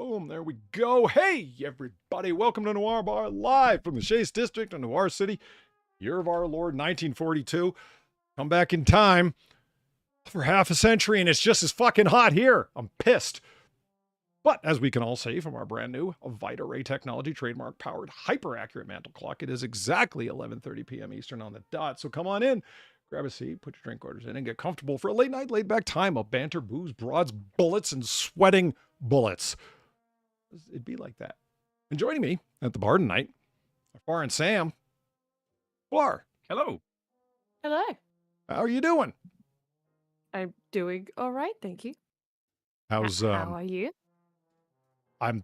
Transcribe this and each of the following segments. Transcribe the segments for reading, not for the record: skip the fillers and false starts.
Boom, there we go. Hey, everybody, welcome to Noir Bar, live from the Chase District in Noir City, year of our Lord, 1942. Come back in time for half a century, and it's just as fucking hot here. I'm pissed. But as we can all see from our brand new Vita Ray Technology trademark powered hyper accurate mantle clock, it is exactly 11:30 p.m. Eastern on the dot. So come on in, grab a seat, put your drink orders in, and get comfortable for a late night, laid back time of banter, booze, broads, bullets, and sweating bullets. It'd be like that. And joining me at the bar tonight, Far and Sam. Far. Hello. Hello. How are you doing? I'm doing all right, thank you. How's How are you? I'm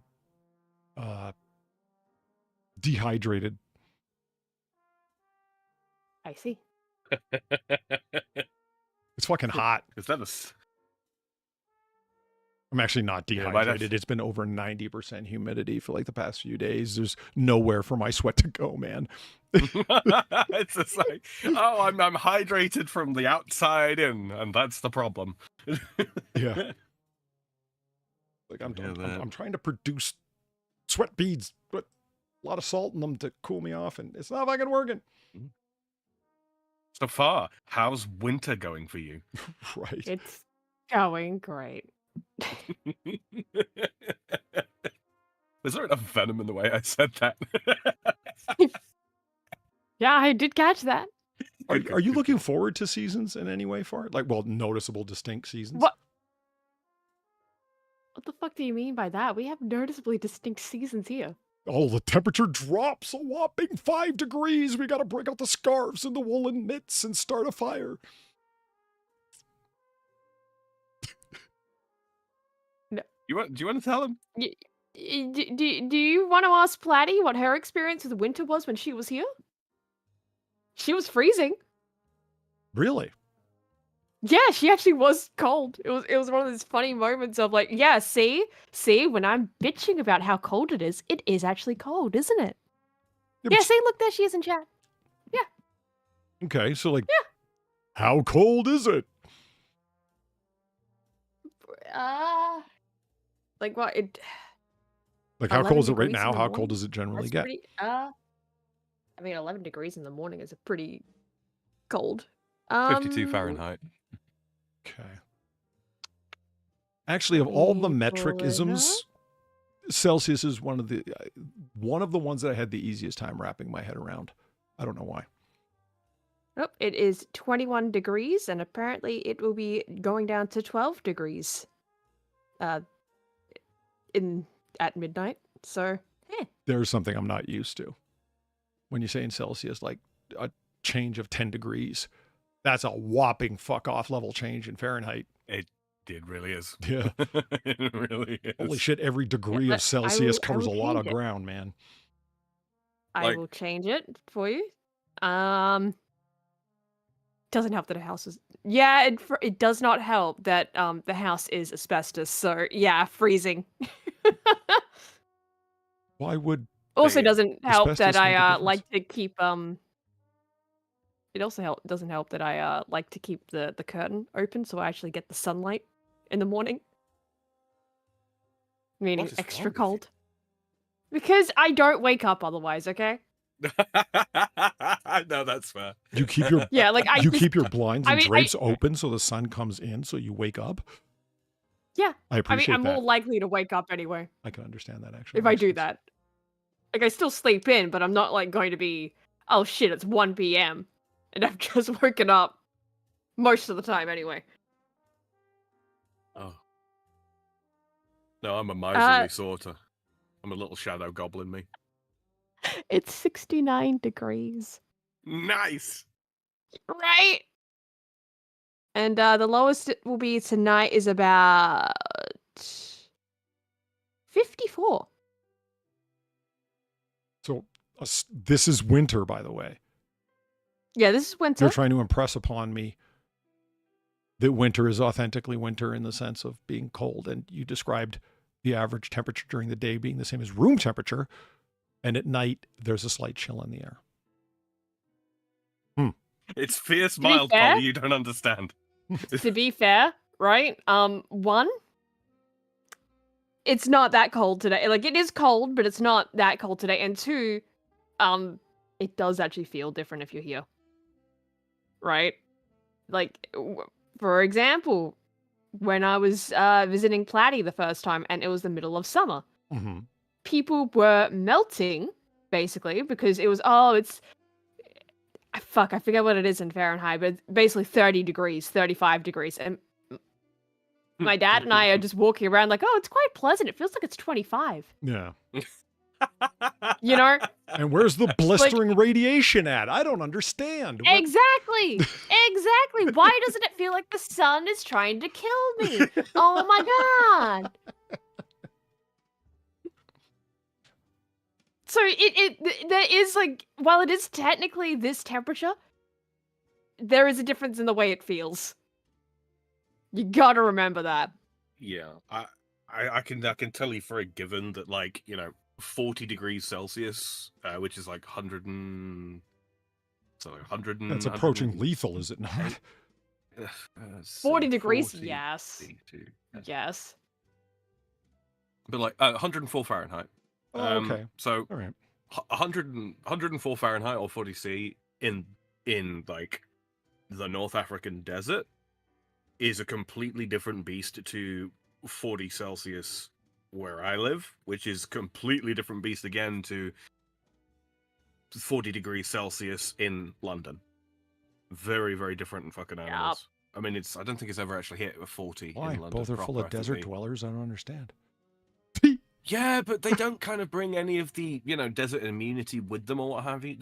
dehydrated. I see. It's fucking hot. Is that I'm actually not dehydrated. It's been over 90% humidity for like the past few days. There's nowhere for my sweat to go, man. It's just like, oh, I'm hydrated from the outside in, and that's the problem. Yeah. Like I'm trying to produce sweat beads, but a lot of salt in them to cool me off, and it's not fucking working. So far, how's winter going for you? Right. It's going great. Was there enough venom in the way I said that? Yeah, I did catch that. Are you looking forward to seasons in any way, Far? Like, well, noticeable, distinct seasons? What the fuck do you mean by that? We have noticeably distinct seasons here. Oh, the temperature drops a whopping 5 degrees. We gotta break out the scarves and the woolen mitts and start a fire. No. Do you want to tell him? Do you want to ask Platty what her experience with winter was when she was here? She was freezing. Really? Yeah, she actually was cold. It was one of those funny moments of like, yeah, see, when I'm bitching about how cold it is actually cold, isn't it? Yeah, see, look, there she is in chat. Yeah. Okay, so like, how cold is it? Like what? Like how cold is it right now? How cold does it generally get? I mean, 11 degrees in the morning is a pretty cold. 52 Fahrenheit. Okay. Actually, of all the metric isms, Celsius is one of the ones that I had the easiest time wrapping my head around. I don't know why. Oh, it is 21 degrees, and apparently it will be going down to 12 degrees at midnight. So, There's something I'm not used to. When you say in Celsius, like a change of 10 degrees, that's a whopping fuck off level change in Fahrenheit. It really is. Yeah. It really is. Holy shit, every degree of Celsius covers a lot of ground, man. I will change it for you. Doesn't help that a house is... Yeah, it does not help that the house is asbestos, so yeah, freezing. Why would... Also doesn't help that I like to keep... It also doesn't help that I like to keep the curtain open so I actually get the sunlight in the morning. Meaning extra cold. Because I don't wake up otherwise, okay? No, that's fair. You keep your keep your blinds and drapes open so the sun comes in so you wake up? Yeah. I appreciate I'm more likely to wake up anyway. I can understand that actually. If I do that. Like I still sleep in, but I'm not like going to be, oh shit, it's 1 p.m. and I've just woken up most of the time anyway. Oh. No, I'm a miserly sorter. I'm a little shadow goblin, me. It's 69 degrees. Nice! Right? And the lowest it will be tonight is about 54. So this is winter, by the way. Yeah, this is winter. They're trying to impress upon me that winter is authentically winter in the sense of being cold. And you described the average temperature during the day being the same as room temperature. And at night, there's a slight chill in the air. It's fierce mild, Polly, you don't understand. To be fair, right? it's not that cold today. Like, it is cold, but it's not that cold today. And two, it does actually feel different if you're here. Right? Like, for example, when I was visiting Platy the first time and it was the middle of summer, people were melting, basically, because it was, I forget what it is in Fahrenheit, but it's basically 30 degrees, 35 degrees. And my dad and I are just walking around like, oh, it's quite pleasant. It feels like it's 25. Yeah. You know? And where's the blistering radiation at? I don't understand. Exactly. Exactly. Why doesn't it feel like the sun is trying to kill me? Oh my god. So there is like, while it is technically this temperature, there is a difference in the way it feels. You gotta remember that. Yeah, I can tell you for a given that, like, 40 degrees Celsius, which is like 100 and... So 100 and... That's approaching lethal, is it not? 40 degrees? Yes. Yes. But like 104 Fahrenheit. Oh, okay. So all right. 104 Fahrenheit or 40 C in like the North African desert is a completely different beast to 40 Celsius where I live, which is completely different beast again to 40 degrees Celsius in London. Very, very different fucking animals. Yep. I mean, I don't think it's ever actually hit with 40 Why? in London. Both are full of desert dwellers? I don't understand. Yeah, but they don't kind of bring any of the, desert immunity with them or what have you.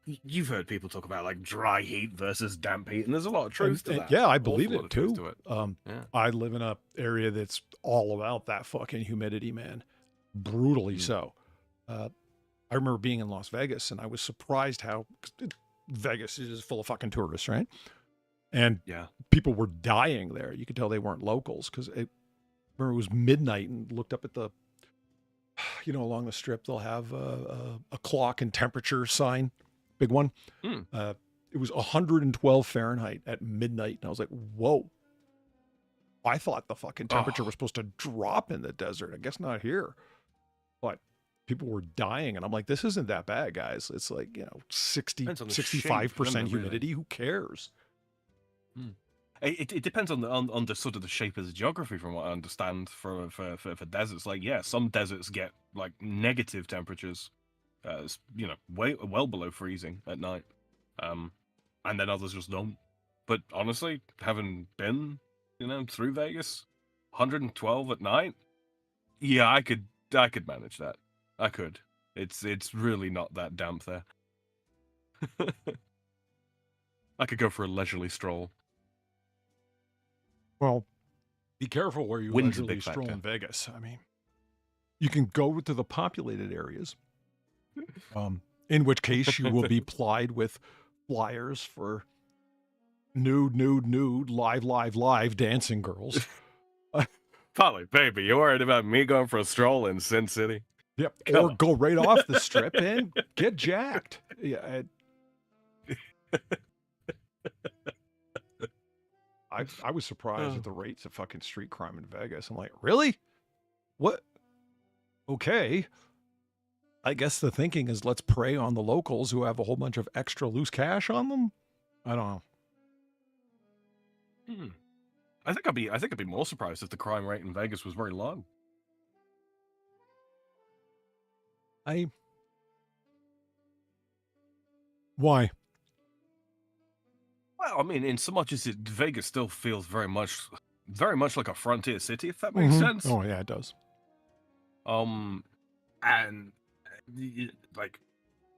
You've heard people talk about like dry heat versus damp heat, and there's a lot of truth to that. Yeah, I believe it too. Yeah. I live in a area that's all about that fucking humidity, man. Brutally so. I remember being in Las Vegas, and I was surprised how Vegas is full of fucking tourists, right? And people were dying there. You could tell they weren't locals because remember it was midnight, and looked up at the, along the strip, they'll have a clock and temperature sign, big one. It was 112 Fahrenheit at midnight. And I was like, whoa. I thought the fucking temperature was supposed to drop in the desert. I guess not here. But people were dying. And I'm like, this isn't that bad, guys. It's like, 65% humidity. Who cares? It depends on the sort of the shape of the geography, from what I understand, for deserts. Like, some deserts get like negative temperatures, well below freezing at night, and then others just don't. But honestly, having been through Vegas, 112 at night, I could manage that. I could. It's really not that damp there. I could go for a leisurely stroll. Well, be careful where you leisurely stroll in Vegas. I mean, you can go to the populated areas, in which case you will be plied with flyers for nude, live dancing girls. Polly, baby, you worried about me going for a stroll in Sin City? Yep. Or go right off the strip and get jacked. Yeah. I was surprised at the rates of fucking street crime in Vegas. I'm like, really? What? Okay. I guess the thinking is let's prey on the locals who have a whole bunch of extra loose cash on them. I don't know. I think I'd be more surprised if the crime rate in Vegas was very low. Why? Well, I mean, in so much as Vegas still feels very much like a frontier city, if that makes sense. Oh yeah, it does. And like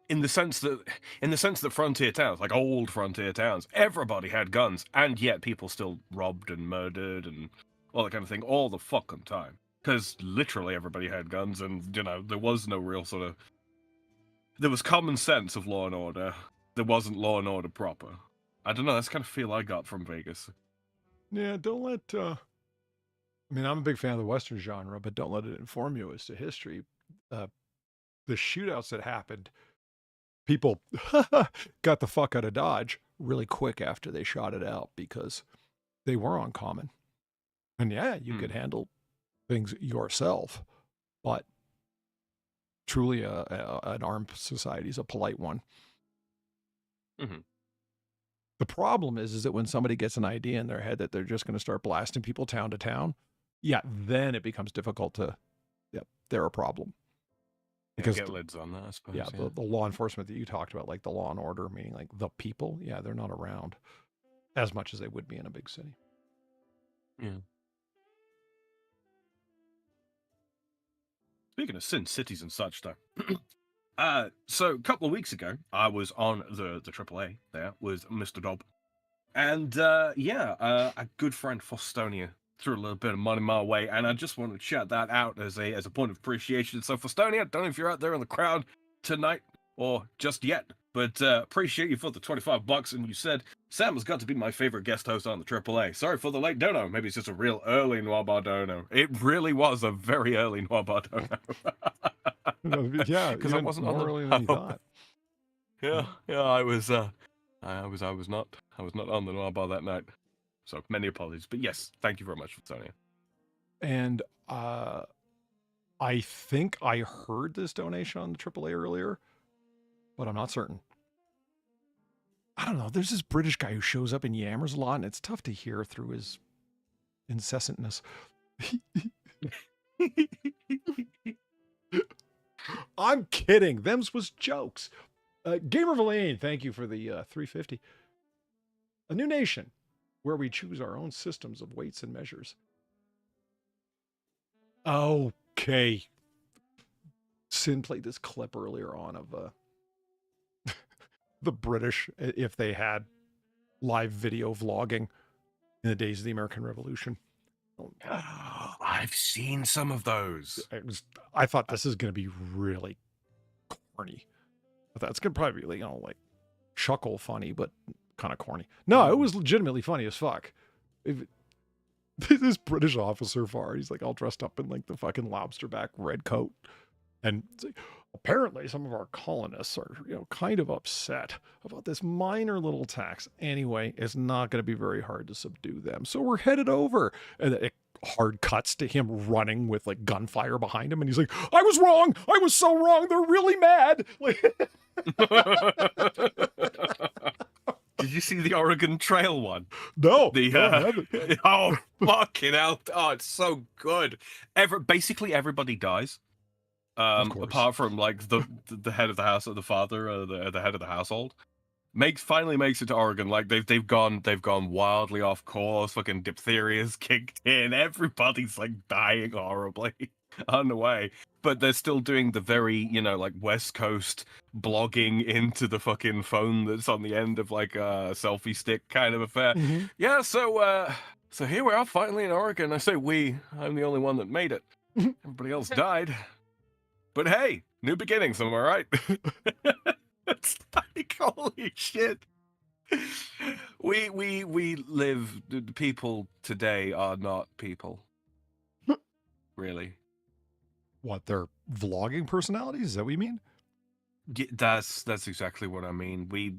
in the sense that frontier towns, like old frontier towns, everybody had guns, and yet people still robbed and murdered and all that kind of thing all the fucking time. Because literally everybody had guns, and there was no real sort of. There was common sense of law and order. There wasn't law and order proper. I don't know. That's the kind of feel I got from Vegas. Yeah, don't let. I mean, I'm a big fan of the Western genre, but don't let it inform you as to history. The shootouts that happened, people got the fuck out of Dodge really quick after they shot it out because they were uncommon. And yeah, you could handle things yourself, but truly an armed society is a polite one. Mhm. The problem is that when somebody gets an idea in their head that they're just going to start blasting people town to town, yeah, then it becomes difficult to, they're a problem. Because get lids on that, I suppose. yeah, the law enforcement that you talked about, like the law and order, meaning like the people, yeah, they're not around as much as they would be in a big city. Yeah. Speaking of sin cities and such, though. So a couple of weeks ago, I was on the AAA there with Mr. Dobb. And a good friend Fostonia threw a little bit of money my way, and I just wanted to shout that out as a point of appreciation. So Fostonia, don't know if you're out there in the crowd tonight or just yet, but appreciate you for the $25. And you said Sam has got to be my favorite guest host on the AAA. Sorry for the late dono. Maybe it's just a real early Noir Bar dono. It really was a very early Noir Bar dono. Yeah, because I wasn't more on the early than you thought. Yeah, I was not on the Noir Bar that night. So many apologies. But yes, thank you very much, Sonia. And I think I heard this donation on the AAA earlier, but I'm not certain. I don't know. There's this British guy who shows up and yammers a lot, and it's tough to hear through his incessantness. I'm kidding. Them's was jokes. Gamer Villain, thank you for the 350. A new nation where we choose our own systems of weights and measures. Okay. Sin played this clip earlier on of the British, if they had live video vlogging in the days of the American Revolution. I've seen some of those. I thought this is going to be really corny. That's going to probably be, like chuckle funny, but kind of corny. No, it was legitimately funny as fuck. This British officer he's like all dressed up in like the fucking lobster back red coat. And apparently some of our colonists are, kind of upset about this minor little tax. Anyway, it's not going to be very hard to subdue them. So we're headed over. And it hard cuts to him running with like gunfire behind him. And he's like, I was wrong. I was so wrong. They're really mad. Did you see the Oregon Trail one? No. Oh, fucking hell. Oh, it's so good. Basically everybody dies. Apart from like the head of the house, or the father, or the head of the household, finally makes it to Oregon. Like they've gone wildly off course. Fucking diphtheria's kicked in. Everybody's like dying horribly on the way, but they're still doing the very like West Coast blogging into the fucking phone that's on the end of like a selfie stick kind of affair. Mm-hmm. Yeah, so here we are finally in Oregon. I say I'm the only one that made it. Everybody else died. But hey, new beginnings, am I right? It's like, holy shit. We live, the people today are not people. Really. What, they're vlogging personalities? Is that what you mean? Yeah, that's exactly what I mean. We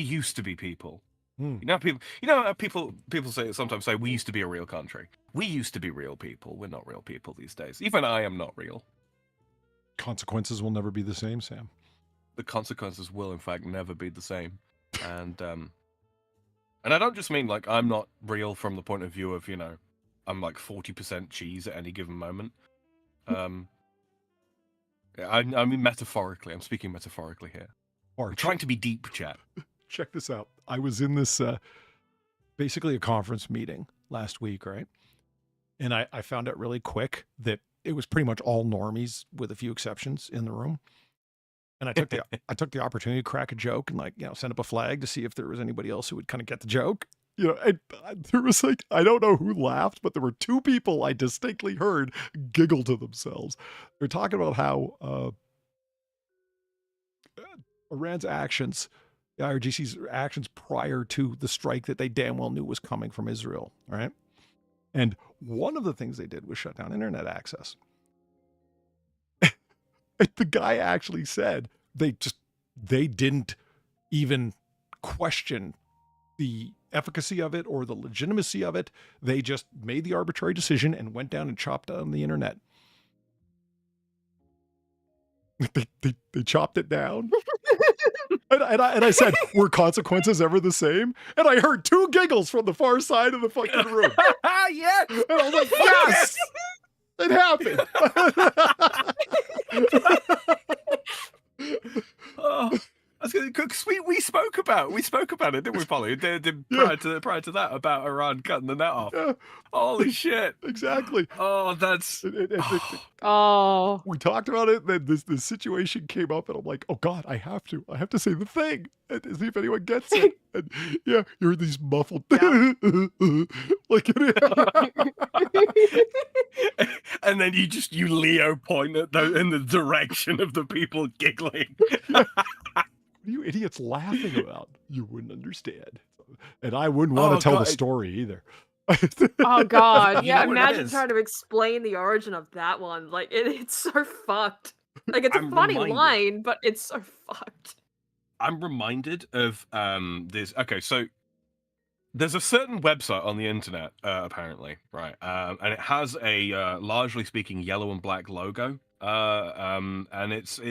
used to be people. People sometimes say we used to be a real country. We used to be real people. We're not real people these days. Even I am not real. Consequences will never be the same, Sam. The consequences will, in fact, never be the same. And I don't just mean like I'm not real from the point of view of I'm like 40% cheese at any given moment. I mean metaphorically. I'm speaking metaphorically here. I'm trying to be deep, chat. Check this out. I was in this basically a conference meeting last week, right? And I found out really quick that it was pretty much all normies with a few exceptions in the room. And I took the opportunity to crack a joke and send up a flag to see if there was anybody else who would kind of get the joke. There was I don't know who laughed, but there were two people I distinctly heard giggle to themselves. They're talking about how Iran's actions, the IRGC's actions prior to the strike that they damn well knew was coming from Israel, right? And one of the things they did was shut down internet access. The guy actually said they didn't even question the efficacy of it or the legitimacy of it. They just made the arbitrary decision and went down and chopped down the internet. They chopped it down. And I said, were consequences ever the same? And I heard 2 giggles from the far side of the fucking room. Yes! And I was like, yes! It happened. Oh, because we spoke about it, didn't we, Polly? Prior to that, about Iran cutting the net off. Yeah, Holy shit! exactly. Oh, that's Oh. We talked about it. Then this situation came up, and I'm like, oh God, I have to say the thing and to see if anyone gets it. And yeah, you heard these muffled, like, and then you Leo point at in the direction of the people giggling. what are you idiots laughing about? You wouldn't understand, and I wouldn't want to tell the story either. Oh God, You yeah. know what it Imagine is? trying to explain the origin of that one. Like it's so fucked. Like it's a I'm funny reminded. line, but it's so fucked. I'm reminded of this. Okay, so there's a certain website on the internet, apparently, right? And it has a largely speaking yellow and black logo. And it's a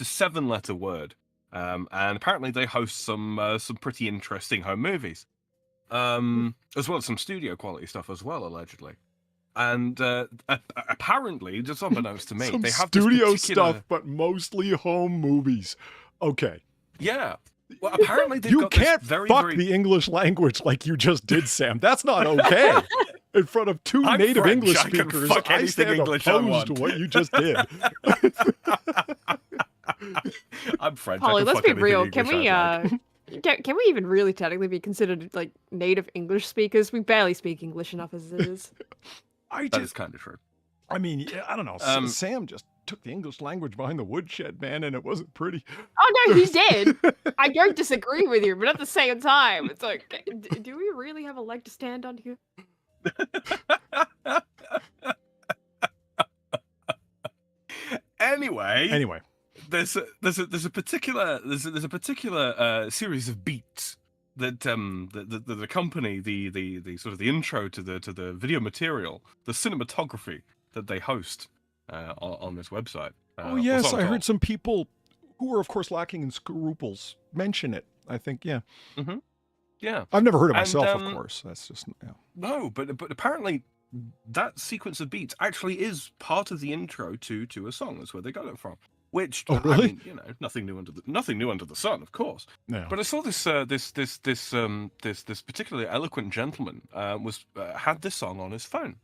7-letter word. And apparently they host some pretty interesting home movies. As well as some studio quality stuff as well, allegedly. And apparently, just unbeknownst to me, Some they have studio this particular... stuff, but mostly home movies. Okay. Yeah. Well, apparently they've You got can't this very, fuck very... the English language like you just did, Sam. That's not okay. In front of 2 I'm native French. English I can speakers, fuck I anything stand English I opposed to want. what you just did. I'm French. Polly, I can let's fuck be anything real. English Can we I like. can we even really technically be considered like native English speakers? We barely speak English enough as it is. That is kind of true. I mean, yeah, I don't know. Sam just took the English language behind the woodshed, man, and it wasn't pretty. Oh no, he did. I don't disagree with you, but at the same time, it's like, do we really have a leg to stand on here? Anyway, there's a particular series of beats that accompany the sort of the intro to the video material, the cinematography that they host on this website. Oh yes, I heard some people who are, of course, lacking in scruples mention it. I think, yeah. Mm-hmm. Yeah. I've never heard it myself, of course. That's just no, but apparently that sequence of beats actually is part of the intro to a song. That's where they got it from. Which, oh, really? I mean, you know, nothing new under the sun, of course. No. But I saw this particularly eloquent gentleman had this song on his phone,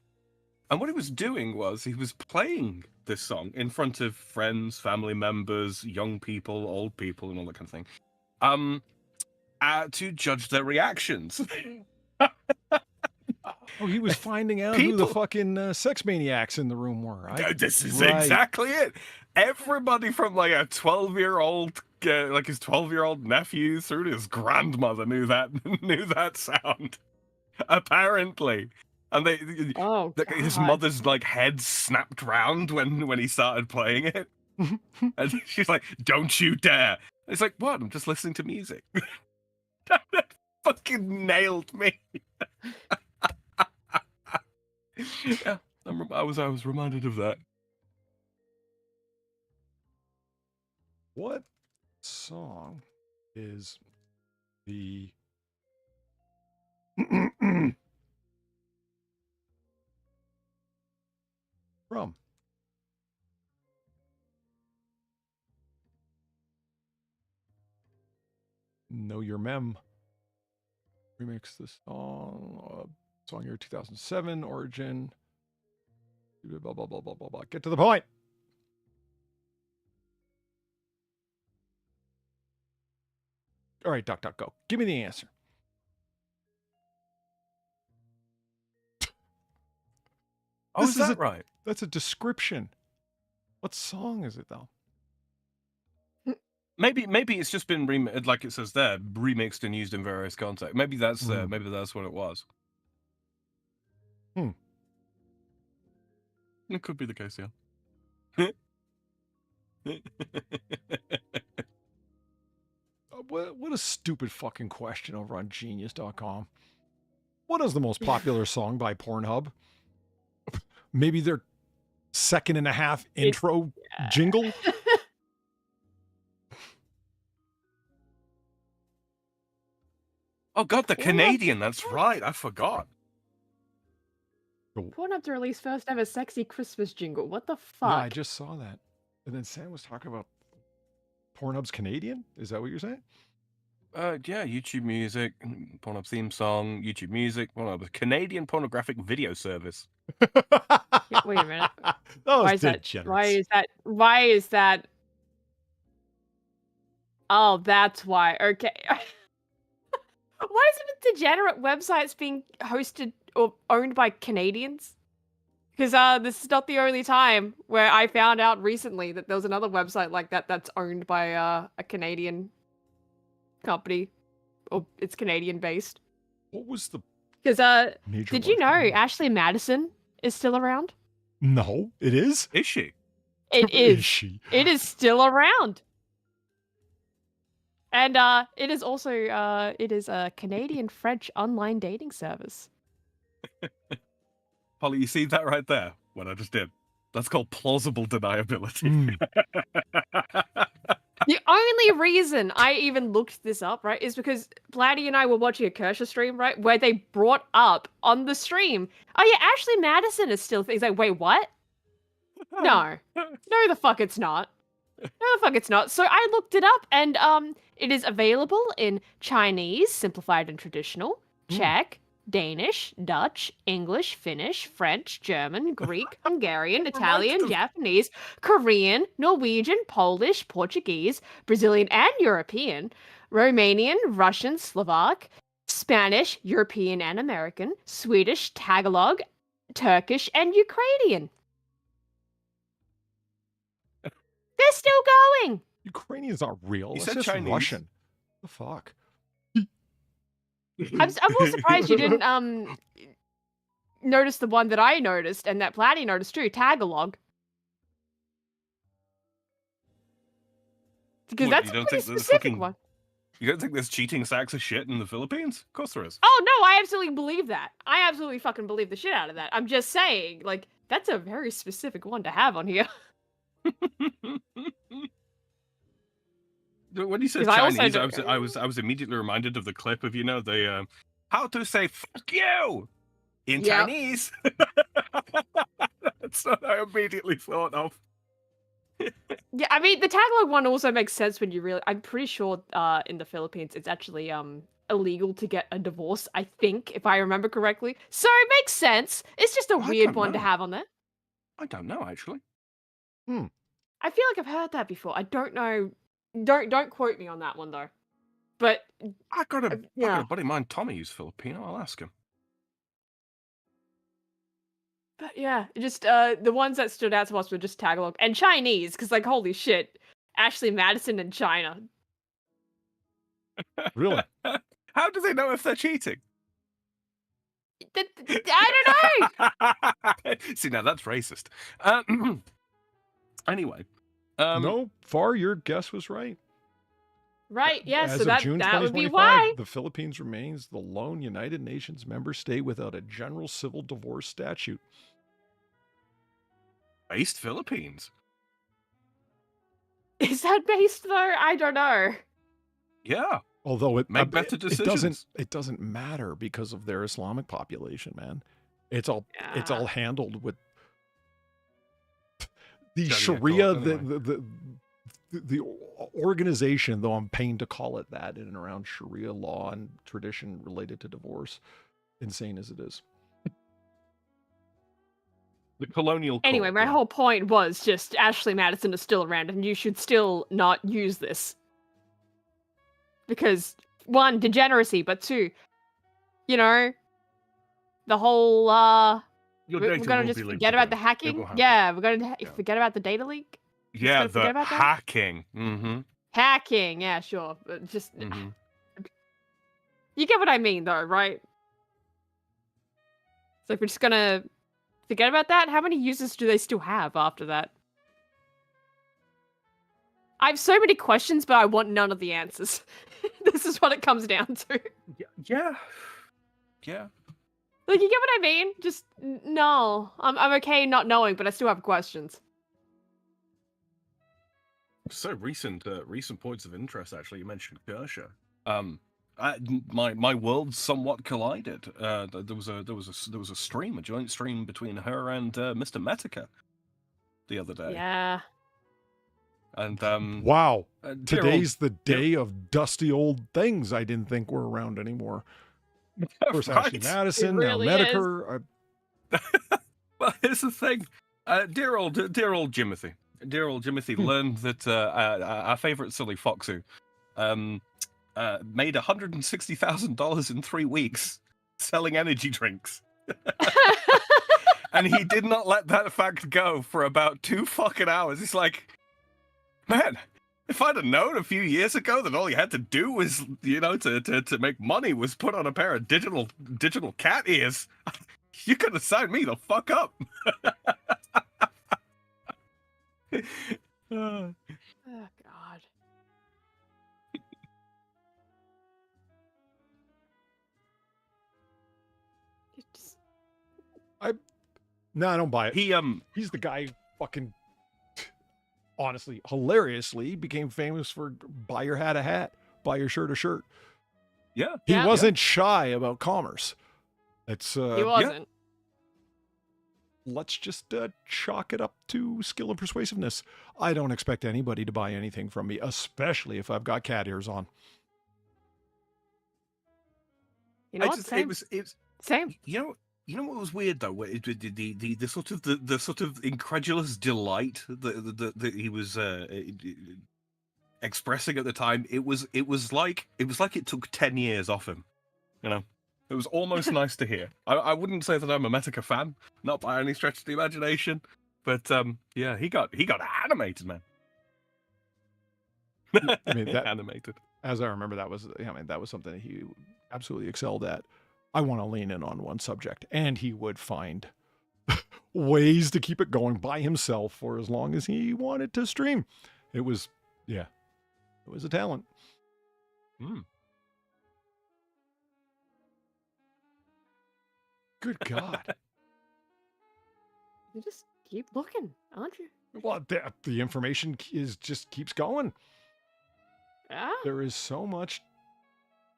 and what he was doing was he was playing this song in front of friends, family members, young people, old people, and all that kind of thing, to judge their reactions. Oh, he was finding out who the fucking sex maniacs in the room were. This is exactly it. Everybody from like a 12-year-old, like his 12-year-old nephew through to his grandmother knew that sound. Apparently. And his mother's like head snapped round when he started playing it. And she's like, "Don't you dare." It's like, what? I'm just listening to music. That fucking nailed me. Yeah, I was reminded of that. What song is the from? Know Your Mem remix this song. Song year 2007, origin. Blah, blah, blah, blah, blah, blah. Get to the point. All right, Duck, go. Give me the answer. Oh, is that right? That's a description. What song is it, though? Maybe it's just been like it says there, remixed and used in various contexts. Maybe that's what it was. It could be the case, yeah. what a stupid fucking question over on Genius.com. What is the most popular song by Pornhub? Maybe their second and a half intro jingle? Oh god, the Canadian, that's right, I forgot. Pornhub to release first ever sexy Christmas jingle. What the fuck? Yeah, I just saw that. And then Sam was talking about Pornhub's Canadian? Is that what you're saying? Yeah, YouTube Music, Pornhub theme song, YouTube Music, Pornhub, Canadian pornographic video service. Yeah, wait a minute. Why is that? Why is that? Oh, that's why. Okay. Why is it degenerate websites being hosted or owned by Canadians? Because this is not the only time where I found out recently that there was another website like that that's owned by a Canadian company, or it's Canadian based. What was the? Because did you know Ashley Madison is still around? No, it is. Is she? It is. Is she? It is still around. And it is also it is a Canadian-French online dating service. Polly, you see that right there? What I just did. That's called plausible deniability. The only reason I even looked this up, right, is because Blatty and I were watching a Kershaw stream, right, where they brought up on the stream, oh yeah, Ashley Madison is still. He's like, wait, what? No, the fuck it's not. No, the fuck it's not. So I looked it up, and it is available in Chinese, simplified and traditional, Czech, Danish, Dutch, English, Finnish, French, German, Greek, Hungarian, Italian, Japanese, Korean, Norwegian, Polish, Portuguese, Brazilian and European, Romanian, Russian, Slovak, Spanish, European and American, Swedish, Tagalog, Turkish, and Ukrainian. They're still going. Ukrainian's not real. You It's said just Chinese. Russian. The fuck? I'm more surprised you didn't notice the one that I noticed and that Platty noticed too, Tagalog. Because What, that's you a don't pretty think there's specific fucking- one. You don't think there's cheating sacks of shit in the Philippines? Of course there is. Oh no, I absolutely believe that. I absolutely fucking believe the shit out of that. I'm just saying, like, that's a very specific one to have on here. When you said 'Cause I also Chinese, don't- I was immediately reminded of the clip of the how to say fuck you in Yep. Chinese. That's what I immediately thought of. Yeah, I mean, the Tagalog one also makes sense when you really. I'm pretty sure in the Philippines it's actually illegal to get a divorce, I think, if I remember correctly. So it makes sense. It's just a I weird don't one to know. have on there. I don't know actually. I feel like I've heard that before. I don't know. Don't quote me on that one though. But I got a yeah. buddy of mine, Tommy, who's Filipino. I'll ask him. But yeah, just the ones that stood out to us were just Tagalog and Chinese, because like holy shit, Ashley Madison and China. Really? How do they know if they're cheating? I don't know. See, now that's racist. Anyway, No, Far, your guess was right. Right? Yeah. As So of that June would be 2025, why. the Philippines remains the lone United Nations member state without a general civil divorce statute. based Philippines. Is that based though? I don't know. Yeah. Although Make better decisions. it doesn't matter because of their Islamic population, man. It's all handled with the Sharia, the organization, though I'm pained to call it that, in and around Sharia law and tradition related to divorce, insane as it is. The colonial court, Anyway, my yeah. whole point was just Ashley Madison is still around, and you should still not use this. Because, one, degeneracy, but two, you know, the whole, Your we're data gonna will just be linked forget about the again. It hacking. will happen. Yeah, we're gonna Yeah. forget about the data leak. Yeah, gonna forget the about that? hacking. Mm-hmm. Hacking, yeah, sure. But just, Mm-hmm. you get what I mean, though, right? So if we're just gonna forget about that, how many users do they still have after that? I have so many questions, but I want none of the answers. This is what it comes down to. Yeah. Like, you get what I mean? Just no. I'm okay not knowing, but I still have questions. So recent points of interest. Actually, you mentioned Kershaw. My worlds somewhat collided. There was a stream, a joint stream between her and Mr. Metica the other day. Yeah. And wow, dear today's old- the day of dusty old things I didn't think were around anymore. Of course, Ashley Right. Madison, really now Mediker. Well, here's the thing. Dear old Jimothy. Dear old Jimothy learned that our favorite silly Foxu made $160,000 in 3 weeks selling energy drinks. And he did not let that fact go for about 2 fucking hours. He's like, man, if I'd have known a few years ago that all you had to do was, to make money was put on a pair of digital cat ears, you could have signed me the fuck up. Oh God. No, I don't buy it. He's the guy who fucking honestly, hilariously became famous for buy your hat a hat, buy your shirt a shirt. Yeah. He wasn't shy about commerce. It's He wasn't. let's just chalk it up to skill and persuasiveness. I don't expect anybody to buy anything from me, especially if I've got cat ears on. You know what? It was Same. You know what was weird though? The sort of incredulous delight that he was expressing at the time. It was like it took 10 years off him. You know, it was almost nice to hear. I wouldn't say that I'm a Metica fan, not by any stretch of the imagination, but yeah, he got animated, man. I mean, that animated. As I remember, that was something that he absolutely excelled at. I want to lean in on one subject, and he would find ways to keep it going by himself for as long as he wanted to stream. It was a talent. Good God. You just keep looking, aren't you? Well, the information just keeps going. Yeah. There is so much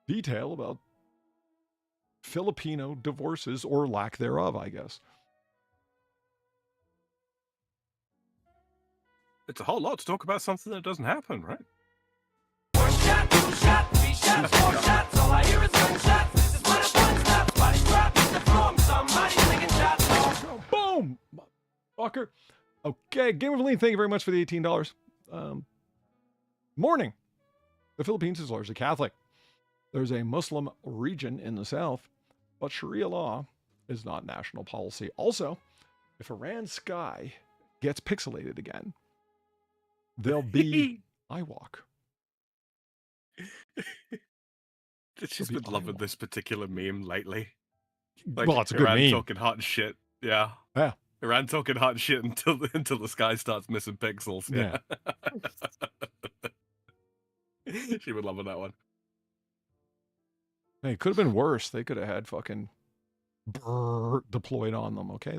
detail about Filipino divorces or lack thereof, I guess. It's a whole lot to talk about something that doesn't happen, right? One shot, two shot, 3 shots, 4 shots. All I hear is gunshots. This is what a one stop. Body drop, the floor. Somebody taking shots. Oh, boom! Fucker. Okay, Game of Lean, thank you very much for the $18. Morning. The Philippines is largely Catholic. There's a Muslim region in the south, but Sharia law is not national policy. Also, if Iran's sky gets pixelated again, there'll be iWalk. She's been loving this particular meme lately. Well, it's a good Iran meme. talking hot shit. Yeah. Yeah. Iran talking hot shit until the sky starts missing pixels. Yeah. She would love that one. Hey, it could have been worse. They could have had fucking brrr deployed on them. Okay,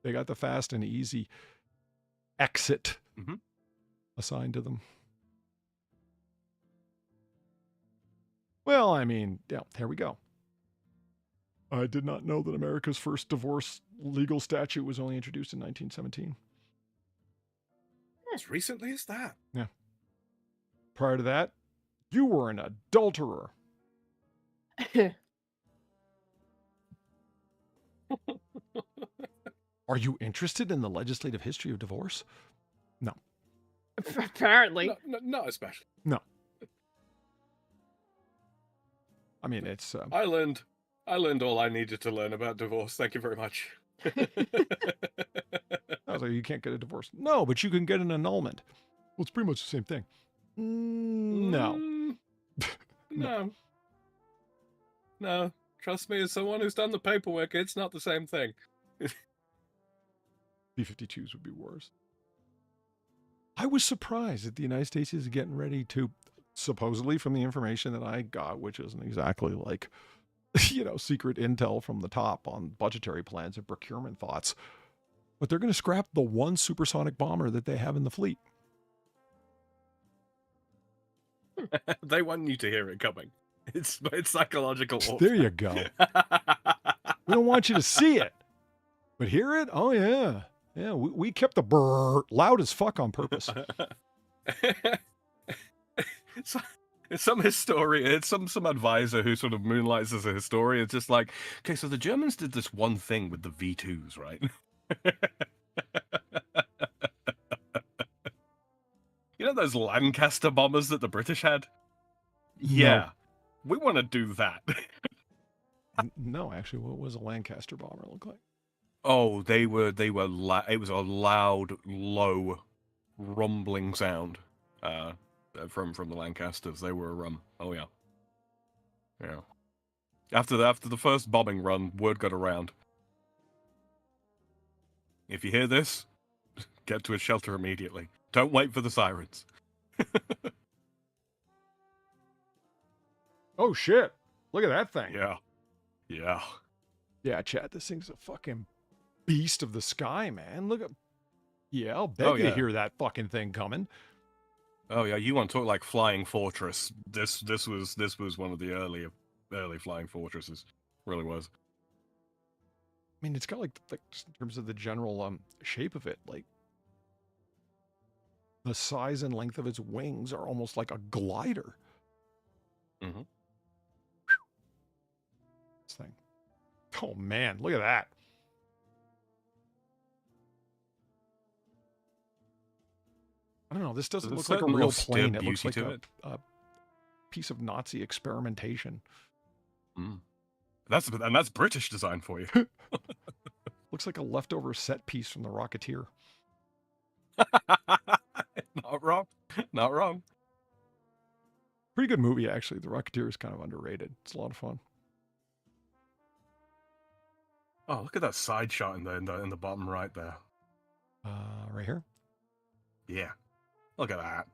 they got the fast and easy exit assigned to them. Well, I mean, yeah, here we go. I did not know that America's first divorce legal statute was only introduced in 1917. As recently as that. Yeah. Prior to that, you were an adulterer. Are you interested in the legislative history of divorce? No. Apparently. No, not especially. No. I mean, it's... I learned all I needed to learn about divorce. Thank you very much. I was like, you can't get a divorce. No, but you can get an annulment. Well, it's pretty much the same thing. No. No. No. Trust me, as someone who's done the paperwork, it's not the same thing. B-52s would be worse. I was surprised that the United States is getting ready to, supposedly from the information that I got, which isn't exactly like, secret intel from the top on budgetary plans and procurement thoughts, but they're going to scrap the one supersonic bomber that they have in the fleet. They want you to hear it coming. It's psychological. There you go. We don't want you to see it, but hear it. Oh yeah, yeah. We kept the brrr loud as fuck on purpose. Some historian, some advisor who sort of moonlights as a historian, it's just like, okay, so the Germans did this one thing with the V2s, right? You know those Lancaster bombers that the British had? Yeah, we want to do that. No, actually, what was a Lancaster bomber look like? Oh, it was a loud, low, rumbling sound from the Lancasters. They were oh yeah. Yeah. After the first bombing run, word got around. If you hear this, get to a shelter immediately. Don't wait for the sirens. Oh shit! Look at that thing. Yeah. Yeah. Yeah, Chad, this thing's a fucking beast of the sky, man. Look at. Yeah, I'll bet Oh, you yeah. hear that fucking thing coming. Oh yeah, you want to talk like flying fortress. This was one of the early flying fortresses. Really was. I mean, it's got like just in terms of the general shape of it, like the size and length of its wings are almost like a glider. Mm-hmm. This thing. Oh man, look at that. I don't know. This doesn't There's look like a certain real austere plane. It looks beauty like to a piece of Nazi experimentation. Mm. That's British design for you. Looks like a leftover set piece from The Rocketeer. Not wrong. Not wrong. Pretty good movie, actually. The Rocketeer is kind of underrated. It's a lot of fun. Oh, look at that side shot in the bottom right there. Right here. Yeah. Look at that.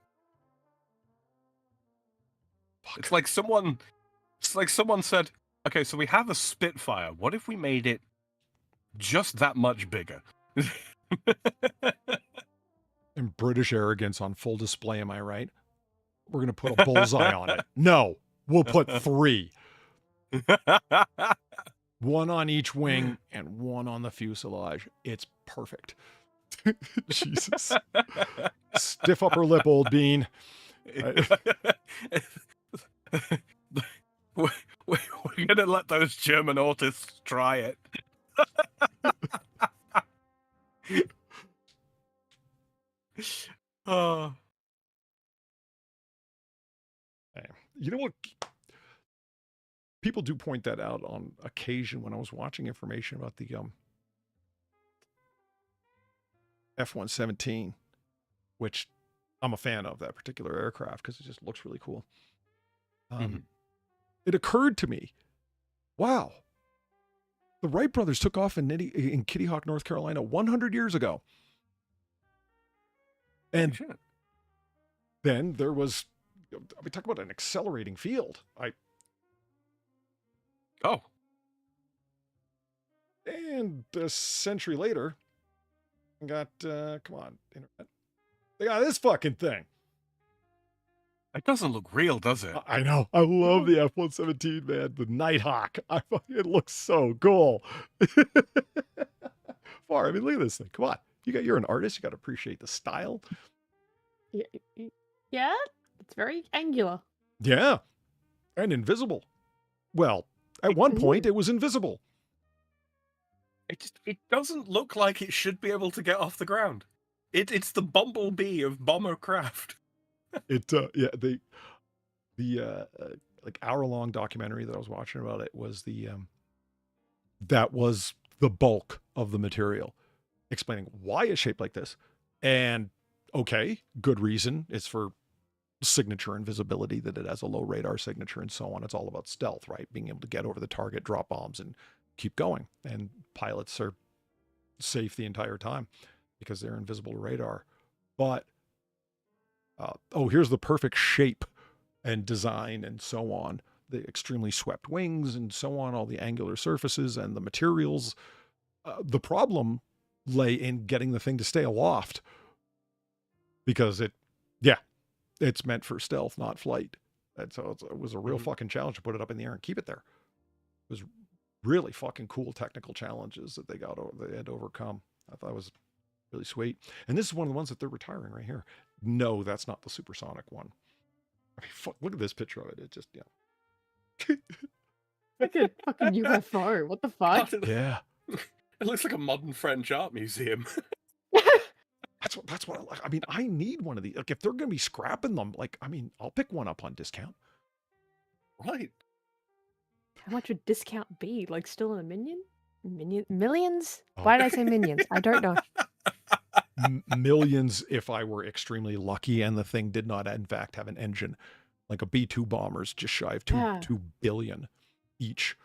Fuck. It's like someone said, okay, so we have a Spitfire. What if we made it just that much bigger? And British arrogance on full display, am I right? We're going to put a bullseye on it. No, we'll put 3. 1 on each wing and 1 on the fuselage. It's perfect. Jesus. Stiff upper lip, old bean. We're gonna let those German autists try it. Oh. You know what? People do point that out on occasion when I was watching information about the F-117, which I'm a fan of that particular aircraft because it just looks really cool. It occurred to me, wow, the Wright brothers took off in Kitty Hawk, North Carolina 100 years ago. And then there was, we talk about an accelerating field. And a century later, we got, come on, internet. They got this fucking thing. It doesn't look real, does it? I know. I love the F-117, man. The Nighthawk. It looks so cool. Far. I mean, look at this thing. Come on. You're an artist. You got to appreciate the style. Yeah, it's very angular. Yeah. And invisible. Well, at one point, it was invisible. It doesn't look like it should be able to get off the ground. It's the bumblebee of bomber craft. The like hour-long documentary that I was watching about it was that was the bulk of the material, explaining why it's shaped like this. And okay, good reason. It's for signature and visibility, that it has a low radar signature and so on. It's all about stealth, right? Being able to get over the target, drop bombs, and keep going. And pilots are safe the entire time because they're invisible to radar. But oh, here's the perfect shape and design and so on. The extremely swept wings and so on, all the angular surfaces and the materials. The problem lay in getting the thing to stay aloft because it's meant for stealth, not flight. And so it was a real fucking challenge to put it up in the air and keep it there. It was really fucking cool technical challenges that they had to overcome. I thought it was really sweet. And this is one of the ones that they're retiring right here. No, that's not the supersonic one. I mean, look at this picture of it. It just, Like a fucking UFO. What the fuck? yeah. It looks like a modern French art museum. That's what I like. I mean, I need one of these. Like, if they're going to be scrapping them, like, I mean, I'll pick one up on discount. Right. How much would discount be? Like still in a millions? Oh. Why did I say minions? I don't know. Millions if I were extremely lucky and the thing did not, in fact, have an engine. Like a B-2 bomber's just shy of 2 billion each.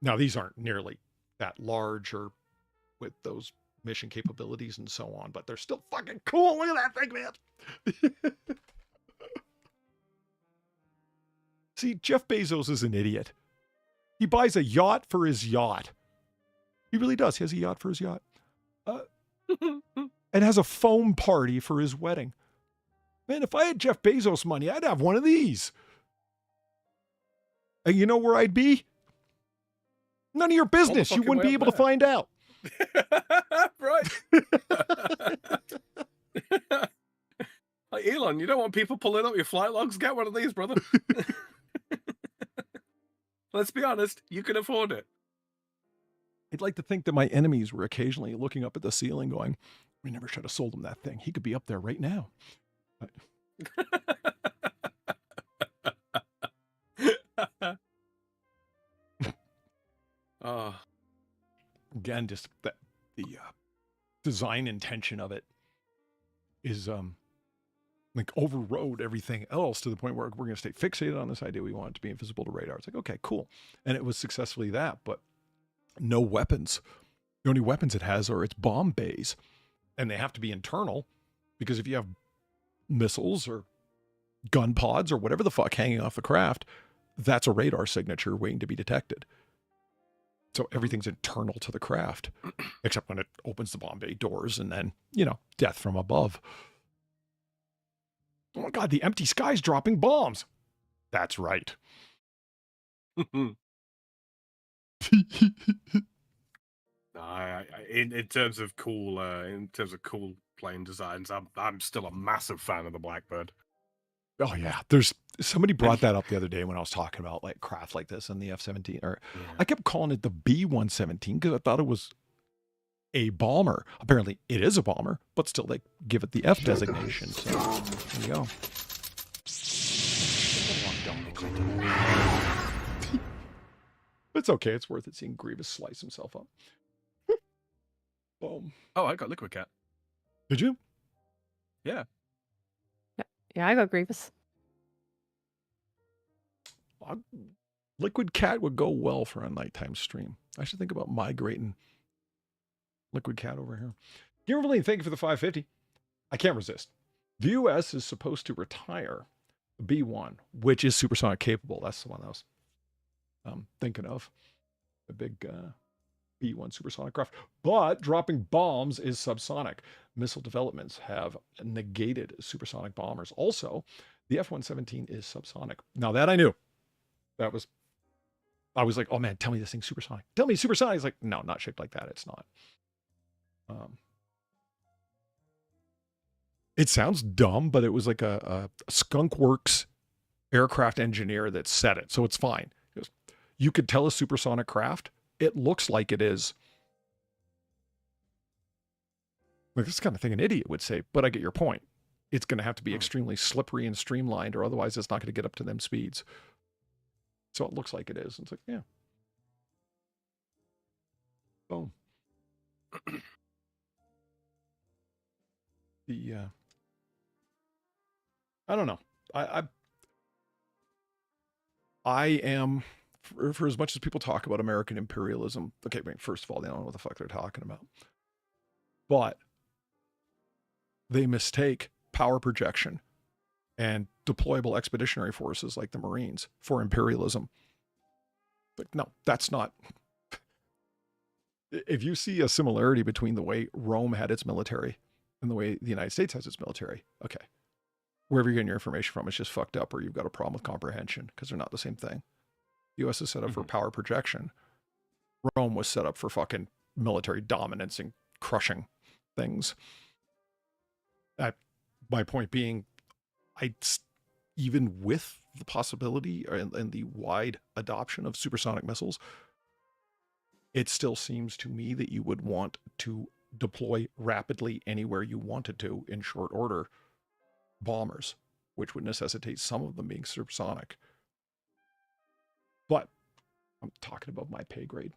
Now, these aren't nearly that large or with those mission capabilities and so on, but they're still fucking cool. Look at that thing, man. See, Jeff Bezos is an idiot. He buys a yacht for his yacht. He really does. He has a yacht for his yacht. And has a foam party for his wedding. Man, if I had Jeff Bezos money, I'd have one of these. And you know where I'd be? None of your business. You wouldn't be able to find out. Right. Like Elon, you don't want people pulling up your flight logs? Get one of these, brother. Let's be honest, you can afford it. I'd like to think that my enemies were occasionally looking up at the ceiling going, we never should have sold him that thing. He could be up there right now. Oh. Again, just the design intention of it is like overrode everything else to the point where we're going to stay fixated on this idea. We want it to be invisible to radar. It's like, okay, cool. And it was successfully that, but no weapons. The only weapons it has are its bomb bays, and they have to be internal because if you have missiles or gun pods or whatever the fuck hanging off the craft, that's a radar signature waiting to be detected. So everything's internal to the craft, except when it opens the bomb bay doors and then, death from above. Oh my God, the empty sky's dropping bombs. That's right. In terms of cool plane designs, I'm still a massive fan of the Blackbird. Oh yeah, somebody brought that up the other day when I was talking about like craft like this and the F-17. Or I kept calling it the B-117 because I thought it was a bomber. Apparently, it is a bomber, but still they give it the F designation. So there you go. It's okay. It's worth it seeing Grievous slice himself up. Boom. Oh, I got Liquid Cat. Did you? Yeah. Yeah, I got Grievous. Liquid Cat would go well for a nighttime stream. I should think about migrating Liquid Cat over here. Kimberly, thank you for the 550. I can't resist. The U.S. is supposed to retire the B-1, which is supersonic capable. That's the one I was thinking of. The big B-1 supersonic craft. But dropping bombs is subsonic. Missile developments have negated supersonic bombers. Also, the F-117 is subsonic. Now that I knew. I was like, oh man, tell me this thing's supersonic. Tell me supersonic. He's like, no, not shaped like that. It's not. It sounds dumb, but it was like a Skunk Works aircraft engineer that said it. So it's fine. He goes, you could tell a supersonic craft. It looks like it is. Like this kind of thing an idiot would say, but I get your point. It's going to have to be extremely slippery and streamlined, or otherwise it's not going to get up to them speeds. So it looks like it is. It's like, yeah. Boom. I don't know. I am, for as much as people talk about American imperialism, okay, first of all, they don't know what the fuck they're talking about. But they mistake power projection and deployable expeditionary forces like the Marines for imperialism. But no, that's not. If you see a similarity between the way Rome had its military and the way the United States has its military, okay. Wherever you're getting your information from, it's just fucked up, or you've got a problem with comprehension because they're not the same thing. The U.S. is set up for power projection. Rome was set up for fucking military dominance and crushing things. My point being, even with the possibility and the wide adoption of supersonic missiles, it still seems to me that you would want to deploy rapidly anywhere you wanted to in short order bombers, which would necessitate some of them being supersonic. But I'm talking about my pay grade.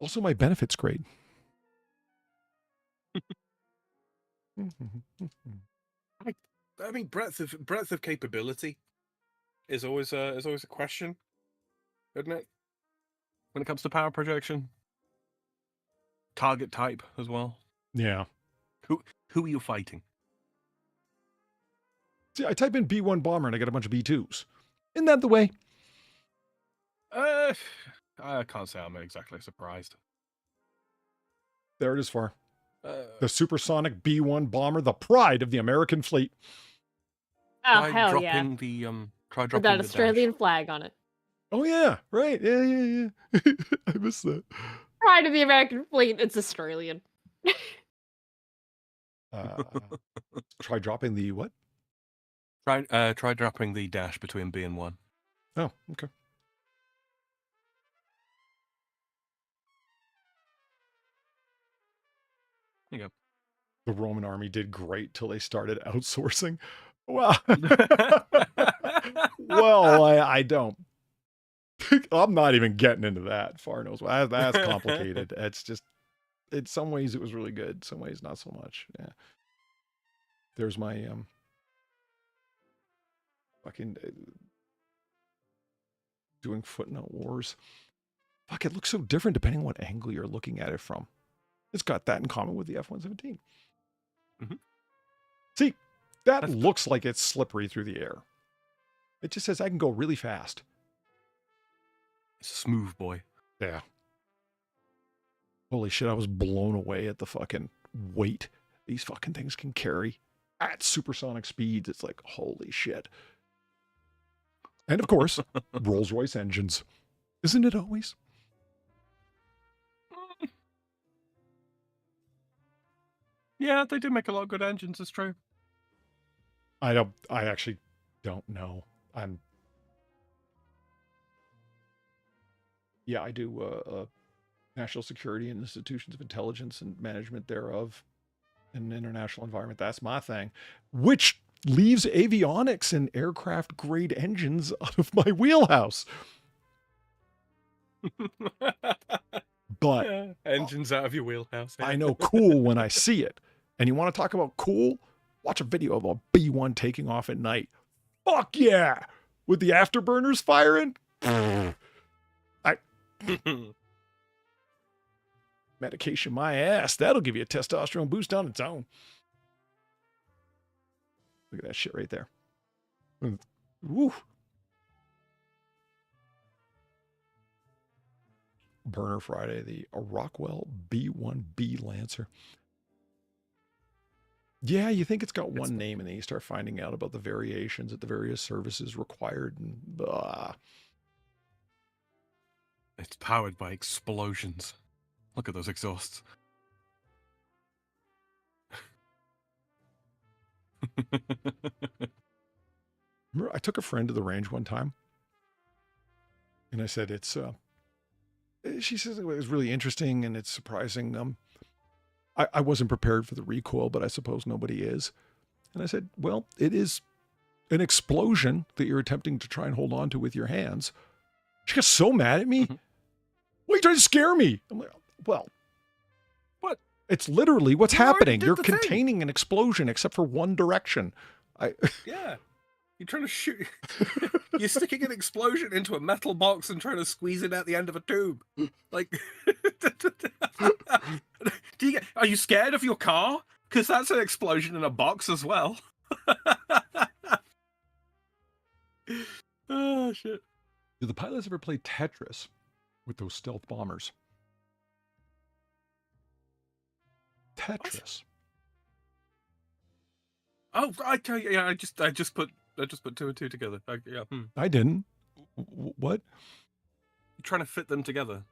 Also my benefits grade. I mean, breadth of capability is always a question, isn't it? When it comes to power projection, target type as well. Yeah. Who are you fighting? See, I type in B1 bomber and I get a bunch of B2s. Isn't that the way? I can't say I'm exactly surprised. There it is for the supersonic B1 bomber, the pride of the American fleet. Oh, Try hell dropping yeah. the try With dropping that the Australian dash. flag on it. Oh yeah, right. Yeah. I missed that. Pride of the American fleet, it's Australian. Try dropping the what? Try dropping the dash between B and 1. Oh, okay. There you The Roman army did great till they started outsourcing. Well, well, I don't. I'm not even getting into that. Far knows what. That's complicated. It's just, in some ways it was really good. Some ways not so much. Yeah. There's my fucking doing footnote wars. Fuck, it looks so different depending on what angle you're looking at it from. It's got that in common with the F-117. Mhm. See, that That's- looks like it's slippery through the air. It just says I can go really fast. It's a smooth boy. Yeah. Holy shit, I was blown away at the fucking weight these fucking things can carry at supersonic speeds. It's like, holy shit. And of course, Rolls-Royce engines. Isn't it always? Yeah, they do make a lot of good engines, it's true. I actually don't know. Yeah, I do national security and institutions of intelligence and management thereof in an international environment. That's my thing, which leaves avionics and aircraft grade engines out of my wheelhouse. But Yeah, engines out of your wheelhouse. I know cool when I see it. And you want to talk about cool? Watch a video of a B1 taking off at night. Fuck yeah! With the afterburners firing. Medication my ass. That'll give you a testosterone boost on its own. Look at that shit right there. Woo. Burner Friday, the Rockwell B1B Lancer. Yeah, you think it's got one name, and then you start finding out about the variations that the various services required, and blah. It's powered by explosions. Look at those exhausts. Remember, I took a friend to the range one time, and I said, it's, she says it was really interesting and it's surprising. I wasn't prepared for the recoil, but I suppose nobody is. And I said, well, it is an explosion that you're attempting to try and hold on to with your hands. She got so mad at me. Mhm. Why are you trying to scare me? I'm like, well, What? It's literally what's You already happening. did You're the thing. containing an explosion except for one direction. Yeah. You're trying to shoot. You're sticking an explosion into a metal box and trying to squeeze it out the end of a tube. Like, Are you scared of your car? Because that's an explosion in a box as well. Oh shit! Do the pilots ever play Tetris with those stealth bombers? Tetris. Oh, okay. Yeah, I just put two and two together. Yeah. I didn't. What? You're trying to fit them together,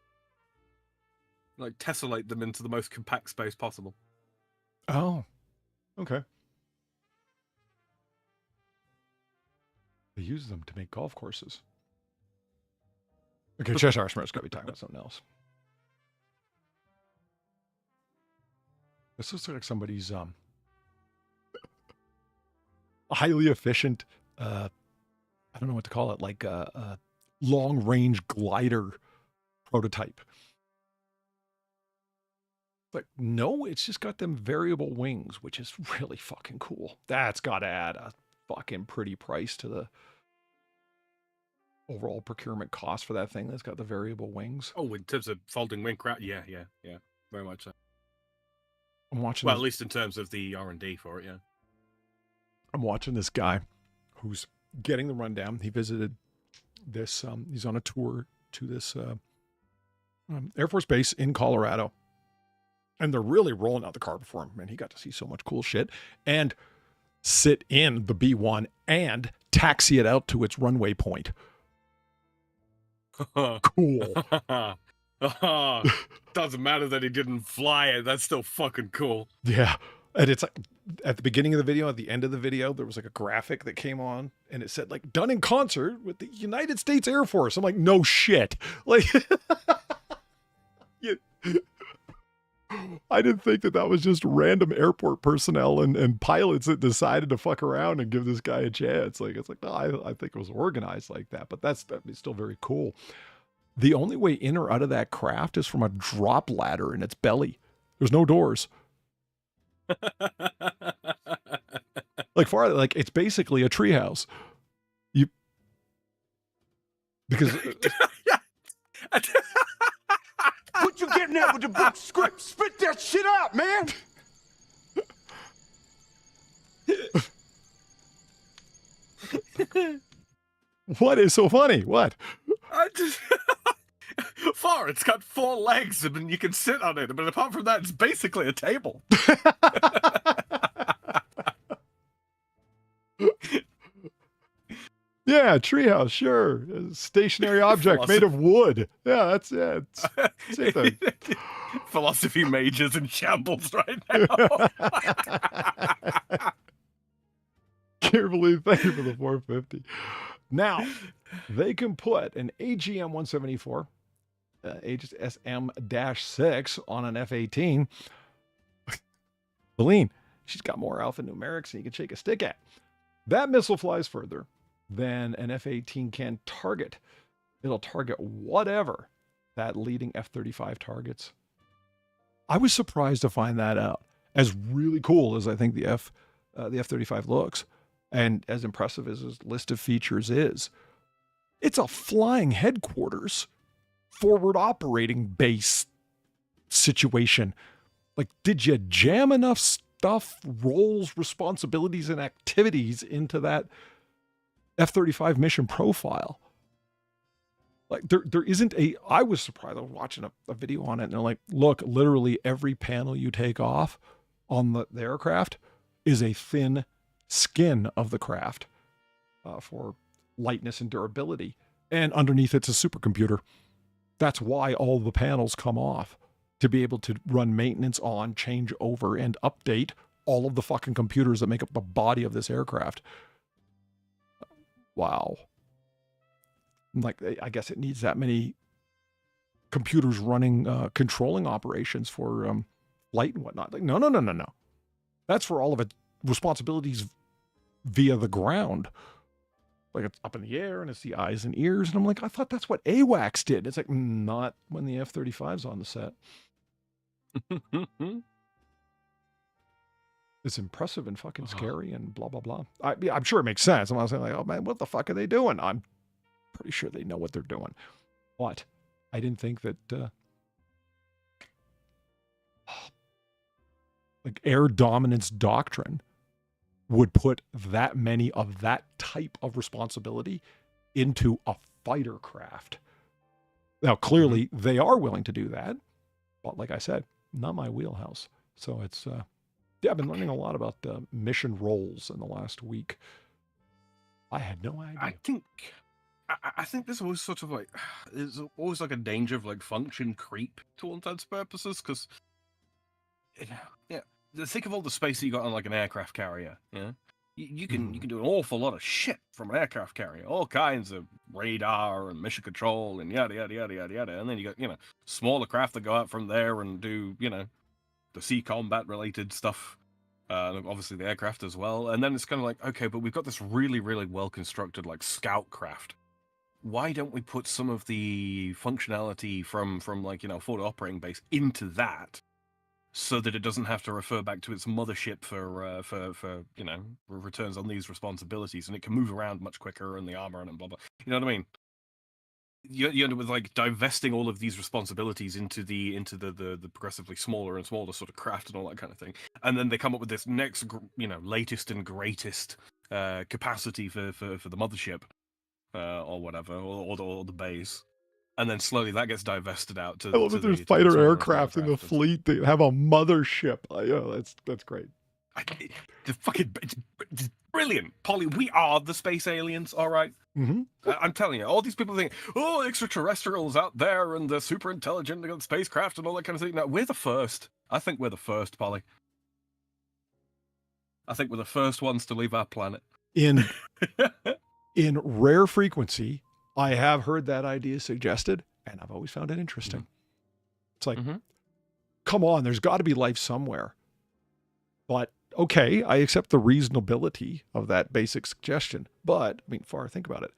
like tessellate them into the most compact space possible. Oh, okay. They use them to make golf courses. Okay, Cheshire Smart's got to be talking about something else. This looks like somebody's highly efficient, I don't know what to call it, like a long-range glider prototype. But no, it's just got them variable wings, which is really fucking cool. That's got to add a fucking pretty price to the overall procurement cost for that thing that's got the variable wings. Oh, in terms of folding wing craft, yeah, very much so. I'm watching. Well, at least in terms of the R&D for it, yeah. I'm watching this guy who's getting the rundown. He visited this. He's on a tour to this Air Force base in Colorado, and they're really rolling out the car before him. Man, he got to see so much cool shit and sit in the B-1 and taxi it out to its runway point. Cool. Doesn't matter that he didn't fly it. That's still fucking cool. Yeah. And it's like at the beginning of the video, at the end of the video, there was like a graphic that came on and it said like done in concert with the United States Air Force. I'm like, no shit. Like, I didn't think that was just random airport personnel and pilots that decided to fuck around and give this guy a chance. Like, it's like, no, I think it was organized like that, but that's still very cool. The only way in or out of that craft is from a drop ladder in its belly. There's no doors. Like it's basically a treehouse. Because What you getting at with the book script? Spit that shit out, man! what is so funny? What? It's got 4 legs and you can sit on it, but apart from that, it's basically a table. Yeah, treehouse, sure. A stationary object made of wood. Yeah, it's same thing. Philosophy majors in shambles right now. Can't believe, thank you for the 450. Now, they can put an AGM 174, Aegis SM-6 on an F-18. Celine, she's got more alphanumerics than you can shake a stick at. That missile flies further than an F-18 can target. It'll target whatever that leading F-35 targets. I was surprised to find that out. As really cool as I think the F-35 looks, and as impressive as his list of features is, it's a flying headquarters, forward operating base situation. Like, did you jam enough stuff, roles, responsibilities, and activities into that F-35 mission profile? Like, there isn't I was surprised. I was watching a video on it, and they're like, look, literally every panel you take off on the aircraft is a thin skin of the craft for lightness and durability. And underneath it's a supercomputer. That's why all the panels come off, to be able to run maintenance on, change over, and update all of the fucking computers that make up the body of this aircraft. Wow. Like, I guess it needs that many computers running, controlling operations for flight and whatnot. Like, no. That's for all of its responsibilities via the ground. Like, it's up in the air and it's the eyes and ears. And I'm like, I thought that's what AWACS did. It's like, not when the F-35's on the set. It's impressive and fucking scary and blah, blah, blah. I'm sure it makes sense. I'm not saying like, oh man, what the fuck are they doing? I'm pretty sure they know what they're doing. But I didn't think that, oh like air dominance doctrine would put that many of that type of responsibility into a fighter craft. Now, clearly, they are willing to do that, but like I said, not my wheelhouse. So it's, yeah, I've been learning a lot about mission roles in the last week. I had no idea. I think there's always sort of like, there's always like a danger of like function creep to all intents and purposes, because, yeah, think of all the space that you got on like an aircraft carrier, yeah? You can do an awful lot of shit from an aircraft carrier, all kinds of radar and mission control and yada yada yada yada yada, and then you got smaller craft that go out from there and do the sea combat related stuff, obviously the aircraft as well, and then it's kind of like, okay, but we've got this really really well constructed like scout craft. Why don't we put some of the functionality from like forward operating base into that? So that it doesn't have to refer back to its mothership for returns on these responsibilities, and it can move around much quicker, and the armor and blah blah. You know what I mean? You end up with like divesting all of these responsibilities into the progressively smaller and smaller sort of craft and all that kind of thing, and then they come up with this next latest and greatest capacity for the mothership or whatever, or the base. And then slowly that gets divested out to. I love that there's fighter aircraft in the fleet that have a mothership. That's great. It's brilliant, Polly. We are the space aliens, all right. Mm-hmm. I'm telling you, all these people think, oh, extraterrestrials out there and they're super intelligent, they got spacecraft and all that kind of thing. No, we're the first. I think we're the first, Polly. I think we're the first ones to leave our planet. In rare frequency, I have heard that idea suggested, and I've always found it interesting. It's like, come on, there's got to be life somewhere. But, okay, I accept the reasonability of that basic suggestion. But, I mean, Far, think about it.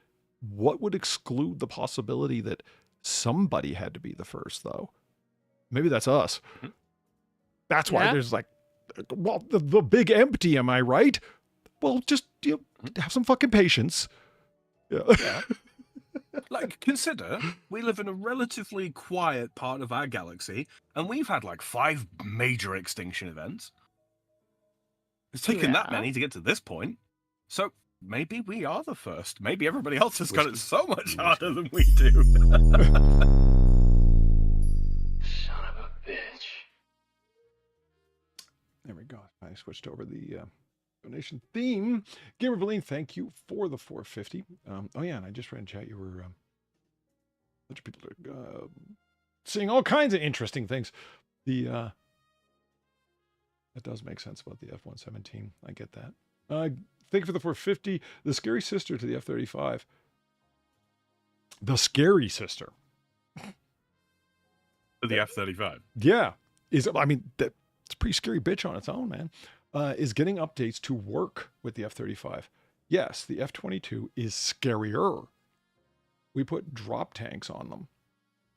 What would exclude the possibility that somebody had to be the first, though? Maybe that's us. That's why there's like, well, the big empty, am I right? Well, just have some fucking patience. Yeah. Like, consider, we live in a relatively quiet part of our galaxy, and we've had like 5 major extinction events. It's taken that many to get to this point. So maybe we are the first. Maybe everybody else has got it so much harder than we do. Son of a bitch. There we go. I switched over the donation theme. Gamer Valine, thank you for the 450. Oh yeah, and I just read in chat you were a bunch of people are seeing all kinds of interesting things. That does make sense about the F-117. I get that. Thank you for the 450. The scary sister to the F-35. The scary sister. To the F-35. Yeah. It's a pretty scary bitch on its own, man. Is getting updates to work with the F-35. Yes, the F-22 is scarier. We put drop tanks on them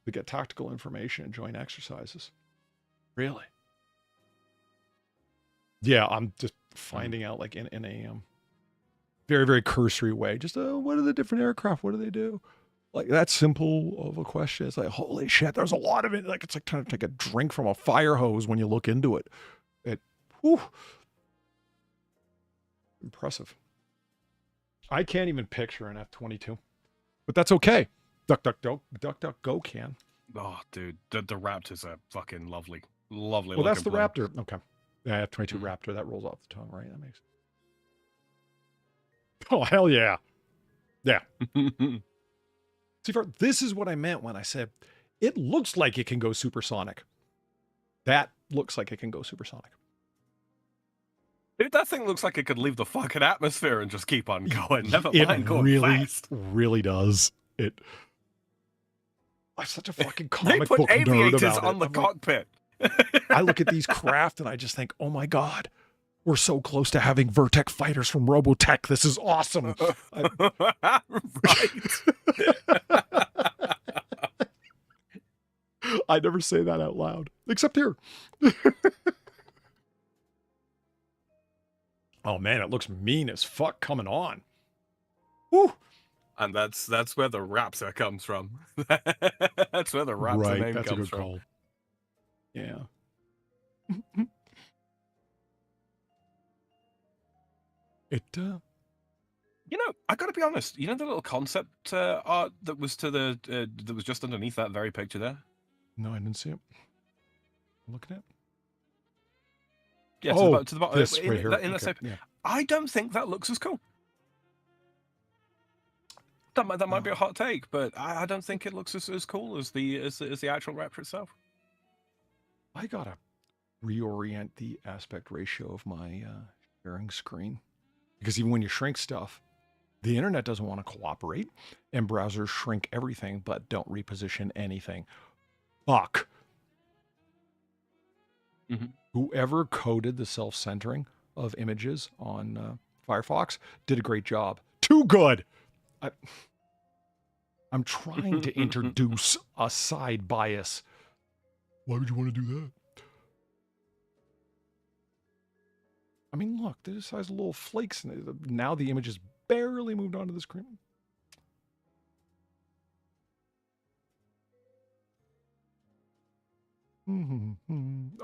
to get tactical information and joint exercises. Really? Yeah, I'm just finding out like in a very, very cursory way. Just what are the different aircraft? What do they do? Like that simple of a question. It's like, holy shit, there's a lot of it. Like it's like trying to take a drink from a fire hose when you look into it. Whew. Impressive. I can't even picture an F-22, but that's okay. Duck, go can. Oh, dude, the Raptors are fucking lovely. Lovely. Well, that's the plane. Raptor. Okay. Yeah, F-22 Raptor. That rolls off the tongue, right? That makes. Oh, hell yeah. Yeah. See, this is what I meant when I said it looks like it can go supersonic. That looks like it can go supersonic. Dude, that thing looks like it could leave the fucking atmosphere and just keep on going. Never mind going fast. Really does. I'm such a fucking comic they put book nerd aviators about on it. the cockpit. I look at these craft and I just think, oh my God, we're so close to having Vertec fighters from Robotech. This is awesome. Right. I never say that out loud, except here. Oh man, it looks mean as fuck coming on. Woo! And that's where the Raptor comes from. That's where the Raptor name that's comes a good from. call. Yeah. It You know, I got to be honest. You know the little concept art that was to the that was just underneath that very picture there. no, I didn't see it. I'm looking at. Yeah, Oh, to the bottom. this right here. In that Okay, same, yeah. I don't think that looks as cool. That might be a hot take, but I don't think it looks as cool as the actual raptor itself. I gotta reorient the aspect ratio of my sharing screen, because even when you shrink stuff, the internet doesn't want to cooperate, and browsers shrink everything but don't reposition anything. Fuck. Mhm. Whoever coded the self-centering of images on Firefox did a great job. Too good. I'm trying to introduce a side bias. Why would you want to do that? I mean, look, this has little flakes in it. Now the image is barely moved onto the screen.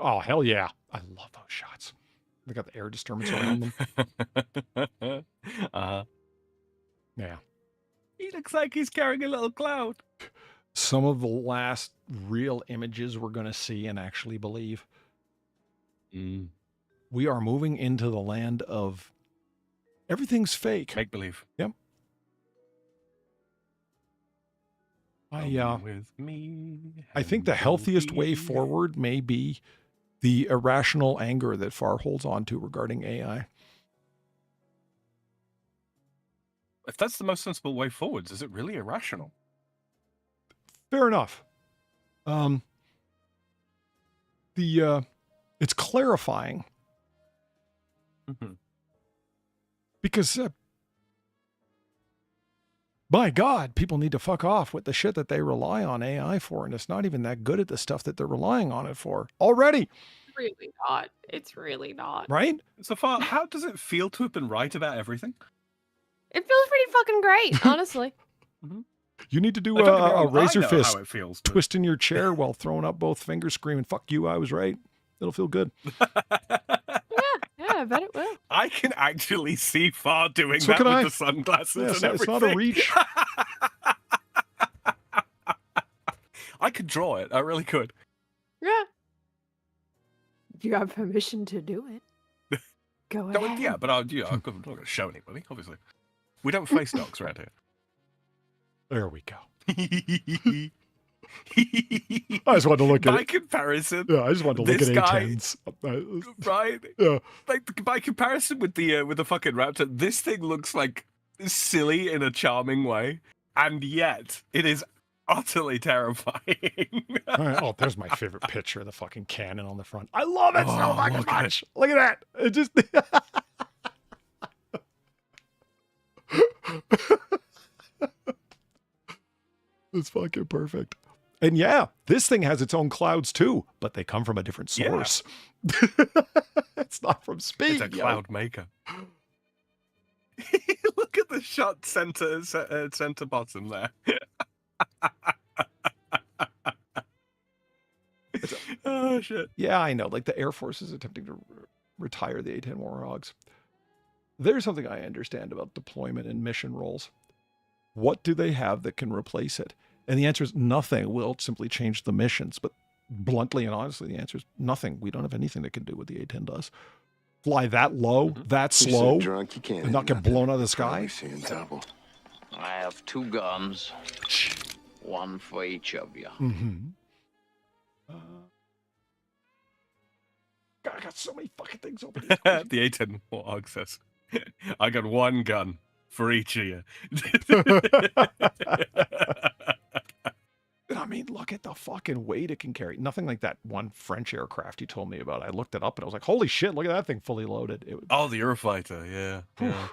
Oh, hell yeah. I love those shots. They got the air disturbance around them. Yeah. He looks like he's carrying a little cloud. Some of the last real images we're going to see and actually believe. We are moving into the land of everything's fake. Make believe. Yep. With me, I think the healthiest way forward may be the irrational anger that Far holds on to regarding AI. If that's the most sensible way forwards, is it really irrational? Fair enough. It's clarifying. Because my God, people need to fuck off with the shit that they rely on AI for, and it's not even that good at the stuff that they're relying on it for already. It's really not. It's really not. Right? So far, how does it feel to have been right about everything? It feels pretty fucking great, honestly. You need to do Like, don't get me a wrong, I razor know fist how it feels, but- twist in your chair while throwing up both fingers, screaming, "Fuck you, I was right." It'll feel good. Yeah, I bet it will. I can actually see Far doing So that can with I. the sunglasses Yeah, and it's everything. not a reach. I could draw it. I really could. Yeah. You have permission to do it. Go No, ahead. yeah, but I'm not going to show anybody, obviously. We don't face dogs around here. There we go. I just wanted to look at By it. comparison, Yeah, I just wanted to look this at guy- A10s. right? Yeah. Like by comparison with the fucking raptor, this thing looks like silly in a charming way, and yet it is utterly terrifying. All right. Oh, there's my favorite picture, the fucking cannon on the front. I love it so Oh, fucking look at much. Look at that. It just. It's fucking perfect. And yeah, this thing has its own clouds too, but they come from a different Yeah. source. It's not from speed. It's a yo. cloud maker. Look at the shot center bottom there. Oh shit! Yeah, I know. Like the Air Force is attempting to retire the A-10 Warhogs. There's something I understand about deployment and mission roles. What do they have that can replace it? And the answer is nothing. We'll simply change the missions. But bluntly and honestly, the answer is nothing. We don't have anything that can do what the A-10 does. Fly that low, that You're slow, so drunk, you can't and not get blown out of the sky. Seeing double. I have 2 guns, one for each of you. Mm-hmm. God, I got so many fucking things open. The A10 Warhog says, "I got 1 gun for each of you." I mean, look at the fucking weight it can carry. Nothing like that one French aircraft you told me about. I looked it up and I was like, holy shit, look at that thing fully loaded. It, Oh, the Eurofighter, yeah. yeah.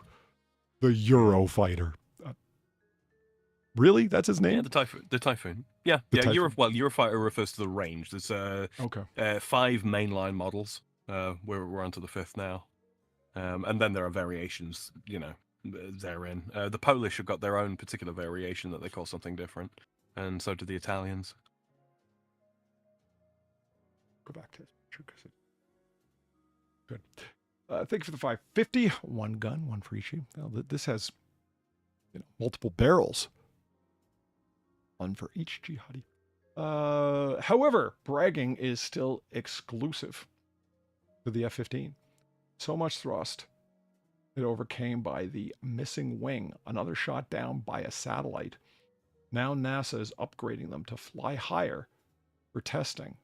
The Eurofighter. Really? That's his Yeah, name? the Typhoon. Yeah, The yeah. Typhoon. Eurofighter refers to the range. There's Okay. 5 mainline models. We're onto the 5th now, and then there are variations. You know, therein. The Polish have got their own particular variation that they call something different, and so do the Italians. Go back to this picture because it's good. Thank you for the 550. One gun, one for each. Well, this has multiple barrels. One for each jihadi. However, bragging is still exclusive to the F-15. So much thrust, it overcame by the missing wing, another shot down by a satellite. Now NASA is upgrading them to fly higher for testing.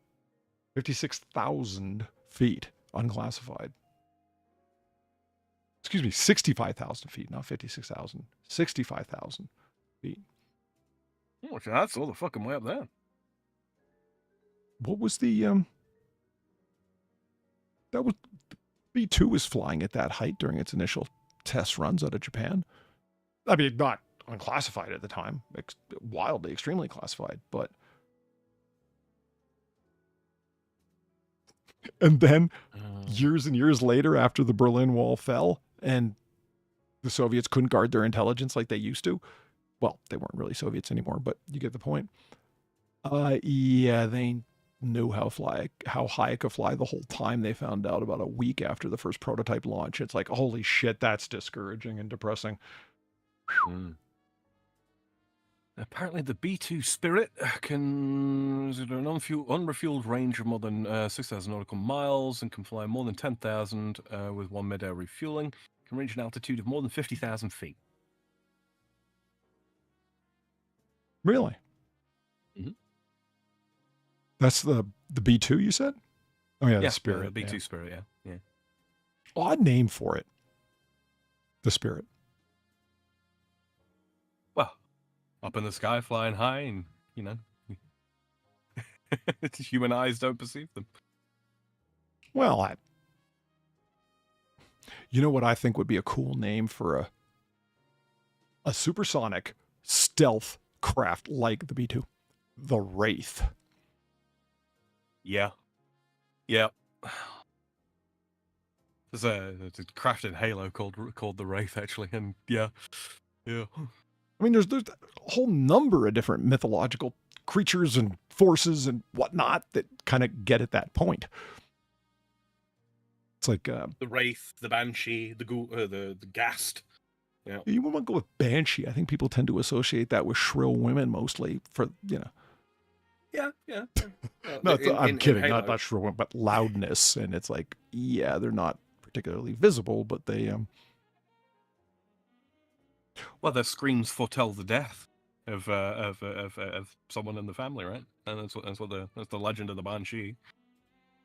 56,000 feet, unclassified. Excuse me, 65,000 feet, not 56,000. 65,000 feet. Oh, that's all the fucking way up there. What was the that was B2 was flying at that height during its initial test runs out of Japan. I mean, not unclassified at the time, wildly, extremely classified, but and then years and years later, after the Berlin Wall fell and the Soviets couldn't guard their intelligence like they used to, well, they weren't really Soviets anymore, but you get the point. Yeah, they knew how high it could fly the whole time. They found out about a week after the first prototype launch. It's like, holy shit, that's discouraging and depressing. Apparently, the B-2 Spirit can an unrefueled range of more than 6,000 nautical miles and can fly more than 10,000 with one mid-air refueling. Can reach an altitude of more than 50,000 feet. Really? Mm-hmm. That's the B2 you said? Oh yeah, the Spirit. The B-2 Spirit, yeah. Odd name for it. The Spirit. Well, up in the sky, flying high, and, human eyes don't perceive them. Well, you know what I think would be a cool name for a supersonic stealth craft like the B2? The Wraith. Yeah. There's a craft in Halo called the Wraith, actually, and yeah. I mean, there's a whole number of different mythological creatures and forces and whatnot that kind of get at that point. It's like the Wraith, the Banshee, the Ghast. Yeah. You want to go with Banshee. I think people tend to associate that with shrill women mostly for, Yeah. No, I'm kidding. Not shrill women, but loudness. And it's like, yeah, they're not particularly visible, but they Well, their screams foretell the death of someone in the family, right? And that's the legend of the Banshee.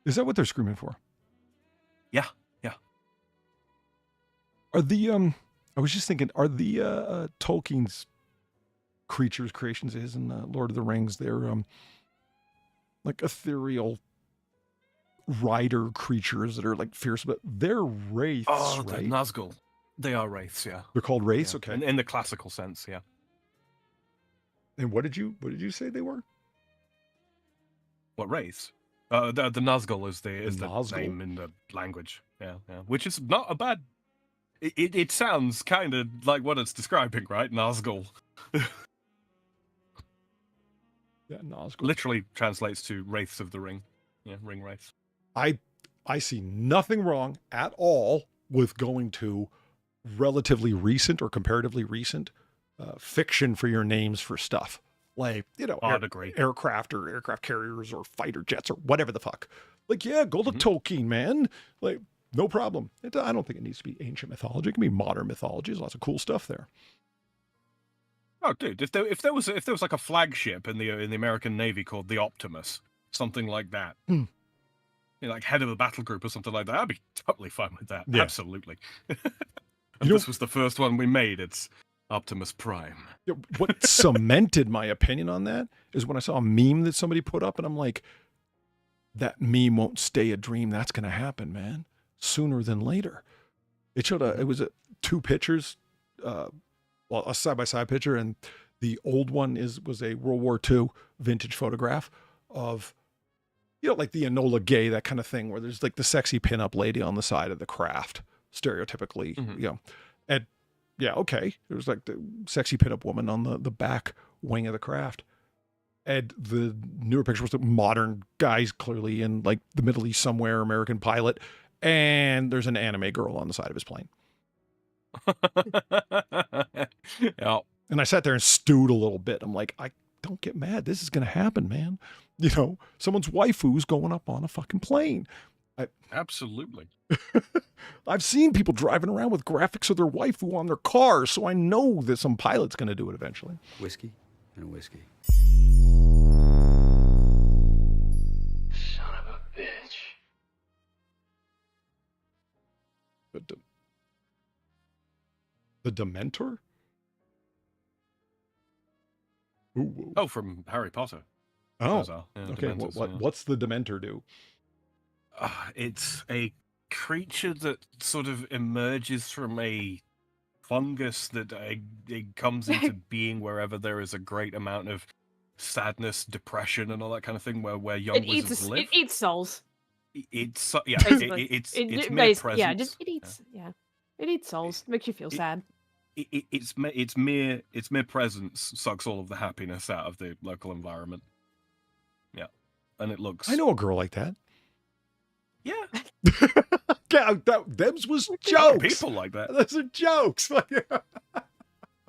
Is that what they're screaming for? Yeah. Are the I was just thinking, are the Tolkien's creations is in Lord of the Rings, they're like ethereal rider creatures that are like fierce, but they're wraiths, Oh, right? the Nazgul. They are wraiths, yeah. They're called wraiths, Yeah. okay. In the classical sense, yeah. And what did you say they were? What wraiths? The Nazgul is the Nazgul? name in the language. Yeah. Which is not a bad. It sounds kind of like what it's describing, right? Nazgul. Yeah, Nazgul. Literally translates to wraiths of the ring. Yeah, ring wraiths. I see nothing wrong at all with going to relatively recent or comparatively recent fiction for your names for stuff. Like, I'd agree. aircraft or aircraft carriers or fighter jets or whatever the fuck. Like, yeah, go to Mhm. Tolkien, man. Like, no problem. I don't think it needs to be ancient mythology. It can be modern mythology. There's lots of cool stuff there. Oh, dude, if there was like a flagship in the American Navy called the Optimus, something like that, like head of a battle group or something like that, I'd be totally fine with that. Yeah. Absolutely. If this was the first one we made, it's Optimus Prime. What cemented my opinion on that is when I saw a meme that somebody put up, and I'm like, that meme won't stay a dream. That's going to happen, man, sooner than later. It showed it was two pictures, a side-by-side picture, and the old one was a World War II vintage photograph of, like the Enola Gay, that kind of thing, where there's like the sexy pinup lady on the side of the craft, stereotypically, and yeah, okay, there was like the sexy pinup woman on the back wing of the craft, and the newer picture was the modern guys, clearly in like the Middle East somewhere, American pilot, and there's an anime girl on the side of his plane. Yeah. And I sat there and stewed a little bit. I'm like, I don't get mad. This is going to happen, man. You know, someone's waifu's going up on a fucking plane. Absolutely. I've seen people driving around with graphics of their waifu on their cars, so I know that some pilot's going to do it eventually. Whiskey and a whiskey. Son of a bitch. The Dementor? Ooh. Oh, from Harry Potter. Oh, Those are, yeah, okay. Dementors, yeah. What's the Dementor do? It's a creature that sort of emerges from a fungus that it comes into being wherever there is a great amount of sadness, depression, and all that kind of thing. Where young wizards live. It eats souls. It's yeah. Basically. It's It mere bas- presence. yeah, just it eats. Yeah, it eats souls. Makes you feel sad. It's mere presence sucks all of the happiness out of the local environment. Yeah, and it looks. I know a girl like that. Yeah, Yeah, them's was a lot of jokes. people like that. Those are jokes.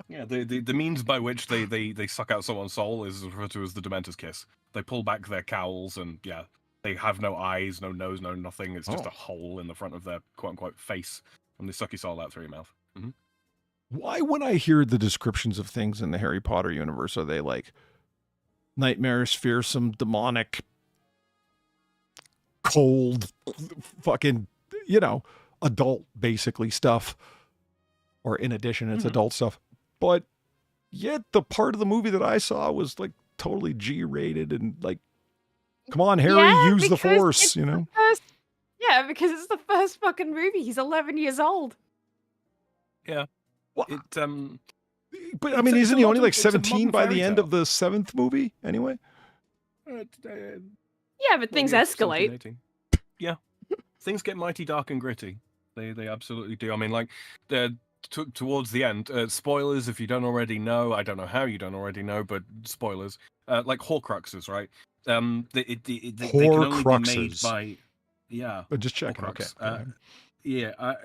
Yeah, the means by which they suck out someone's soul is referred to as the Dementor's kiss. They pull back their cowls and yeah, they have no eyes, no nose, no nothing. It's just Oh. a hole in the front of their quote unquote face, and they suck your soul out through your mouth. Mm-hmm. Why, when I hear the descriptions of things in the Harry Potter universe, are they like nightmarish, fearsome, demonic, cold, fucking, you know, adult basically stuff? Or in addition, it's adult stuff. But yet the part of the movie that I saw was like totally G-rated and like, come on, Harry, Yeah, use the because force, it's you know? Yeah, because it's the first fucking movie. He's 11 years old. Yeah, Well, it but I mean, it's isn't a he only modern- like it's a 17 by modern the fairy end tale. of the 7th movie anyway? Yeah, but things yeah, escalate. 17, 18. Yeah, things get mighty dark and gritty. They absolutely do. I mean, like towards the end, spoilers if you don't already know. I don't know how you don't already know, but spoilers. Like Horcruxes, right? They can only be made Horcruxes. by Just checking. Okay. Horcrux. go ahead.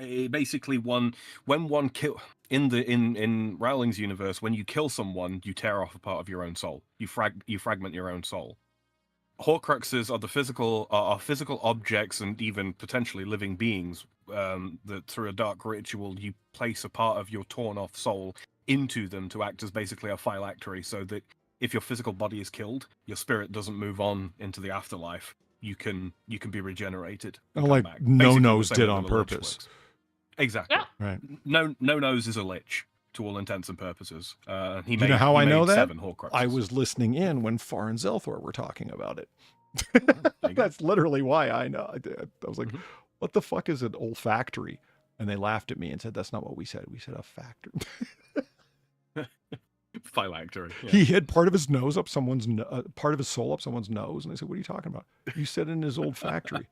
It basically when one kill in Rowling's universe, when you kill someone, you tear off a part of your own soul. You fragment your own soul. Horcruxes are physical objects and even potentially living beings that through a dark ritual you place a part of your torn off soul into them to act as basically a phylactery, so that if your physical body is killed, your spirit doesn't move on into the afterlife. You can be regenerated. and come Like back. No Basically the Nose same did way on that a lich purpose. works. Exactly. Yeah. Right. No Nose is a lich to all intents and purposes. He You made, know how he I know made that? 7 Horcruxes. I was listening in when Far and Zelthor were talking about it. There you go. That's literally why I know. I was like, Mhm. what the fuck is an olfactory? And they laughed at me and said, that's not what we said. We said a factory. Phylactery. Yeah. He hid part of his nose up someone's, part of his soul up someone's nose. And they said, what are you talking about? You said in his old factory.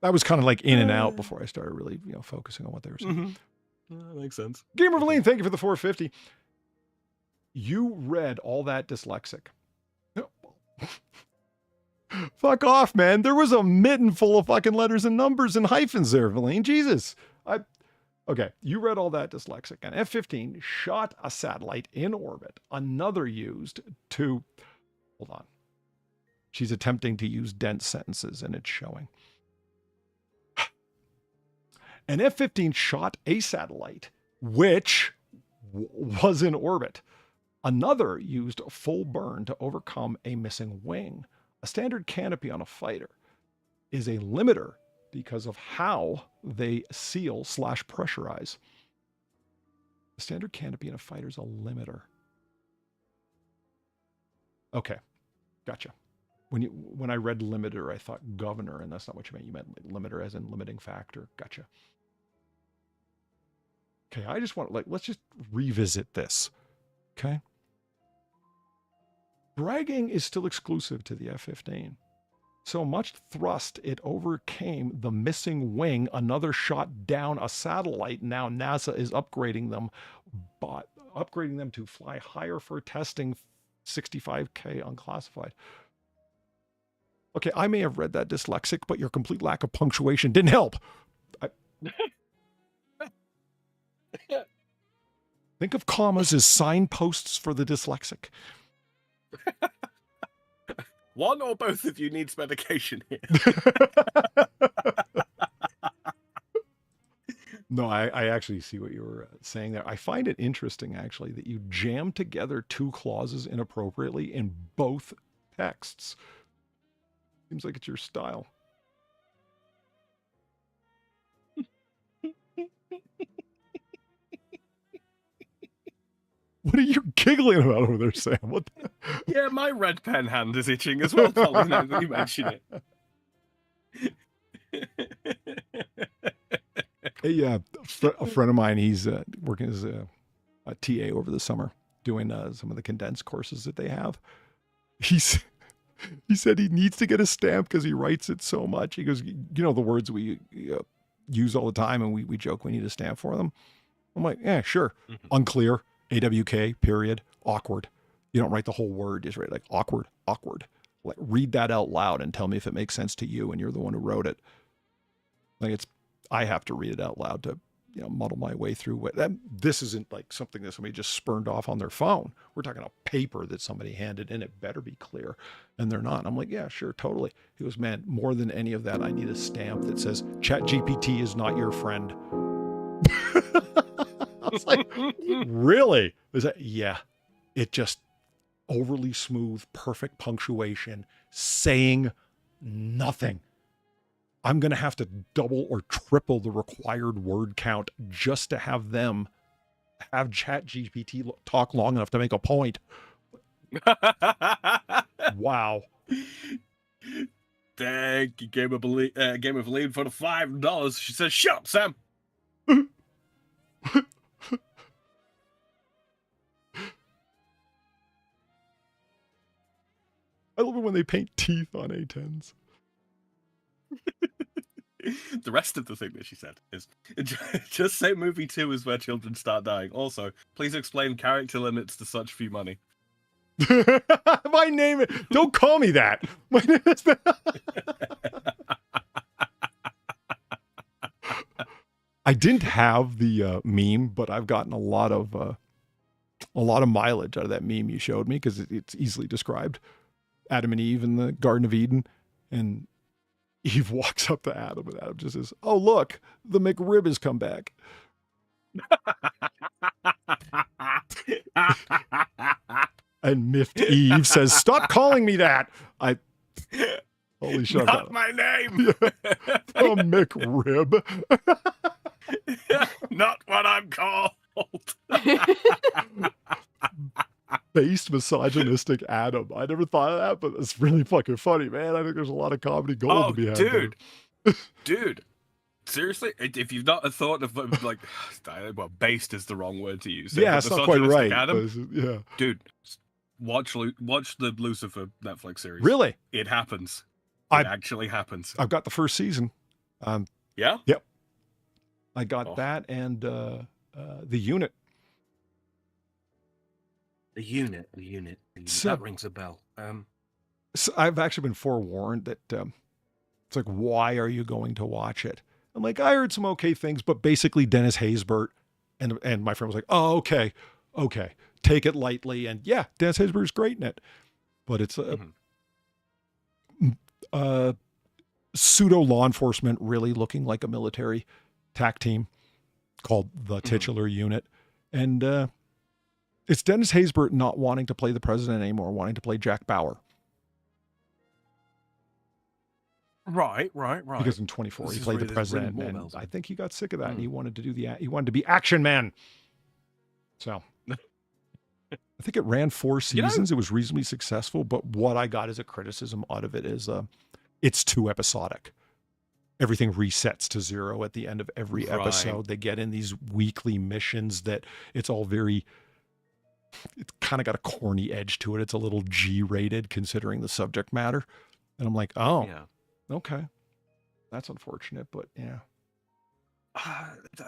I was kind of like in and out before I started really, focusing on what they were saying. Mhm. That makes sense. Gamer Valine, thank you for the 450. You read all that dyslexic. Fuck off, man. There was a mitten full of fucking letters and numbers and hyphens there, Valine. Jesus. Okay, you read all that dyslexic. An F-15 shot a satellite in orbit. Another used to... Hold on. She's attempting to use dense sentences and it's showing. An F-15 shot a satellite, which was in orbit. Another used full burn to overcome a missing wing. A standard canopy on a fighter is a limiter because of how they seal/pressurize. The standard canopy in a fighter is a limiter. Okay, gotcha. When I read limiter, I thought governor, and that's not what you meant. You meant limiter as in limiting factor. Gotcha. Okay, I just want let's just revisit this. Okay. Bragging is still exclusive to the F-15. So much thrust, it overcame the missing wing. Another shot down a satellite. Now NASA is upgrading them to fly higher for testing 65K unclassified. Okay, I may have read that dyslexic, but your complete lack of punctuation didn't help. Think of commas as signposts for the dyslexic. One or both of you needs medication here. No, I actually see what you were saying there. I find it interesting, actually, that you jam together two clauses inappropriately in both texts. Seems like it's your style. What are you giggling about over there, Sam? What the... Yeah, my red pen hand is itching as well, Colin, now that you mention it. A friend of mine, he's working as a TA over the summer, doing some of the condensed courses that they have. He said he needs to get a stamp because he writes it so much. He goes, you know, the words we use all the time, and we joke we need a stamp for them. I'm like, yeah, sure. Mm-hmm. Unclear, AWK, period, awkward. You don't write the whole word, just write like awkward. Like, read that out loud and tell me if it makes sense to you and you're the one who wrote it. Like, I have to read it out loud to, you know, muddle my way through it. This isn't like something that somebody just spurned off on their phone. We're talking about paper that somebody handed in. It better be clear. And they're not. And I'm like, yeah, sure, totally. He goes, man, more than any of that, I need a stamp that says ChatGPT is not your friend. I was like, really? Is that? Yeah. It just overly smooth, perfect punctuation, saying nothing. I'm going to have to double or triple the required word count just to have them have ChatGPT talk long enough to make a point. Wow. Thank you, Game of Lead for the $5. She says, shut up, Sam. I love it when they paint teeth on A10s. The rest of the thing that she said is, just say movie 2 is where children start dying. Also, please explain character limits to such few money. My name, don't call me that. My name is I didn't have the meme, but I've gotten a lot of mileage out of that meme you showed me because it's easily described. Adam and Eve in the Garden of Eden, and Eve walks up to Adam, and Adam just says, "Oh, look, the McRib has come back." And miffed Eve says, "Stop calling me that." Holy shit. Not my name. The McRib. Not what I'm called. Based misogynistic Adam. I never thought of that, but it's really fucking funny, man. I think there's a lot of comedy gold to be had. Dude. Seriously, if you've not thought of like, well, based is the wrong word to use. Yeah, it's not quite right. Adam, yeah, dude, watch the Lucifer Netflix series. Really? It happens. It actually happens. I've got the first season. Yeah. Yep. I got that and the unit. The unit. So, that rings a bell. So I've actually been forewarned that it's like, why are you going to watch it? I'm like, I heard some okay things, but basically Dennis Haysbert and my friend was like, oh, okay, take it lightly. And yeah, Dennis Haysbert's great in it, but it's pseudo law enforcement really looking like a military TAC team called the titular unit. And it's Dennis Haysbert not wanting to play the president anymore, wanting to play Jack Bauer. Right. Because in 24 he played the president, and I think he got sick of that, and he wanted to be Action Man. So I think it ran 4 seasons. It was reasonably successful, but what I got as a criticism out of it is it's too episodic. Everything resets to 0 at the end of every episode. They get in these weekly missions that it's kind of got a corny edge to it. It's a little G-rated considering the subject matter. And I'm like, oh, yeah. Okay. That's unfortunate, but yeah.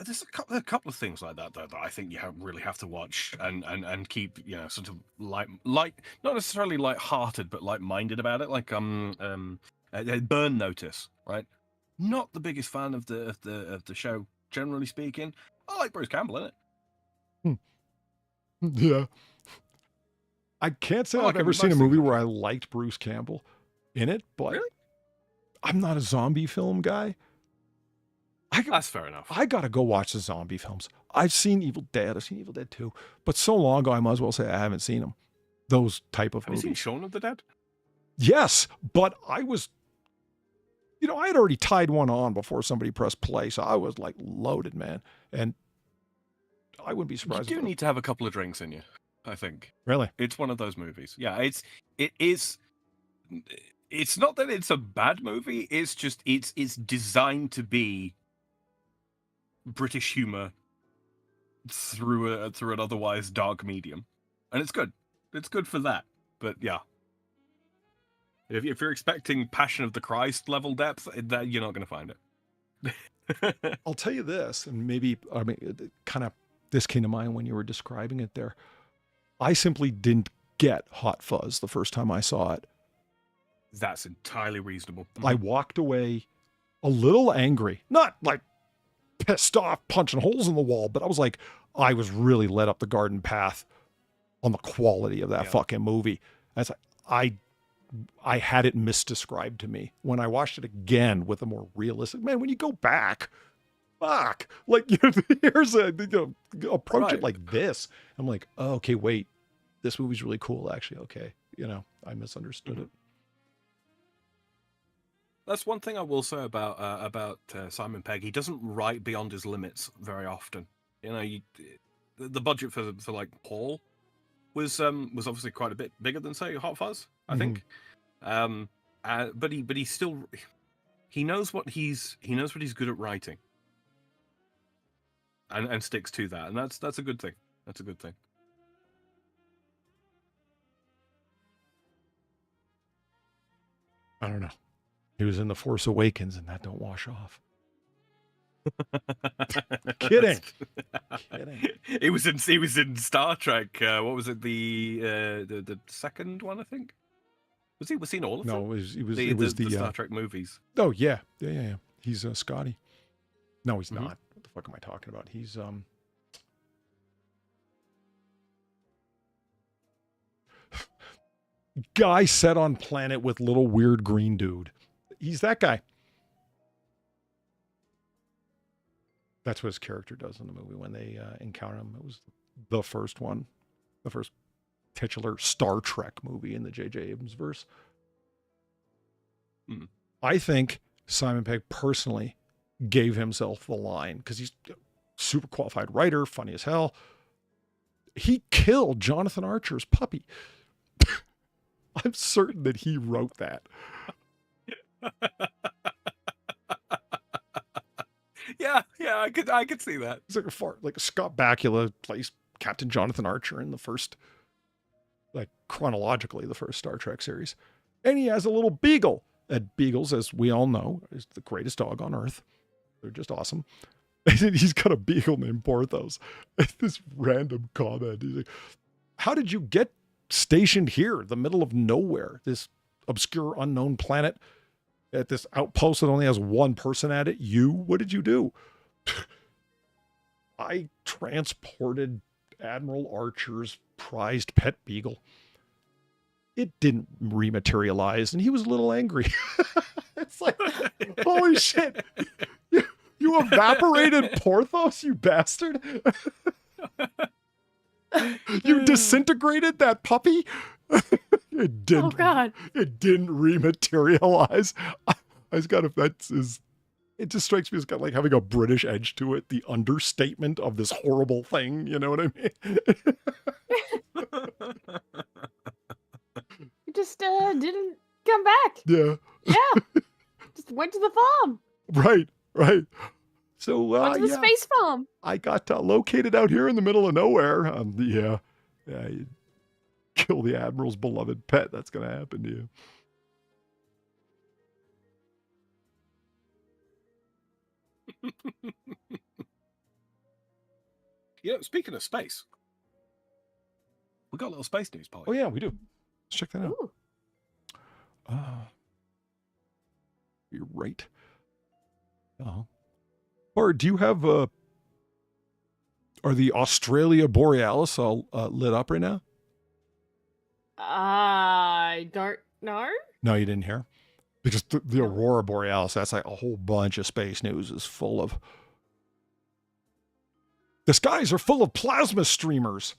There's a couple of things like that that I think you really have to watch and keep sort of light not necessarily light-hearted but light-minded about it. Like Burn Notice, right? Not the biggest fan of the show generally speaking. I like Bruce Campbell in it. Yeah. I can't say I I've like him ever in seen a most movie things. where I liked Bruce Campbell in it, but Really? I'm not a zombie film guy. That's fair enough. I gotta go watch the zombie films. I've seen Evil Dead. I've seen Evil Dead 2, but so long ago I might as well say I haven't seen them. Those type of Have you seen movies. Shaun of the Dead? Yes, but I was, I had already tied one on before somebody pressed play, so I was like loaded, man. And I wouldn't be You surprised. do need to have a couple of drinks in you, I think. Really? It's one of those movies. Yeah, it is. It's not that it's a bad movie. It's just it's designed to be British humor through an otherwise dark medium, and it's good. It's good for that. But yeah, if you're expecting Passion of the Christ level depth, that you're not going to find it. I'll tell you this, and maybe kind of this came to mind when you were describing it there. I simply didn't get Hot Fuzz the first time I saw it. That's entirely reasonable. I walked away a little angry, not like pissed off, punching holes in the wall, but I was really led up the garden path on the quality of that fucking movie. I had it misdescribed to me when I watched it again with a more realistic, man, when you go back, fuck, like, here's approach it like this. I'm like, oh, okay, wait, this movie's really cool. Actually. Okay. I misunderstood it. That's one thing I will say about Simon Pegg. He doesn't write beyond his limits very often. The budget for like Paul was obviously quite a bit bigger than say Hot Fuzz, I think. But he still knows what he's good at writing, and sticks to that, and that's a good thing. That's a good thing. I don't know. He was in The Force Awakens, and that don't wash off. Kidding. He was in Star Trek. What was it? The second one, I think. Was he in all of them? No, it was the Star Trek movies. Oh yeah. He's Scotty. No, he's not. What the fuck am I talking about? He's guy set on planet with little weird green dude. He's that guy. That's what his character does in the movie when they encounter him. It was the first one, the first titular Star Trek movie in the J.J. Abrams verse. I think Simon Pegg personally gave himself the line because he's a super qualified writer, funny as hell. He killed Jonathan Archer's puppy. I'm certain that he wrote that. Yeah, I could see that. It's like Scott Bakula plays Captain Jonathan Archer in the first, like chronologically, the first Star Trek series. And he has a little beagle. And beagles, as we all know, is the greatest dog on earth. They're just awesome. And he's got a beagle named Porthos. And this random comment. He's like, how did you get stationed here, the middle of nowhere, this obscure unknown planet, at this outpost that only has one person at it? What did you do? I transported Admiral Archer's prized pet beagle. It didn't rematerialize, and he was a little angry. It's like, holy shit. You evaporated Porthos, you bastard. You disintegrated that puppy. It didn't. Oh God! It didn't rematerialize. It just strikes me as kind of like having a British edge to it. The understatement of this horrible thing. You know what I mean? It just didn't come back. Yeah. Yeah, just went to the farm. Right. So Went to the space farm. I got located out here in the middle of nowhere. Yeah. You kill the Admiral's beloved pet. That's going to happen to you. You know, speaking of space, we got a little space news, Polly. Oh yeah, we do. Let's check that out. Ooh. You're right. Oh. Or do you have are the Australia Borealis all lit up right now? I don't know. No, you didn't hear? Because the Aurora Borealis, that's like a whole bunch of space news is full of. The skies are full of plasma streamers.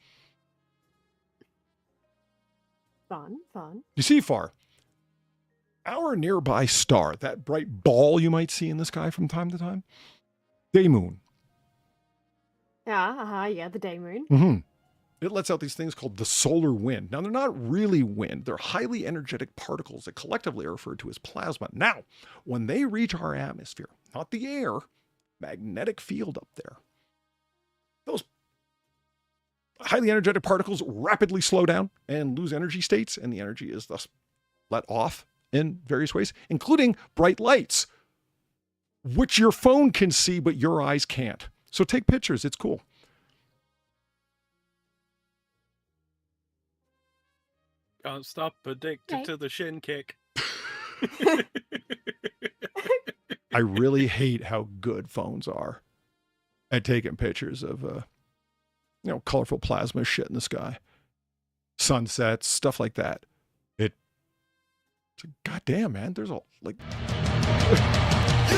Fun, fun. You see, Far, our nearby star, that bright ball you might see in the sky from time to time, day moon. Yeah, the day moon. Mm-hmm. It lets out these things called the solar wind. Now, they're not really wind. They're highly energetic particles that collectively are referred to as plasma. Now, when they reach our atmosphere, not the air, magnetic field up there, those highly energetic particles rapidly slow down and lose energy states, and the energy is thus let off in various ways, including bright lights, which your phone can see, but your eyes can't. So take pictures. It's cool. Can't stop addicted to the shin kick. I really hate how good phones are at taking pictures of, colorful plasma shit in the sky, sunsets, stuff like that. It's goddamn, man. There's all like. You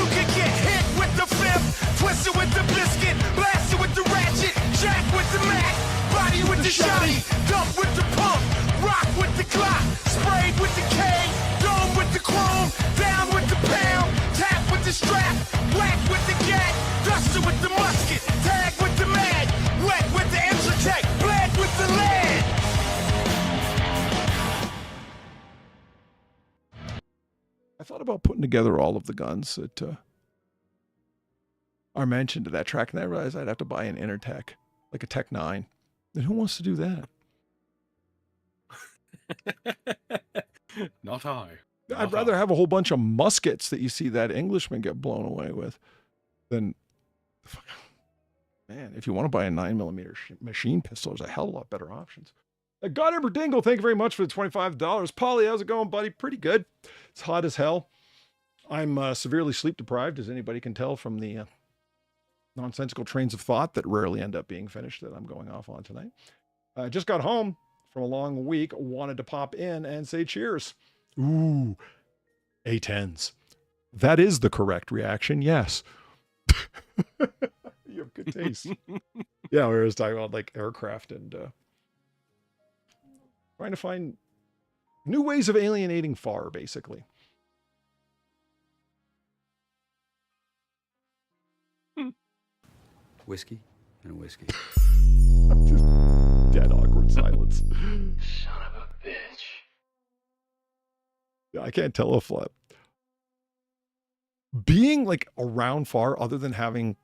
can get hit with the flip, twisted with the biscuit, blasted with the ratchet, jack with the mac, body with the shotty, dump with the pump, rock with the clock, sprayed with the K, dome with the chrome, down with the pound, tap with the strap, whack with the gat, duster with the musket, tag with the mag, wet with the Intratec, bled with the lead. I thought about putting together all of the guns that are mentioned to that track, and I realized I'd have to buy an Intertech, like a Tech 9. And who wants to do that? Not I. I'd rather have a whole bunch of muskets that you see that Englishman get blown away with than. Man, if you want to buy a 9mm machine pistol, there's a hell of a lot better options. Garters Dingle, thank you very much for the $25. Polly, how's it going, buddy? Pretty good. It's hot as hell. I'm severely sleep deprived, as anybody can tell from the nonsensical trains of thought that rarely end up being finished that I'm going off on tonight. I just got home from a long week, wanted to pop in and say cheers. Ooh, A10s. That is the correct reaction, yes. You have good taste. Yeah, we were just talking about like aircraft and trying to find new ways of alienating Far, basically. Whiskey and a whiskey. Just dead awkward silence. Son of a bitch. Yeah, I can't tell if being like around Far, other than having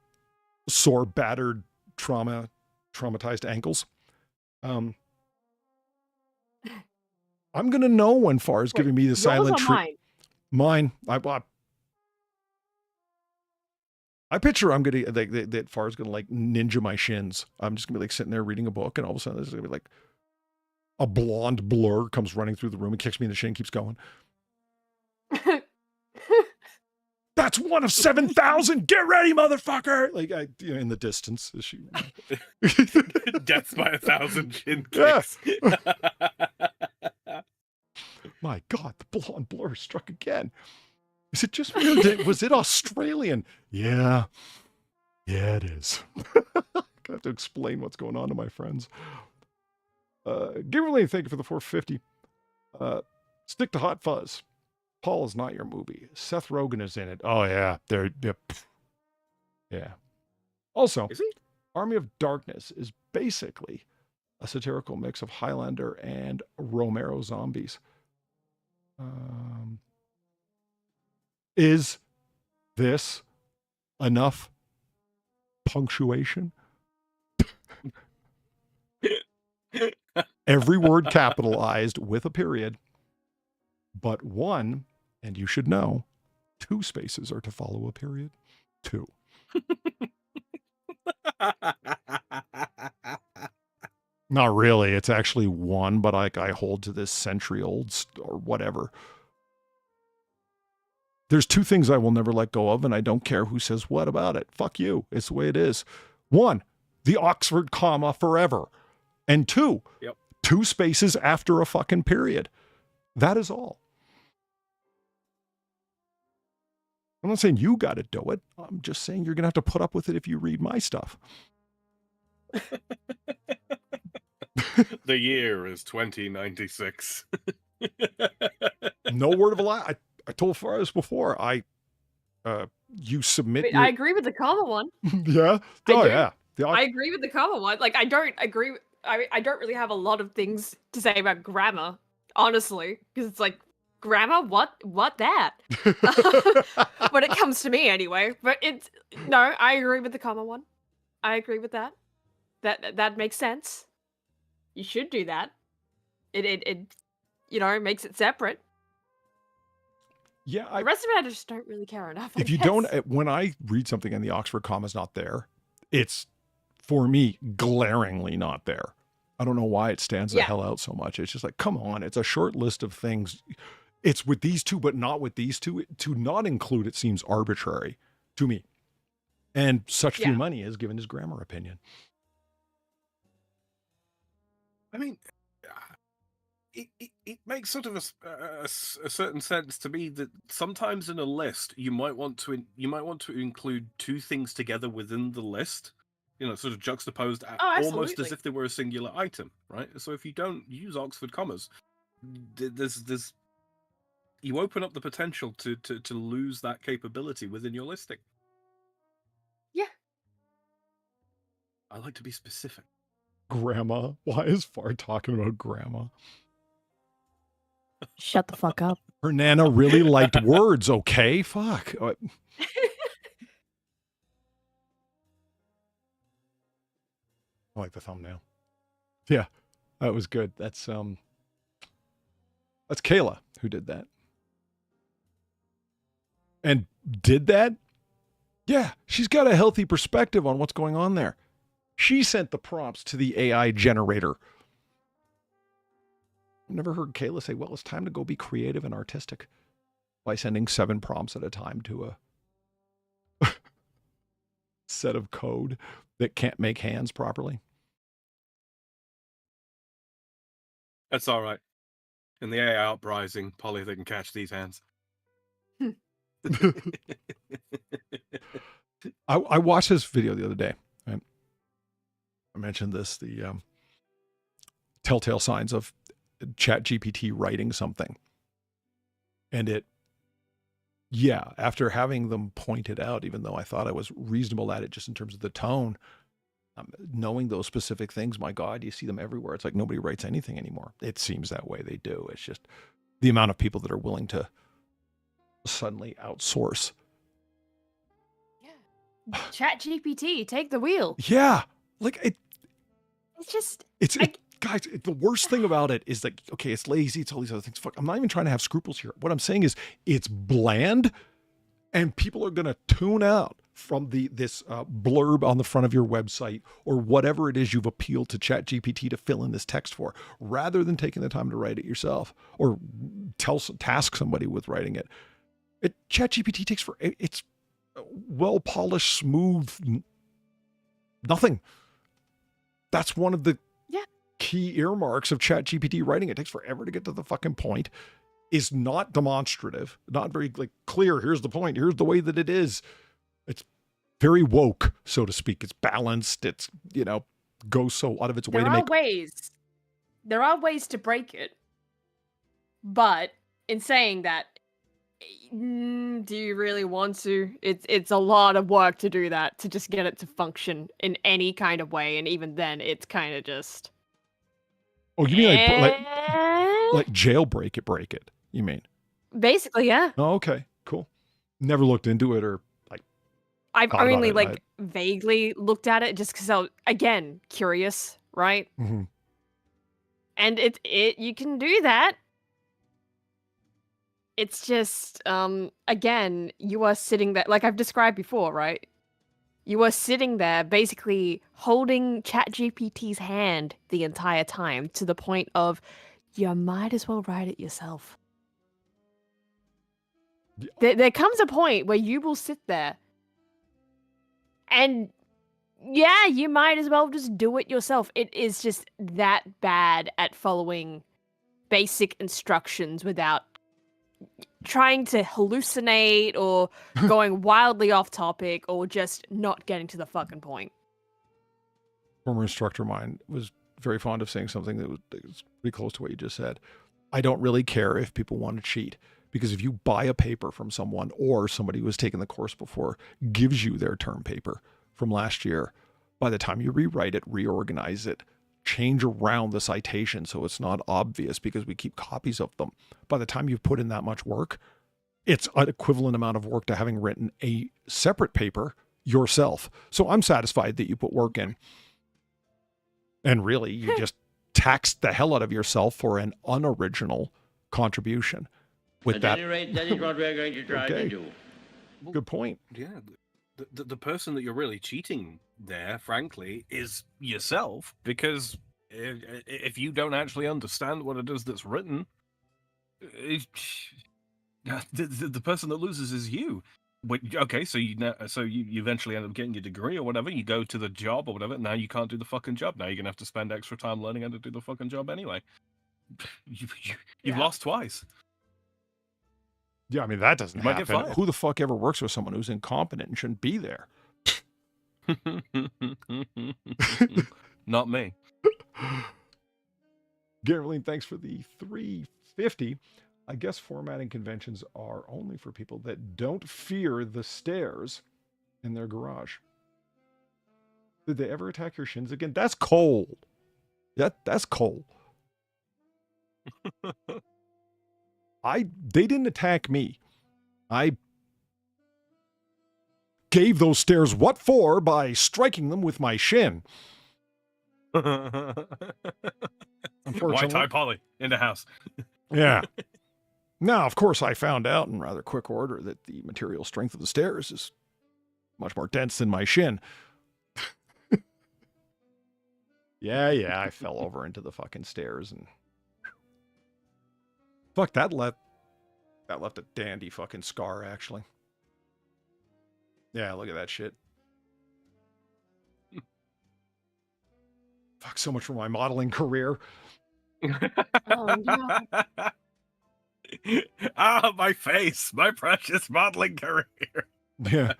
sore, battered, traumatized ankles, I'm gonna know when Far's giving me the silent treatment. Mine. I picture I'm gonna that Far's gonna like ninja my shins. I'm just gonna be like sitting there reading a book, and all of a sudden there's gonna be like a blonde blur comes running through the room and kicks me in the shin, keeps going. That's one of 7,000. Get ready, motherfucker! Like in the distance, is she? Death by 1,000 shin kicks. Yeah. My God, the blonde blur struck again. Is it just real? Was it Australian? Yeah. Yeah, it is. I have to explain what's going on to my friends. Giverly, thank you for the 450. Stick to Hot Fuzz. Paul is not your movie. Seth Rogen is in it. Oh, yeah. Yeah. Also, Is he? Army of Darkness is basically a satirical mix of Highlander and Romero zombies. Is this enough punctuation? Every word capitalized with a period, but one, and you should know, 2 spaces are to follow a period. 2. Not really. It's actually one, but I hold to this century-old or whatever. There's two things I will never let go of, and I don't care who says what about it. Fuck you. It's the way it is. One, the Oxford comma forever. And two, two spaces after a fucking period. That is all. I'm not saying you got to do it. I'm just saying you're going to have to put up with it if you read my stuff. The year is 2096. No word of a lie. I told FarZoosme before. You submit. Wait, I agree with the comma one. Yeah. Oh yeah. I agree with the comma one. Like I don't agree. I don't really have a lot of things to say about grammar, honestly, because it's like grammar. What that? When it comes to me, anyway. But it's no. I agree with the comma one. I agree with that. That makes sense. You should do that. It makes it separate. Yeah, the rest of it I just don't really care enough. If you don't, when I read something and the Oxford comma's not there, it's for me glaringly not there. I don't know why it stands the hell out so much. It's just like, come on, it's a short list of things. It's with these two, but not with these two. To not include it seems arbitrary to me. And such few money is given his grammar opinion. I mean, it makes sort of a certain sense to me that sometimes in a list you might want to include two things together within the list, sort of juxtaposed almost as if they were a singular item, right? So if you don't use Oxford commas, there's you open up the potential to lose that capability within your listing. Yeah, I like to be specific. Grandma? Why is Far talking about grandma? Shut the fuck up. Her Nana really liked words, okay? Fuck. I like the thumbnail. Yeah, that was good. That's Kayla who did that. And did that? Yeah, she's got a healthy perspective on what's going on there. She sent the prompts to the AI generator. I've never heard Kayla say, well, it's time to go be creative and artistic by sending 7 prompts at a time to a set of code that can't make hands properly. That's all right. In the AI uprising, Polly, they can catch these hands. I watched this video the other day. Right? I mentioned this, the telltale signs of ChatGPT writing something. And after having them pointed out, even though I thought I was reasonable at it just in terms of the tone, knowing those specific things, my God, you see them everywhere. It's like nobody writes anything anymore. It seems that way. They do. It's just the amount of people that are willing to suddenly outsource. Yeah. ChatGPT, take the wheel. Yeah. Like it's just... Guys, the worst thing about it is that, okay, it's lazy, it's all these other things. Fuck, I'm not even trying to have scruples here. What I'm saying is it's bland and people are going to tune out from this blurb on the front of your website or whatever it is you've appealed to ChatGPT to fill in this text for, rather than taking the time to write it yourself or task somebody with writing it. ChatGPT takes it's well-polished, smooth, nothing. That's one of the key earmarks of ChatGPT writing. It takes forever to get to the fucking point, is not demonstrative, not very clear. Here's the point. Here's the way that it is. It's very woke, so to speak. It's balanced. It's, goes so out of its way to make... There are ways to break it. But in saying that, do you really want to? It's a lot of work to do that, to just get it to function in any kind of way. And even then, it's kind of just... Oh, you mean like jailbreak it, break it, you mean? Basically, yeah. Oh, okay, cool. Never looked into it or I've only vaguely looked at it just because I was, again, curious, right? Mm-hmm. And you can do that. It's just, again, you are sitting there, like I've described before, right? You are sitting there basically holding ChatGPT's hand the entire time to the point of you might as well write it yourself. There comes a point where you will sit there and yeah, you might as well just do it yourself. It is just that bad at following basic instructions without trying to hallucinate or going wildly off topic or just not getting to the fucking point. Former instructor of mine was very fond of saying something that was pretty close to what you just said. I don't really care if people want to cheat, because if you buy a paper from someone or somebody who has taken the course before gives you their term paper from last year, by the time you rewrite it, reorganize it, change around the citation so it's not obvious because we keep copies of them. By the time you've put in that much work, it's an equivalent amount of work to having written a separate paper yourself. So I'm satisfied that you put work in. And really, you just taxed the hell out of yourself for an unoriginal contribution. With At that, any rate, that is what we're going to try Okay. to do. good point. Yeah, the person that you're really cheating there, frankly, is yourself, because if you don't actually understand what it is that's written, the person that loses is you. But, okay, so you eventually end up getting your degree or whatever. You go to the job or whatever. Now you can't do the fucking job. Now you're gonna have to spend extra time learning how to do the fucking job anyway. You've Yeah. lost twice. Yeah, I mean, that doesn't You might get happen. fired. Who the fuck ever works with someone who's incompetent and shouldn't be there? Not me. Garoline, thanks for the 350. I guess formatting conventions are only for people that don't fear the stairs in their garage. Did they ever attack your shins again? That's cold. That's cold. They didn't attack me. I gave those stairs what for by striking them with my shin. White Unfortunately. tie Polly in the house. Yeah. Now, of course, I found out in rather quick order that the material strength of the stairs is much more dense than my shin. Yeah, I fell over into the fucking stairs and fuck, that left a dandy fucking scar, actually. Yeah, look at that shit. Fuck, so much for my modeling career. Oh, no. Ah, my face, my precious modeling career. Yeah.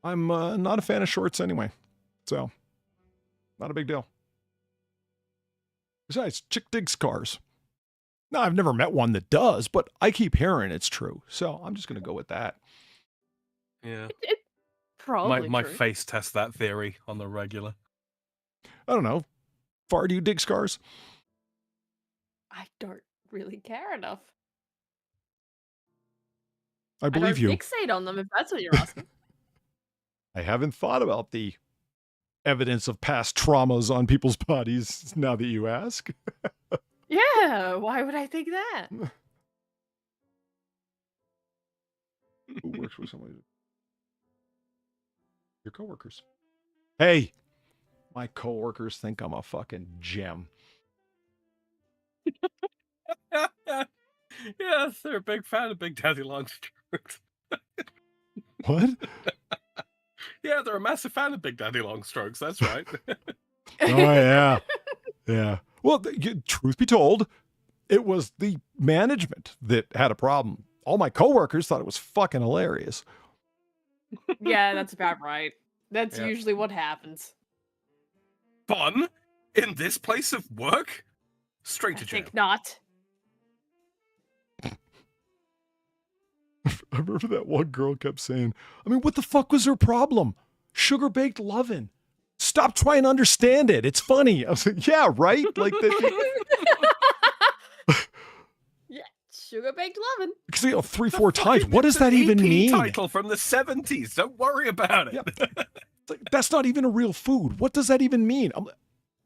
I'm not a fan of shorts anyway, so not a big deal. Besides, chick digs cars. No, I've never met one that does, but I keep hearing it's true, so I'm just going to go with that. Yeah. It probably My true. face tests that theory on the regular. I don't know. Far, do you dig scars? I don't really care enough. I believe you. I don't fixate on them if that's what you're asking. I haven't thought about the evidence of past traumas on people's bodies now that you ask. Yeah, why would I think that? Who works with somebody? Your coworkers. Hey, my coworkers think I'm a fucking gem. Yes, they're a big fan of Big Daddy Longstrokes. What? Yeah, they're a massive fan of Big Daddy Longstrokes. That's right. Oh, yeah. Yeah. Well, truth be told, it was the management that had a problem. All my coworkers thought it was fucking hilarious. Yeah, that's about right. That's Yeah. usually what happens. Fun in this place of work? Straight I to jail. think not. I remember that one girl kept saying, I mean, what the fuck was her problem? Sugar baked lovin'. Stop trying to understand it. It's funny. I was like, yeah, right? Like that. Yeah, sugar baked lovin'. Because, 3-4 times. What does that even EP mean? Title from the 70s. Don't worry about it. Yeah. It's like, that's not even a real food. What does that even mean?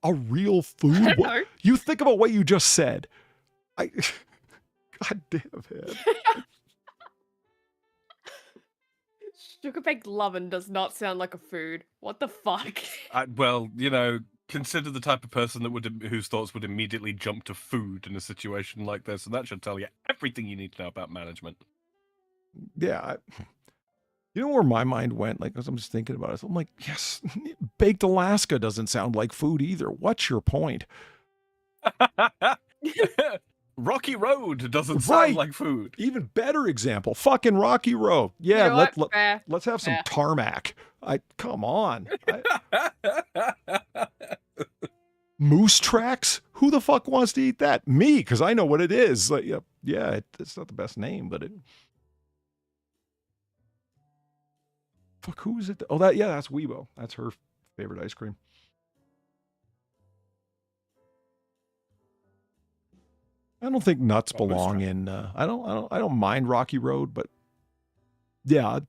A real food? I don't What- know. You think about what you just said. God damn it. Sugar baked lovin' does not sound like a food. What the fuck? Well, consider the type of person whose thoughts would immediately jump to food in a situation like this, and that should tell you everything you need to know about management. Yeah. You know where my mind went? Like, as I'm just thinking about it, I'm like, yes, baked Alaska doesn't sound like food either. What's your point? Rocky Road doesn't Right. sound like food. Even better example, fucking Rocky Road. Yeah, You know what? Fair. let's have some Fair. tarmac. Come on. Moose tracks? Who the fuck wants to eat that? Me, because I know what it is. Like, yeah, it's not the best name, but it. Fuck, who is it? Oh, that's Weebo. That's her favorite ice cream. I don't think nuts belong in. I don't mind Rocky Road, but yeah,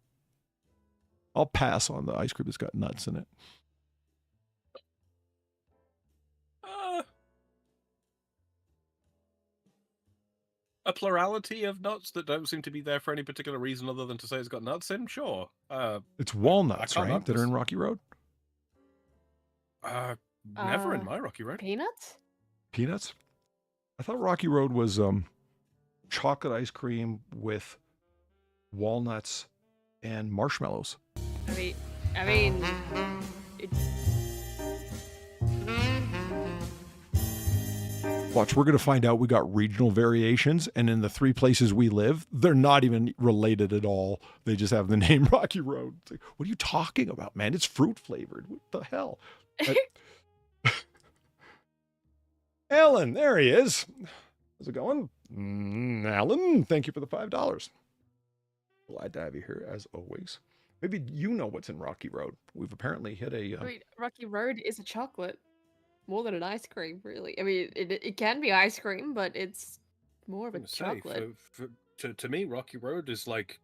I'll pass on the ice cream that's got nuts in it. A plurality of nuts that don't seem to be there for any particular reason other than to say it's got nuts in. Sure. It's walnuts, can't right? help That are this. in Rocky Road. Never in my Rocky Road. Peanuts? Peanuts. I thought Rocky Road was chocolate ice cream with walnuts and marshmallows. I mean, it, Watch, we're going to find out we got regional variations, and in the 3 places we live, they're not even related at all. They just have the name Rocky Road. It's like, what are you talking about, man? It's fruit flavored. What the hell? Alan, there he is. How's it going? Alan, thank you for the $5. Glad to have you here, as always. Maybe you know what's in Rocky Road. We've apparently hit a... I mean, Rocky Road is a chocolate. More than an ice cream, really. I mean, it can be ice cream, but it's more of a chocolate. To me, Rocky Road is like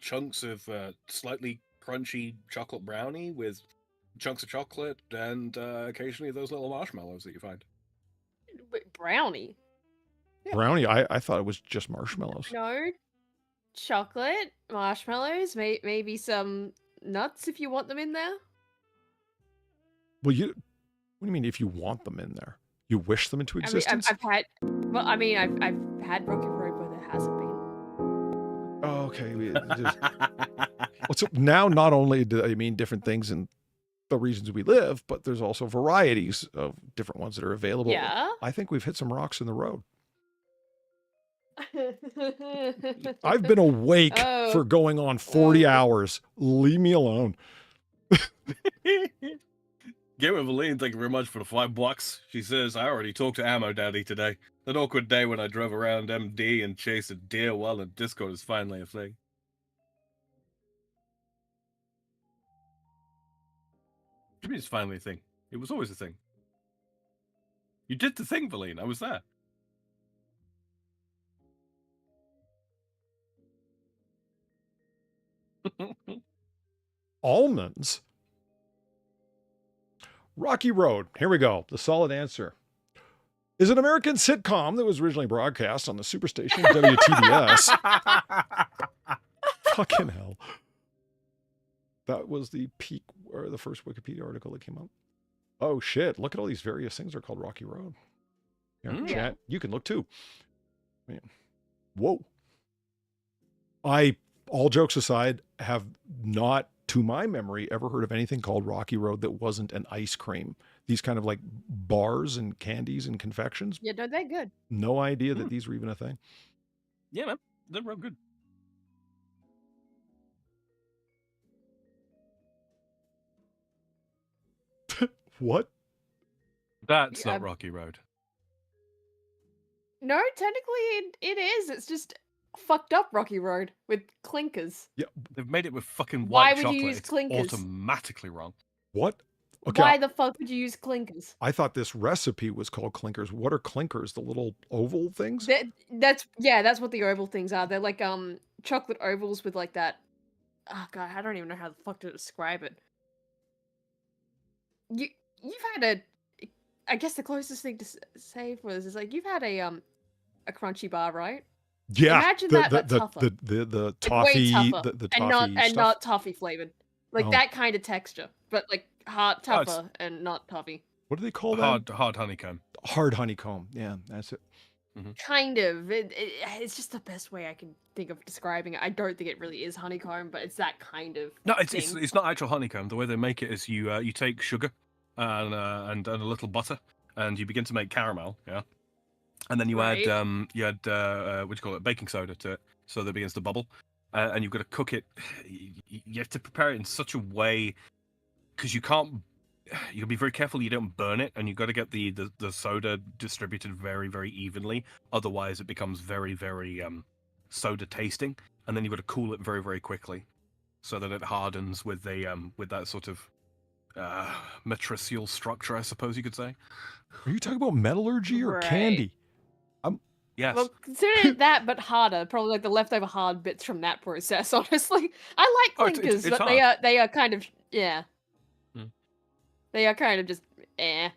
chunks of slightly crunchy chocolate brownie with chunks of chocolate and occasionally those little marshmallows that you find. Wait, brownie? Brownie? I thought it was just marshmallows. No. Chocolate, marshmallows, maybe some nuts if you want them in there. Well, what do you mean if you want them in there? You wish them into existence? I've had had Rocky Road where there hasn't been. Oh, okay. Well, so now not only do they mean different things in the regions we live, but there's also varieties of different ones that are available. Yeah. I think we've hit some rocks in the road. I've been awake for going on 40 hours. Leave me alone. Get with Aline, thank you very much for the $5. She says, I already talked to Ammo Daddy today. An awkward day when I drove around MD and chased a deer while in Discord is finally a thing. What do you mean it's finally a thing? It was always a thing. You did the thing, Valine. I was there. Almonds? Rocky Road. Here we go. The solid answer is an American sitcom that was originally broadcast on the superstation WTBS. Fucking hell. That was the peak, or the first Wikipedia article that came up. Oh shit, look at all these various things that are called Rocky Road. Here, chat, you can look too. Man. Whoa. All jokes aside, have not, to my memory, ever heard of anything called Rocky Road that wasn't an ice cream. These kind of like bars and candies and confections. Yeah, no, they're good. No idea that these were even a thing. Yeah, man. They're real good. What? That's not Rocky Road. No, technically it is. It's just fucked up Rocky Road with clinkers. Yeah. They've made it with fucking Why white would chocolate. you use It's clinkers? automatically wrong. What? Okay. Why the fuck would you use clinkers? I thought this recipe was called clinkers. What are clinkers? The little oval things? That's what the oval things are. They're like chocolate ovals with like that. Oh god, I don't even know how the fuck to describe it. You've had I guess the closest thing to say for this is like you've had a crunchy bar, right? Yeah, Imagine that, but tougher. the Like, toffee, way tougher, the and toffee stuff. not toffee flavored, like Oh. that kind of texture, but like hard, Oh, it's- tougher, and not toffee. What do they call that? Hard honeycomb. Hard honeycomb. Yeah, that's it. Kind of. It's just the best way I can think of describing it. I don't think it really is honeycomb, but it's that kind of. No, it's thing. it's not actual honeycomb. The way they make it is you take sugar and a little butter, and you begin to make caramel. Yeah, and then you Right. add what do you call it, baking soda to it, so that it begins to bubble, and you've got to cook it. You have to prepare it in such a way because you can't. You gotta be very careful you don't burn it, and you've got to get the soda distributed very, very evenly. Otherwise, it becomes very, very soda tasting, and then you've got to cool it very, very quickly, so that it hardens with that sort of matricial structure, I suppose you could say. Are you talking about metallurgy or Right. candy? Yes. Well, consider it that, but harder. Probably like the leftover hard bits from that process. Honestly, I like Oh, it's clinkers, but hard. they are kind of yeah. Hmm. They are kind of just eh.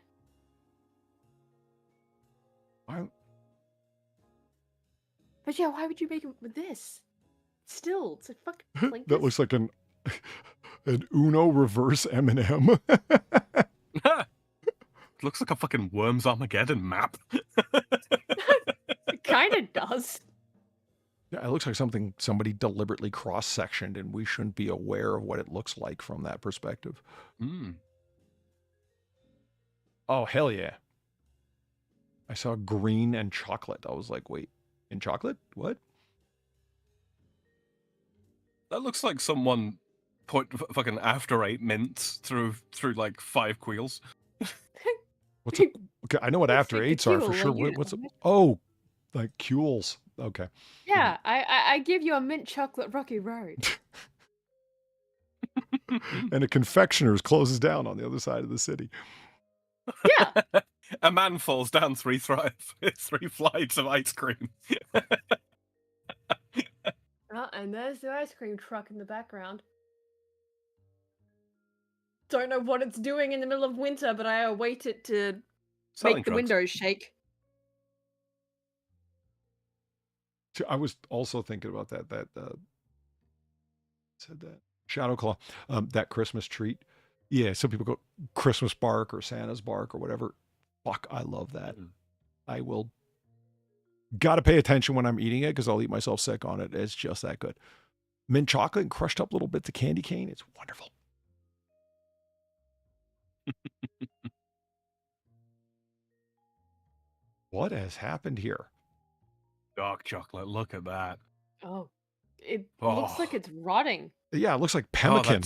I'm- But yeah, why would you make it with this? Still, it's a fucking clinkers. That looks like an Uno reverse M&M. It looks like a fucking Worms Armageddon map. It kind of does. Yeah, it looks like something somebody deliberately cross-sectioned, and we shouldn't be aware of what it looks like from that perspective. Mm. Oh, hell yeah. I saw green and chocolate. I was like, wait, in chocolate? What? That looks like someone put fucking After Eight mints through like 5 quills. What's a, okay, I know what Looks After like a Eights are for Huel, sure. you What's a, know. oh, like Kules. Okay. Yeah, I give you a mint chocolate Rocky Road. And a confectioner's closes down on the other side of the city. Yeah. A man falls down 3 flights of ice cream. Oh, and there's the ice cream truck in the background. Don't know what it's doing in the middle of winter, but I await it to Selling make the drugs. windows shake. I was also thinking about that said that Shadow Claw, that Christmas treat. Yeah, some people go Christmas bark or Santa's bark or whatever. Fuck, I love that. I will. Got to pay attention when I'm eating it because I'll eat myself sick on it. It's just that good. Mint chocolate and crushed up little bits of candy cane. It's wonderful. What has happened here? Dark chocolate. Look at that. Oh, it looks like it's rotting. Yeah, it looks like Oh, pemmican.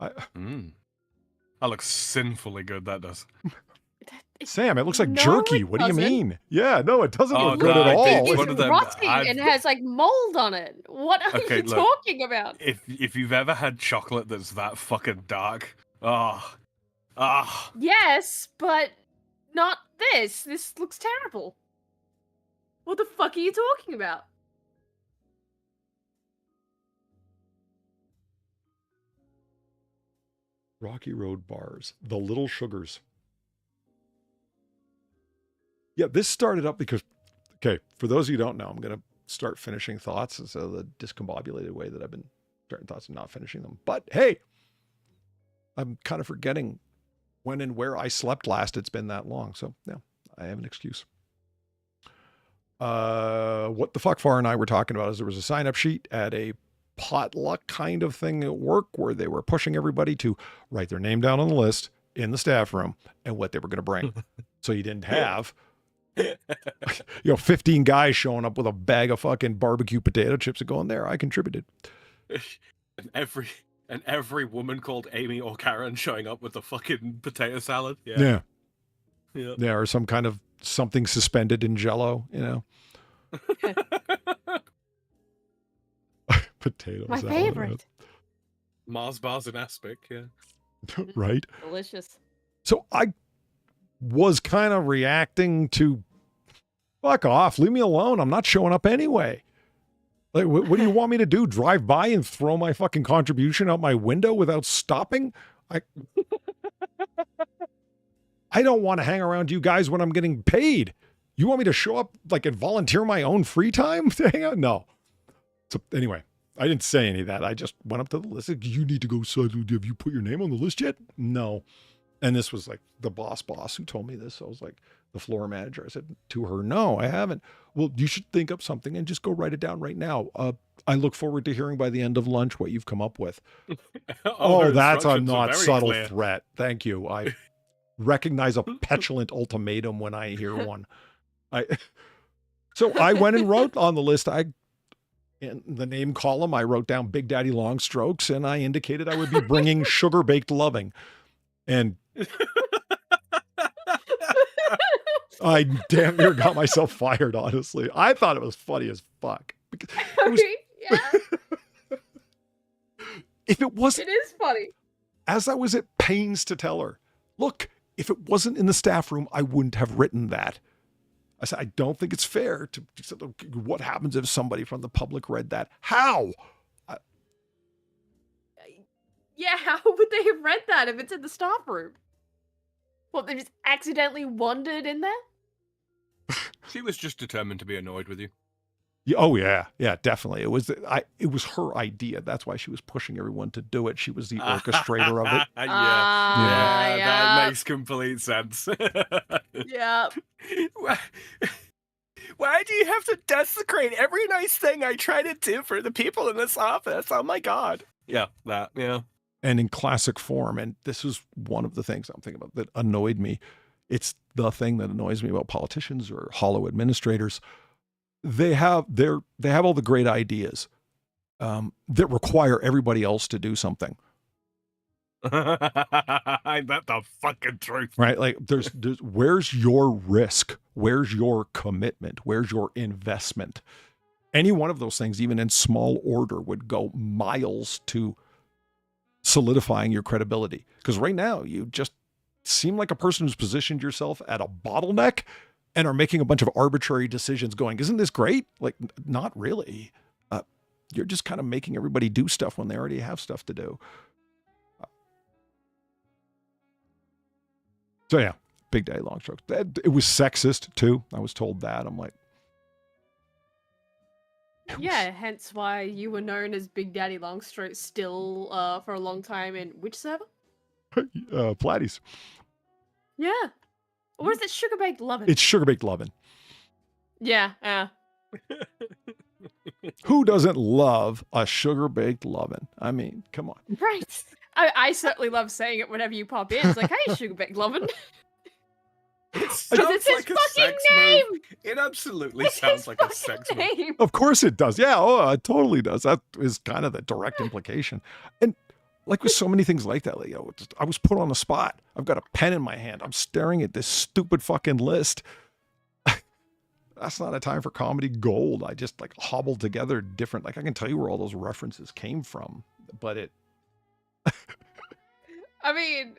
That looks sinfully good. That does. Sam, it looks like No, jerky. it What do you doesn't. mean? Yeah, no, it doesn't Oh, look good no, at I all. think It's one of them- rotting I've- and has like mold on it. What are Okay, you look. talking about? If you've ever had chocolate that's that fucking dark, Yes, but not this. This looks terrible. What the fuck are you talking about? Rocky Road bars, the Little Sugars. Yeah, this started up because, okay, for those of you who don't know, I'm going to start finishing thoughts instead of the discombobulated way that I've been starting thoughts and not finishing them. But hey, I'm kind of forgetting when and where I slept last. It's been that long. So yeah, I have an excuse. What the fuck Far and I were talking about is there was a sign-up sheet at a potluck kind of thing at work where they were pushing everybody to write their name down on the list in the staff room and what they were going to bring. So you didn't have 15 guys showing up with a bag of fucking barbecue potato chips and going, there, I contributed. and every woman called Amy or Karen showing up with the fucking potato salad. Yeah. Yeah. Yeah, or some kind of something suspended in Jell-O, Potato My salad. favorite. Mars bars in aspic. Yeah. Right? Delicious. So I was kind of reacting to, fuck off, leave me alone. I'm not showing up anyway. Like, what do you want me to do? Drive by and throw my fucking contribution out my window without stopping? I don't want to hang around you guys when I'm getting paid. You want me to show up like and volunteer my own free time to hang out? No. So anyway, I didn't say any of that. I just went up to the list. You need to go. So have you put your name on the list yet? No. And this was like the boss who told me this. So I was like the floor manager. I said to her, no, I haven't. Well, you should think up something and just go write it down right now. I look forward to hearing by the end of lunch what you've come up with. Oh, that's a not subtle threat. Thank you. I recognize a petulant ultimatum when I hear one. So I went and wrote on the list. In the name column, I wrote down Big Daddy Long Strokes, and I indicated I would be bringing sugar baked loving. And I damn near got myself fired, honestly. I thought it was funny as fuck. If it wasn't, it is funny. As I was at pains to tell her, look, if it wasn't in the staff room, I wouldn't have written that. I said, I don't think it's fair to what happens if somebody from the public read that? How? Yeah, how would they have read that if it's in the staff room? What, they just accidentally wandered in there? She was just determined to be annoyed with you. Yeah, oh yeah, definitely. It was her idea. That's why she was pushing everyone to do it. She was the orchestrator of it. Yeah, that makes complete sense. Yeah. Why do you have to desecrate every nice thing I try to do for the people in this office? Oh my God. Yeah, that, yeah. And in classic form, and this is one of the things I'm thinking about that annoyed me. It's the thing that annoys me about politicians or hollow administrators. They have all the great ideas that require everybody else to do something. I bet the fucking truth. Right? Like there's where's your risk? Where's your commitment? Where's your investment? Any one of those things, even in small order, would go miles to solidifying your credibility. Because right now you just seem like a person who's positioned yourself at a bottleneck and are making a bunch of arbitrary decisions going, isn't this great? Like, not really. You're just kind of making everybody do stuff when they already have stuff to do. So yeah, Big Daddy Long Strokes. It was sexist too. I was told that. I'm like, yeah, hence why you were known as Big Daddy Long Strokes still for a long time in which server? Platties. Yeah. Or is it Sugar Baked Lovin'? It's Sugar Baked Lovin'. Yeah, yeah. Who doesn't love a Sugar Baked Lovin'? I mean, come on. Right. I certainly love saying it whenever you pop in. It's like, hey, Sugar Baked Lovin'. Because it's his fucking name! It absolutely sounds like a sex move. Of course it does. Yeah, it totally does. That is kind of the direct implication. And like with so many things like that, like, I was put on the spot. I've got a pen in my hand. I'm staring at this stupid fucking list. That's not a time for comedy gold. I just like hobbled together different. Like I can tell you where all those references came from, but it. I mean,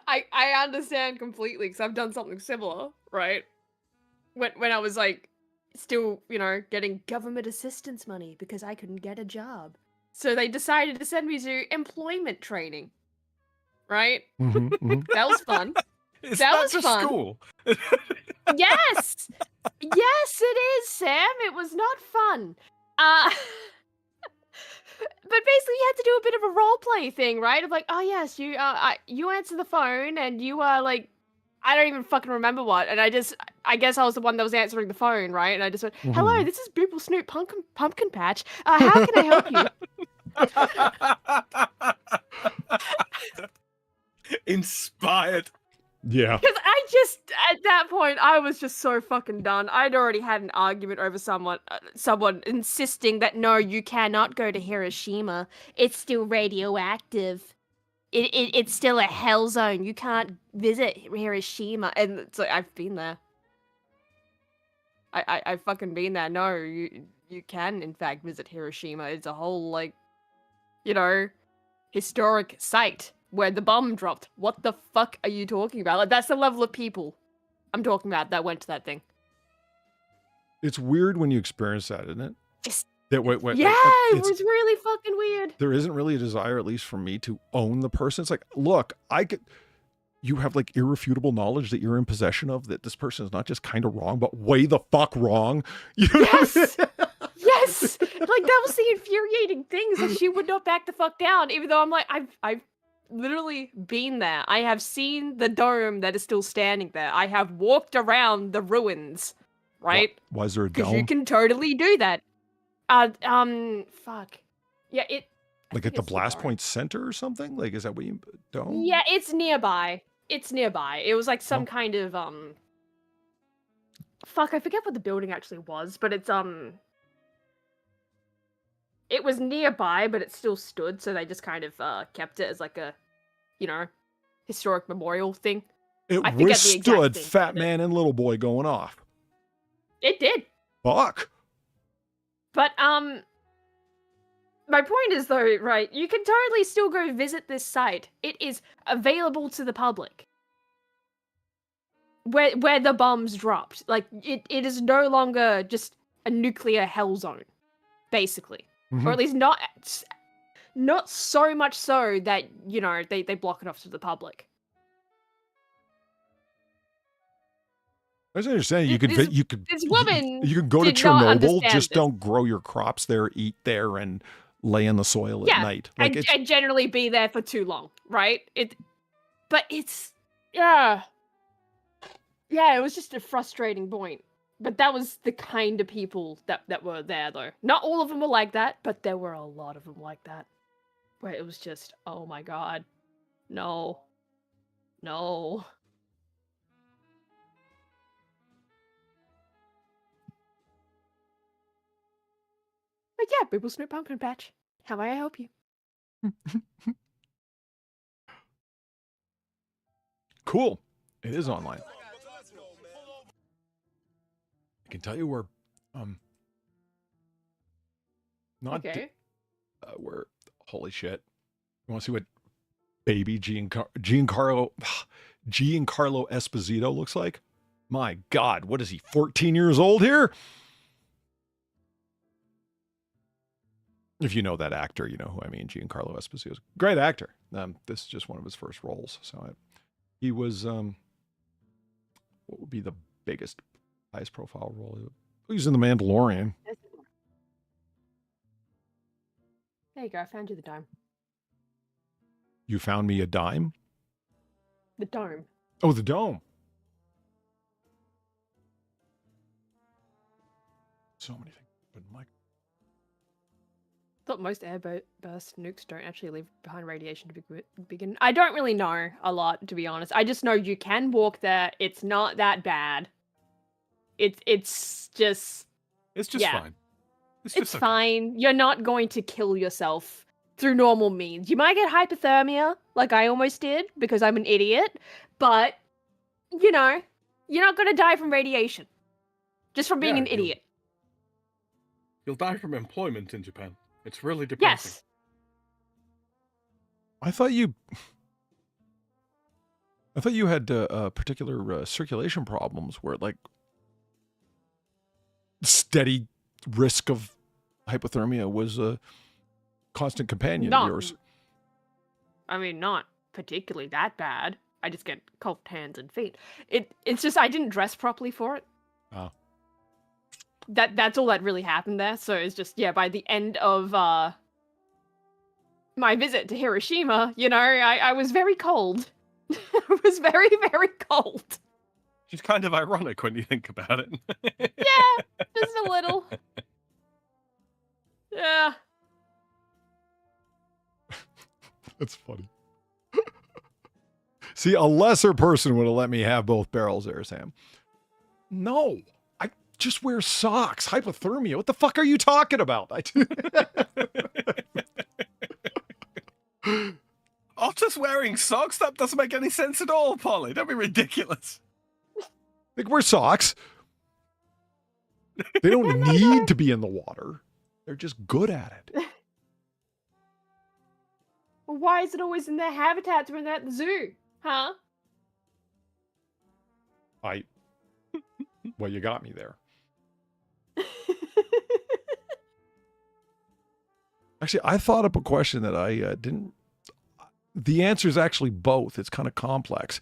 I understand completely because I've done something similar, right? When I was like still, getting government assistance money because I couldn't get a job. So they decided to send me to employment training, right? Mm-hmm, mm-hmm. That was fun. That was fun. School. Yes, yes, it is, Sam. It was not fun. But basically, you had to do a bit of a role play thing, right? Of like, oh yes, you answer the phone, and you are like, I don't even fucking remember what. And I guess I was the one that was answering the phone, right? And I just went, hello, this is Boople Snoop Pumpkin Patch. How can I help you? Inspired. Yeah. Because at that point, I was just so fucking done. I'd already had an argument over someone insisting that, no, you cannot go to Hiroshima. It's still radioactive. It's still a hell zone. You can't visit Hiroshima. And it's like, I've been there. I've fucking been there. No, you can, in fact, visit Hiroshima. It's a whole, like, historic site where the bomb dropped. What the fuck are you talking about? Like, that's the level of people I'm talking about that went to that thing. It's weird when you experience that, isn't it? It was really fucking weird. There isn't really a desire, at least for me, to own the person. It's like, look, you have like irrefutable knowledge that you're in possession of, that this person is not just kind of wrong, but way the fuck wrong. You know Yes! what I mean? Yes! Like, that was the infuriating thing, is that she would not back the fuck down, even though I'm like, I've literally been there. I have seen the dome that is still standing there. I have walked around the ruins, right? Why is there a Because dome? you can totally do that. Fuck. Yeah, I Like think at the it's blast nearby. point center or something? Like, is that what you dome? Yeah, it's nearby. It's nearby. It was like some Oh. kind of, fuck, I forget what the building actually was, but it's, it was nearby, but it still stood, so they just kind of, kept it as like a, you know, historic memorial thing. It I forget the exact withstood thing, Fat but Man and Little Boy going off. It did. Fuck. But, my point is, though, right, you can totally still go visit this site. It is available to the public. Where the bombs dropped. Like, it is no longer just a nuclear hell zone, basically. Mhm. Or at least not so much so that, you know, they block it off to the public. As I understand, you could This woman you could go to did not Chernobyl, understand just this. don't grow your crops there, eat there, and lay in the soil Yeah, at night. Like and generally be there for too long, right? But it's, yeah, it was just a frustrating point. But that was the kind of people that were there, though. Not all of them were like that, but there were a lot of them like that, where it was just, oh my god, no. But yeah, Bibble Snoop Pumpkin Patch. How may I help you? cool. It is online. I can tell you where, not Okay. where. Holy shit! You want to see what baby Giancarlo Esposito looks like? My God, what is he? 14 years old here? If you know that actor, you know who I mean. Giancarlo Esposito, great actor. This is just one of his first roles. So he was, what would be the biggest, highest profile role? He was in The Mandalorian. There you go. I found you the dome. You found me a dime? The dome. Oh, the dome. So many things. But Mike. Thought most airburst nukes don't actually leave behind radiation to begin. I don't really know a lot, to be honest. I just know you can walk there. It's not that bad. It's just yeah. Fine. It's just okay. fine. You're not going to kill yourself through normal means. You might get hypothermia, like I almost did, because I'm an idiot. But, you know, you're not going to die from radiation. Just from being Yeah, an idiot. You'll die from employment in Japan. It's really depressing. Yes. I thought you had particular circulation problems where, like, steady risk of hypothermia was a constant companion of yours. I mean, not particularly that bad. I just get cold hands and feet. It's just I didn't dress properly for it. Oh. That's all that really happened there. So it's just, yeah, by the end of my visit to Hiroshima, you know, I was very cold. I was very, very cold. Which is kind of ironic when you think about it. Yeah, just a little. Yeah. That's funny. See, a lesser person would have let me have both barrels there, Sam. No, I just wear socks. Hypothermia. What the fuck are you talking about? Otter's wearing socks? That doesn't make any sense at all, Polly. Don't be ridiculous. Like, wear socks. They don't need to be in the water. They're just good at it. Well, why is it always in their habitats when they're at the zoo? Huh? Well, you got me there. Actually, I thought up a question that I didn't. The answer is actually both. It's kind of complex.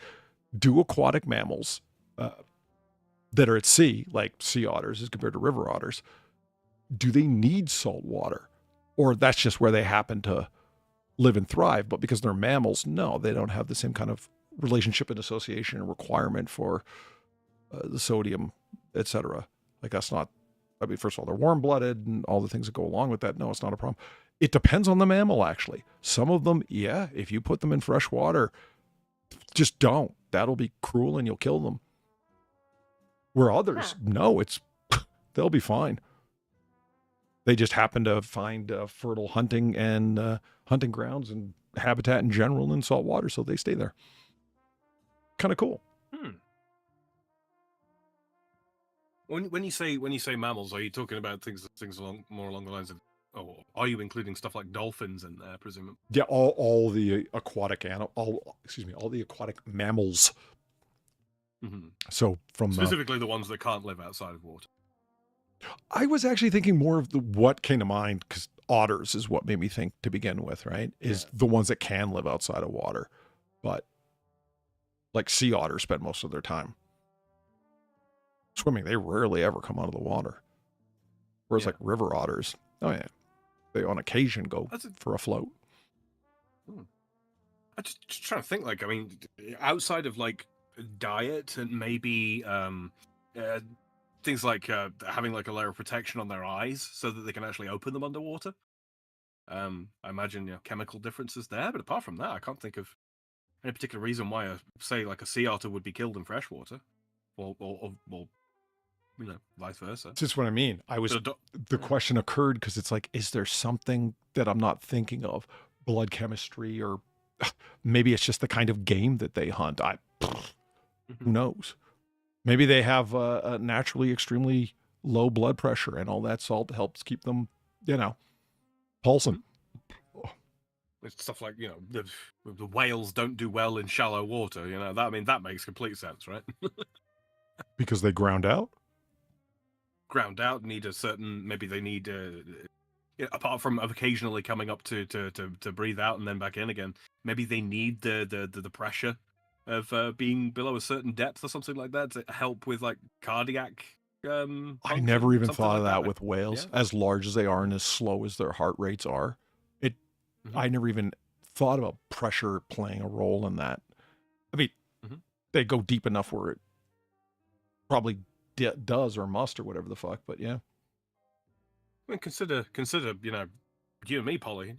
Do aquatic mammals that are at sea, like sea otters as compared to river otters, do they need salt water? Or that's just where they happen to live and thrive? But because they're mammals, no, they don't have the same kind of relationship and association and requirement for the sodium, etc. Like that's not, I mean, first of all, they're warm-blooded and all the things that go along with that. No, it's not a problem. It depends on the mammal, actually. Some of them, yeah, if you put them in fresh water, just don't. That'll be cruel and you'll kill them. Where others, no, they'll be fine. They just happen to find fertile hunting and hunting grounds and habitat in general in salt water, so they stay there. Kind of cool. When you say mammals, are you talking about things more along the lines of? Oh, are you including stuff like dolphins in there, presumably? Yeah, all the aquatic all the aquatic mammals. Mm-hmm. So from specifically the ones that can't live outside of water. I was actually thinking more of what came to mind because otters is what made me think to begin with, right? Is the ones that can live outside of water, but like sea otters spend most of their time swimming. They rarely ever come out of the water. Whereas like river otters, oh yeah, they on occasion go for a float. I just trying to think, like, I mean, outside of like diet and maybe things like having like a layer of protection on their eyes so that they can actually open them underwater. I imagine chemical differences there, but apart from that, I can't think of any particular reason why say like a sea otter would be killed in freshwater, or vice versa. That's just what I mean. The question occurred because it's like, is there something that I'm not thinking of? Blood chemistry, or maybe it's just the kind of game that they hunt. Who knows? Maybe they have a naturally extremely low blood pressure and all that salt helps keep them, pulsing. It's stuff like, the whales don't do well in shallow water, that makes complete sense, right? Because they ground out? Ground out, need a certain, maybe they need, apart from occasionally coming up to breathe out and then back in again, maybe they need the pressure of being below a certain depth or something like that to help with like cardiac I never even thought of like that with whales. As large as they are and as slow as their heart rates are, I never even thought about pressure playing a role in that. I mean, they go deep enough where it probably does or must or whatever the fuck, but yeah. I mean, consider, you and me, Polly.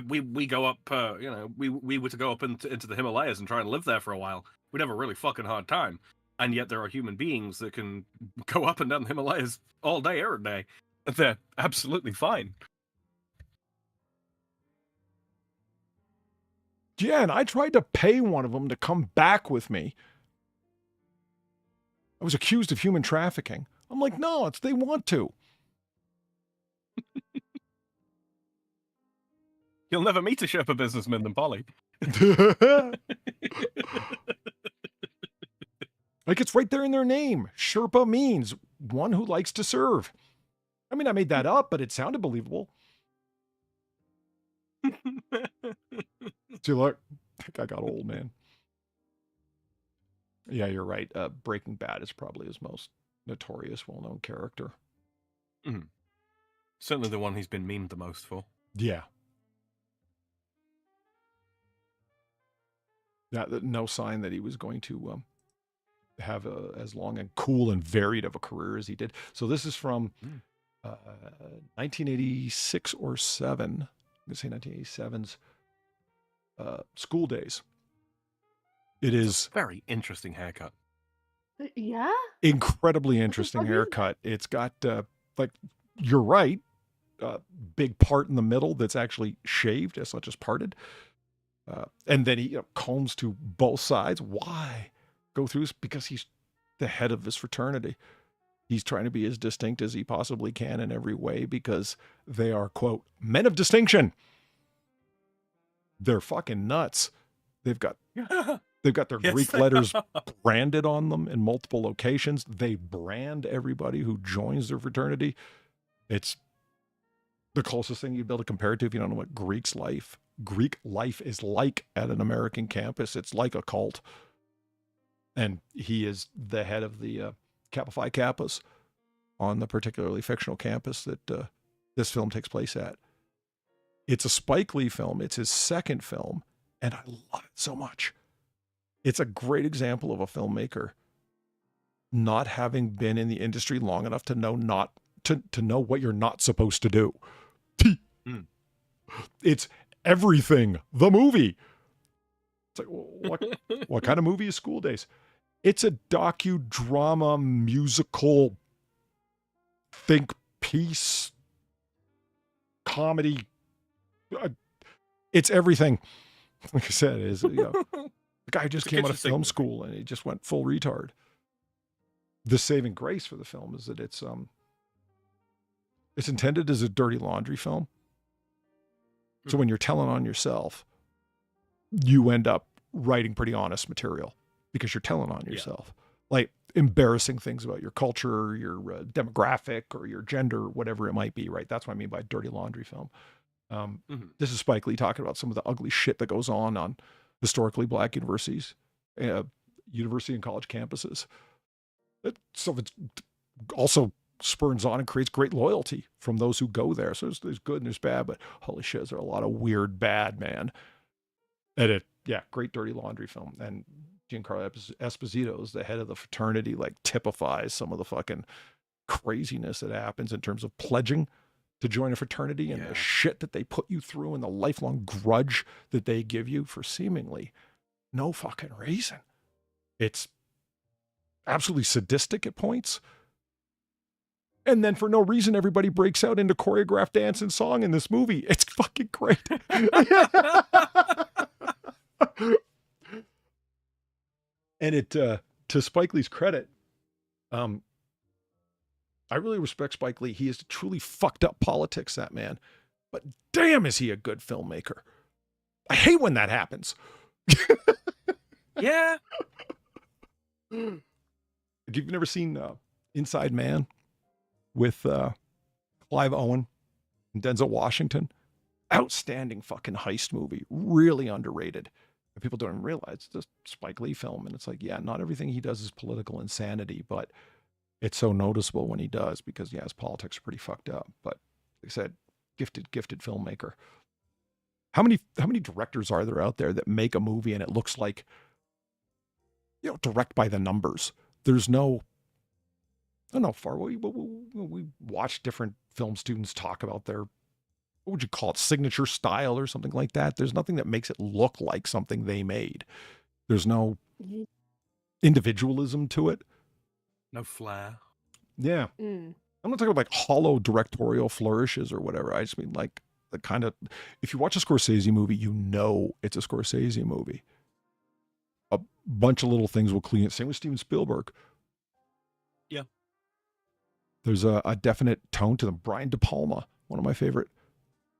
We go up. We were to go up into the Himalayas and try and live there for a while. We'd have a really fucking hard time. And yet there are human beings that can go up and down the Himalayas all day, every day. They're absolutely fine. Yeah, and I tried to pay one of them to come back with me. I was accused of human trafficking. I'm like, no, they want to. You'll never meet a Sherpa businessman than Polly. Like, it's right there in their name. Sherpa means one who likes to serve. I mean, I made that up, but it sounded believable. See, look, that guy got old, man. Yeah, you're right. Breaking Bad is probably his most notorious, well-known character. Certainly the one he's been memed the most for. Yeah. Yeah, no sign that he was going to have as long and cool and varied of a career as he did. So this is from 1986 or 7. I'm going to say 1987's School Days. It is very interesting haircut. Yeah? Incredibly interesting haircut. It's got, you're right, big part in the middle that's actually shaved, it's not just parted. And then he combs to both sides. Why? Go through this? Because he's the head of his fraternity. He's trying to be as distinct as he possibly can in every way because they are, quote, men of distinction. They're fucking nuts. They've got their Greek letters branded on them in multiple locations. They brand everybody who joins their fraternity. It's the closest thing you'd be able to compare it to if you don't know what Greek's life Greek life is like at an American campus. It's like a cult. And he is the head of the Kappa Phi Kappas on the particularly fictional campus that this film takes place at. It's a Spike Lee film. It's his second film, and I love it so much. It's a great example of a filmmaker not having been in the industry long enough to know to know what you're not supposed to do. It's everything. The movie. It's like, what kind of movie is School Days? It's a docudrama musical think piece comedy. It's everything. Like I said, is the guy just came out of film school and he just went full retard. The saving grace for the film is that it's intended as a dirty laundry film. So when you're telling on yourself, you end up writing pretty honest material because you're telling on yourself. Like embarrassing things about your culture, your demographic, or your gender, whatever it might be, right? That's what I mean by dirty laundry film. This is Spike Lee talking about some of the ugly shit that goes on historically black universities, university and college campuses. So it also spurns on and creates great loyalty from those who go there. So there's good and there's bad, but holy shit, there's a lot of weird bad, man. And great dirty laundry film. And Giancarlo Esposito is the head of the fraternity, like typifies some of the fucking craziness that happens in terms of pledging to join a fraternity and the shit that they put you through and the lifelong grudge that they give you for seemingly no fucking reason. It's absolutely sadistic at points. And then for no reason, everybody breaks out into choreographed dance and song in this movie. It's fucking great. And it, to Spike Lee's credit, I really respect Spike Lee. He is truly fucked up politics, that man. But damn, is he a good filmmaker. I hate when that happens. Yeah. If you've never seen Inside Man with Clive Owen and Denzel Washington, outstanding fucking heist movie, really underrated. And people don't even realize it's a Spike Lee film. And it's like, yeah, not everything he does is political insanity, but it's so noticeable when he does because, his politics are pretty fucked up. But like I said, gifted filmmaker. How many directors are there out there that make a movie and it looks like, direct by the numbers? There's no, I don't know, far. We watch different film students talk about their, what would you call it, signature style or something like that. There's nothing that makes it look like something they made. There's no individualism to it. No flair. Yeah. I'm not talking about like hollow directorial flourishes or whatever. I just mean like the kind of, if you watch a Scorsese movie, it's a Scorsese movie. A bunch of little things will clean it. Same with Steven Spielberg. Yeah. There's a definite tone to them. Brian De Palma, one of my favorite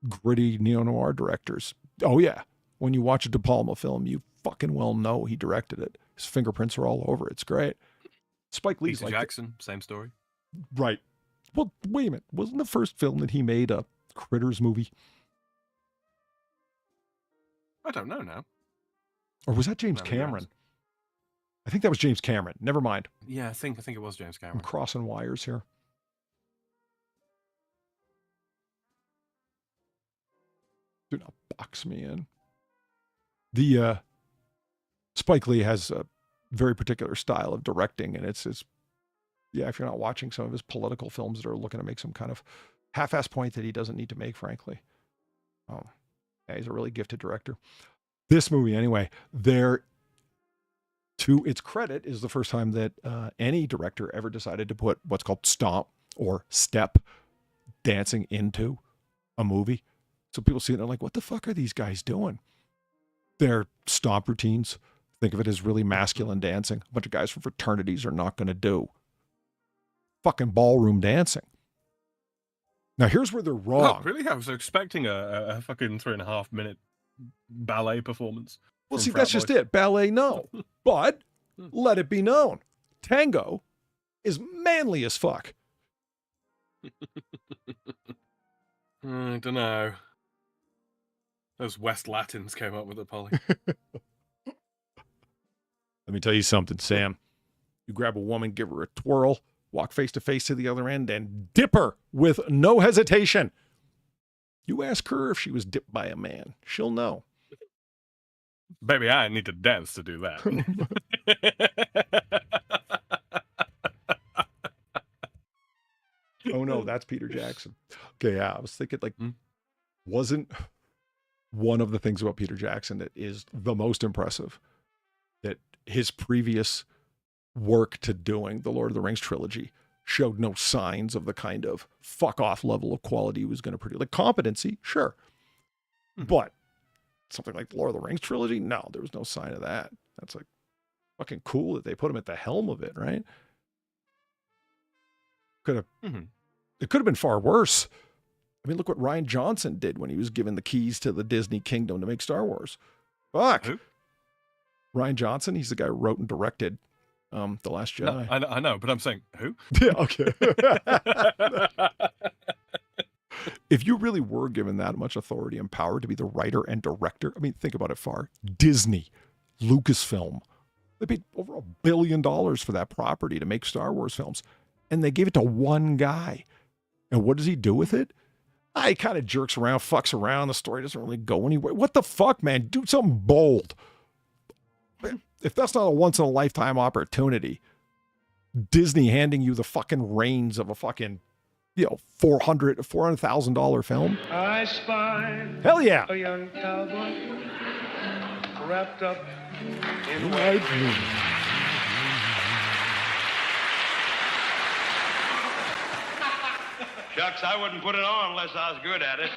gritty neo-noir directors. Oh yeah. When you watch a De Palma film, you fucking well know he directed it. His fingerprints are all over it. It's great. Spike Lee's like Jackson, same story. Right. Well, wait a minute. Wasn't the first film that he made a Critters movie? I don't know now. Or was that James Cameron? I think that was James Cameron. Never mind. Yeah, I think it was James Cameron. I'm crossing wires here. Do not box me in. The Spike Lee has a very particular style of directing, and it's if you're not watching some of his political films that are looking to make some kind of half-ass point that he doesn't need to make, frankly. He's a really gifted director. This movie, anyway, to its credit, is the first time that any director ever decided to put what's called stomp or step dancing into a movie. So people see it and they're like, what the fuck are these guys doing? Their stomp routines, think of it as really masculine dancing. A bunch of guys from fraternities are not going to do fucking ballroom dancing. Now, here's where they're wrong. Oh, really? I was expecting a fucking 3.5 minute ballet performance. Well, see, that's just it. Ballet, no. But let it be known. Tango is manly as fuck. I don't know. Those West Latins came up with it, Polly. Let me tell you something, Sam. You grab a woman, give her a twirl, walk face to face to the other end, and dip her with no hesitation. You ask her if she was dipped by a man. She'll know. Baby, I need to dance to do that. Oh no, that's Peter Jackson. Okay, yeah, I was thinking like, wasn't one of the things about Peter Jackson that is the most impressive that his previous work to doing the Lord of the Rings trilogy showed no signs of the kind of fuck off level of quality he was going to produce. Like competency, sure. But something like the Lord of the Rings trilogy, no, there was no sign of that. That's like fucking cool that they put him at the helm of it, right? Could have, it could have been far worse. I mean, look what Rian Johnson did when he was given the keys to the Disney kingdom to make Star Wars. Fuck. Who? Rian Johnson, he's the guy who wrote and directed The Last Jedi. No, I know, but I'm saying, who? Yeah, okay. If you really were given that much authority and power to be the writer and director, I mean, think about it far. Disney, Lucasfilm, they paid over $1 billion for that property to make Star Wars films. And they gave it to one guy. And what does he do with it? He kind of jerks around, fucks around. The story doesn't really go anywhere. What the fuck, man? Do something bold. If that's not a once-in-a-lifetime opportunity, Disney handing you the fucking reins of a fucking, $400,000 film. I spy Hell yeah. a young cowboy wrapped up in Right. white. Shucks, I wouldn't put it on unless I was good at it.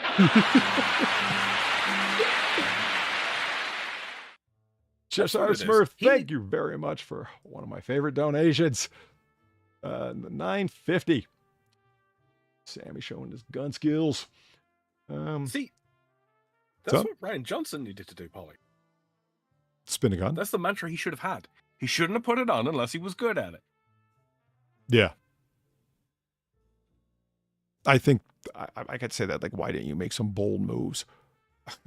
Cheshire Smurf, thank you very much for one of my favorite donations. $9.50. Sammy showing his gun skills. See, that's what Rian Johnson needed to do, Polly. Spin a gun? That's the mantra he should have had. He shouldn't have put it on unless he was good at it. Yeah. I think I could say that, like, why didn't you make some bold moves?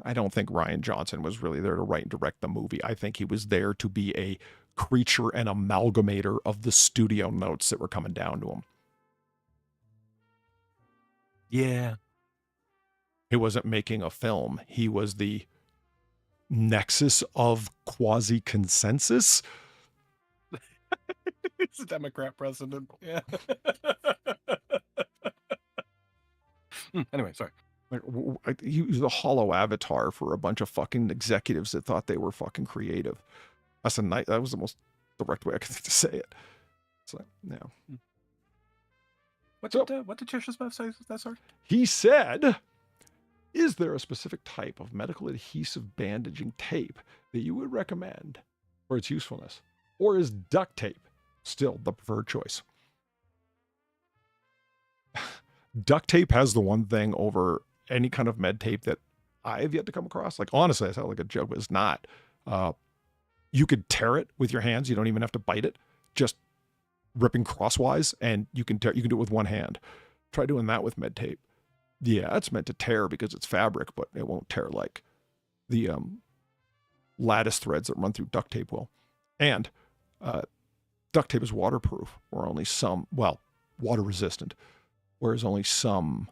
I don't think Rian Johnson was really there to write and direct the movie. I think he was there to be a creature and amalgamator of the studio notes that were coming down to him. Yeah. He wasn't making a film. He was the nexus of quasi-consensus. It's a Democrat president. Yeah. Anyway, sorry. Like, he was a hollow avatar for a bunch of fucking executives that thought they were fucking creative. That was the most direct way I could think to say it. It's like, no. What did Churchill Babble say? That sorry? He said, "Is there a specific type of medical adhesive bandaging tape that you would recommend for its usefulness, or is duct tape still the preferred choice?" Duct tape has the one thing over any kind of med tape that I've yet to come across. Like, honestly, I sound like a joke, but it's not. You could tear it with your hands. You don't even have to bite it. Just ripping crosswise, and you can do it with one hand. Try doing that with med tape. Yeah, it's meant to tear because it's fabric, but it won't tear like the lattice threads that run through duct tape will. And duct tape is waterproof, or only some, water resistant, whereas only some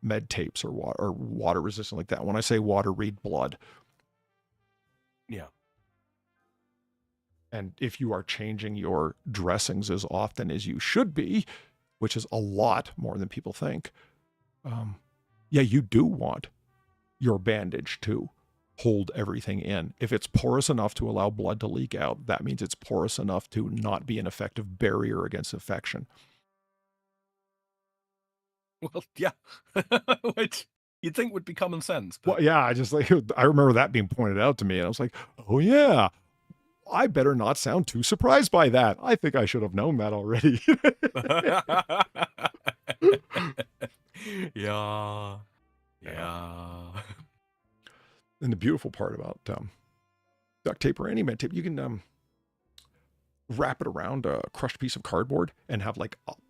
med tapes are water resistant like that. When I say water, read blood. Yeah. And if you are changing your dressings as often as you should be, which is a lot more than people think, you do want your bandage to hold everything in. If it's porous enough to allow blood to leak out, that means it's porous enough to not be an effective barrier against infection. Well, yeah. Which you'd think would be common sense. But... Well, yeah, I remember that being pointed out to me, and I was like, oh yeah, I better not sound too surprised by that. I think I should have known that already. Yeah. And the beautiful part about duct tape or any med tape, you can wrap it around a crushed piece of cardboard and have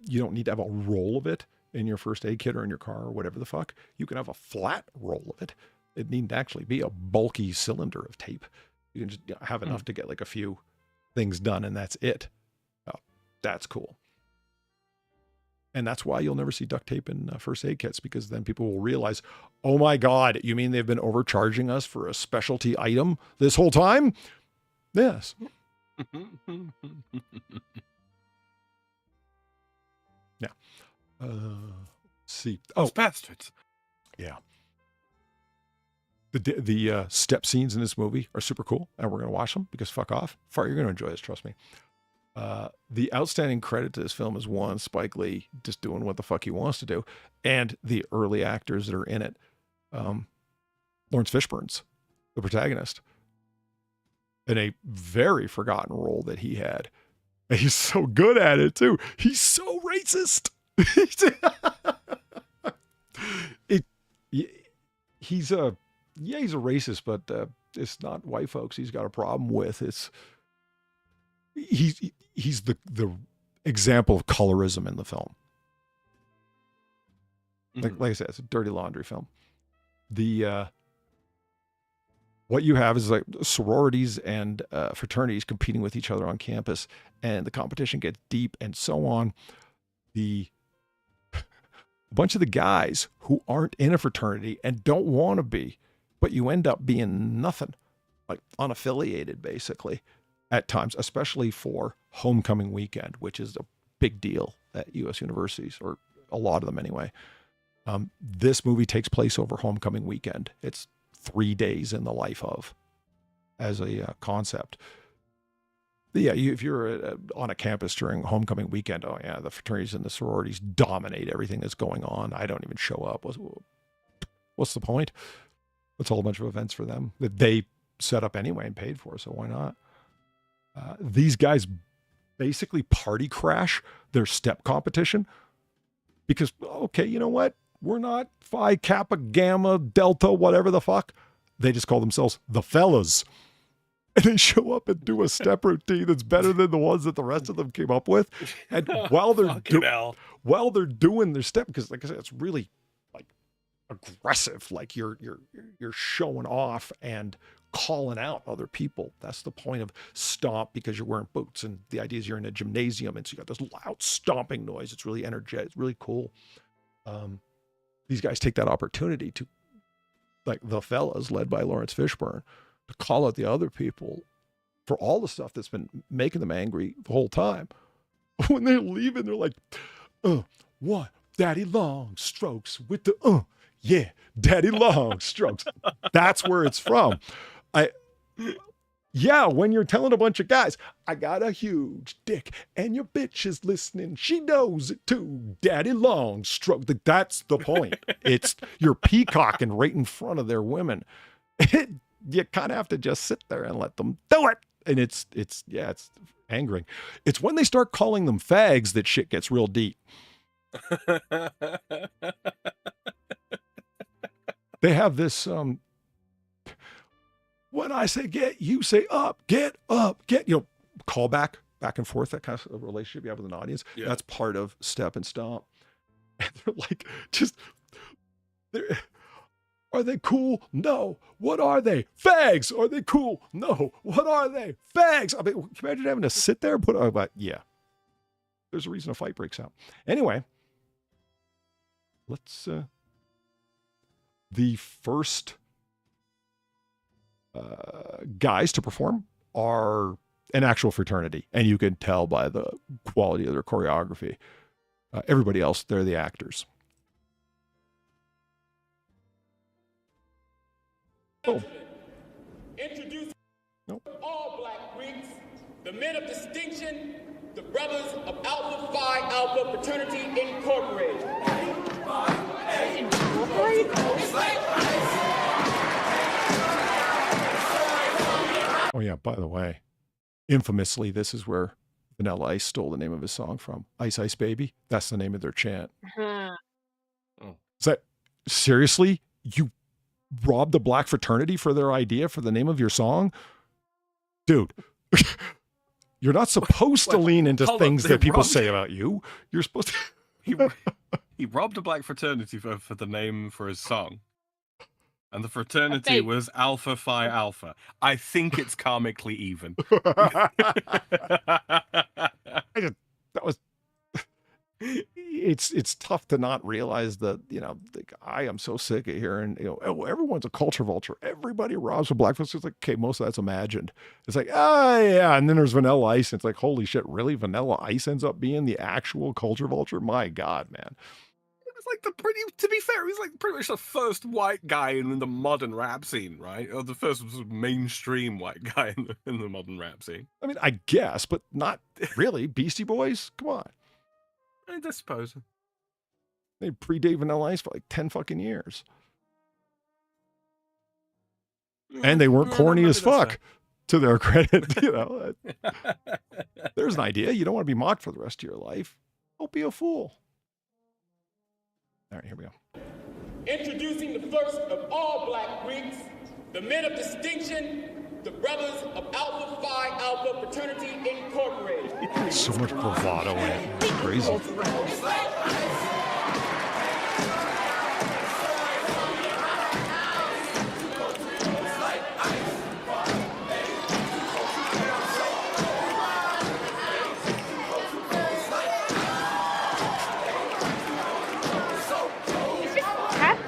you don't need to have a roll of it in your first aid kit or in your car or whatever the fuck. You can have a flat roll of it It needn't actually be a bulky cylinder of tape. You can just have enough to get like a few things done, and that's it. Oh, that's cool. And that's why you'll never see duct tape in first aid kits, because then people will realize, oh my God, you mean they've been overcharging us for a specialty item this whole time? Yes. Yeah. Let's see. Those bastards. Yeah. The step scenes in this movie are super cool, and we're going to watch them because fuck off. Fart, you're going to enjoy this, trust me. The outstanding credit to this film is one, Spike Lee just doing what the fuck he wants to do, and the early actors that are in it. Lawrence Fishburne's the protagonist, in a very forgotten role that he had. And he's so good at it too. He's so racist. He's a racist, but it's not white folks he's got a problem with. He's the example of colorism in the film. Like I said, it's a dirty laundry film. What you have is like sororities and fraternities competing with each other on campus, and the competition gets deep and so on. A bunch of the guys who aren't in a fraternity and don't want to be, but you end up being nothing, like unaffiliated basically at times, especially for homecoming weekend, which is a big deal at U.S. universities, or a lot of them anyway. This movie takes place over homecoming weekend. It's 3 days in the life of, as a concept. But yeah, if you're on a campus during homecoming weekend, oh yeah, the fraternities and the sororities dominate everything that's going on. I don't even show up. What's the point? It's all a bunch of events for them that they set up anyway and paid for, so why not? These guys basically party crash their step competition because, okay, you know what? We're not Phi, Kappa, Gamma, Delta, whatever the fuck. They just call themselves the fellas. And they show up and do a step routine that's better than the ones that the rest of them came up with. And while they're doing their step, because like I said, it's really like aggressive. Like you're showing off and calling out other people. That's the point of stomp, because you're wearing boots, and the idea is you're in a gymnasium, and so you got this loud stomping noise. It's really energetic. It's really cool. These guys take that opportunity to, like the fellas led by Lawrence Fishburne, to call out the other people for all the stuff that's been making them angry the whole time. When they're leaving, they're like, what? Daddy long strokes with the, yeah, daddy long strokes. That's where it's from. Yeah, when you're telling a bunch of guys, I got a huge dick and your bitch is listening. She knows it too. Daddy long stroke. That's the point. It's you're peacocking right in front of their women. You kind of have to just sit there and let them do it. And it's angering. It's when they start calling them fags that shit gets real deep. They have this, when I say get, you say up, get, call back and forth, that kind of relationship you have with an audience. Yeah. That's part of step and stomp. And they're like, are they cool? No. What are they? Fags. Are they cool? No. What are they? Fags. I mean, can you imagine having to sit there and but yeah. There's a reason a fight breaks out. Anyway, let's, the first guys to perform are an actual fraternity, and you can tell by the quality of their choreography. Everybody else, they're the actors. Oh. Introduce all Black Greeks, the men of distinction, the brothers of Alpha Phi Alpha Fraternity Incorporated. Oh yeah, by the way, infamously, this is where Vanilla Ice stole the name of his song from. Ice Ice Baby. That's the name of their chant. Uh-huh. Oh. Is that seriously? You robbed a black fraternity for their idea for the name of your song? Dude, you're not supposed to lean into things that people say about you. You're supposed to... He robbed a black fraternity for the name for his song. And the fraternity think- was Alpha Phi Alpha. I think it's karmically even. It's tough to not realize that, I am so sick of hearing, oh, everyone's a culture vulture. Everybody robs a black folks. It's like, okay, most of that's imagined. It's like, oh yeah. And then there's Vanilla Ice. And it's like, holy shit, really? Vanilla Ice ends up being the actual culture vulture? My God, man. Like to be fair, he's like pretty much the first white guy in the modern rap scene, right? Or the first sort of mainstream white guy in the modern rap scene. I mean, I guess, but not really. Beastie Boys? Come on. I suppose. They predate Vanilla Ice for like 10 fucking years. And they weren't corny as fuck, to their credit. There's an idea. You don't want to be mocked for the rest of your life. Don't be a fool. All right, here we go. Introducing the first of all black Greeks, the men of distinction, the brothers of Alpha Phi Alpha Fraternity Incorporated. So much bravado in it. It's crazy.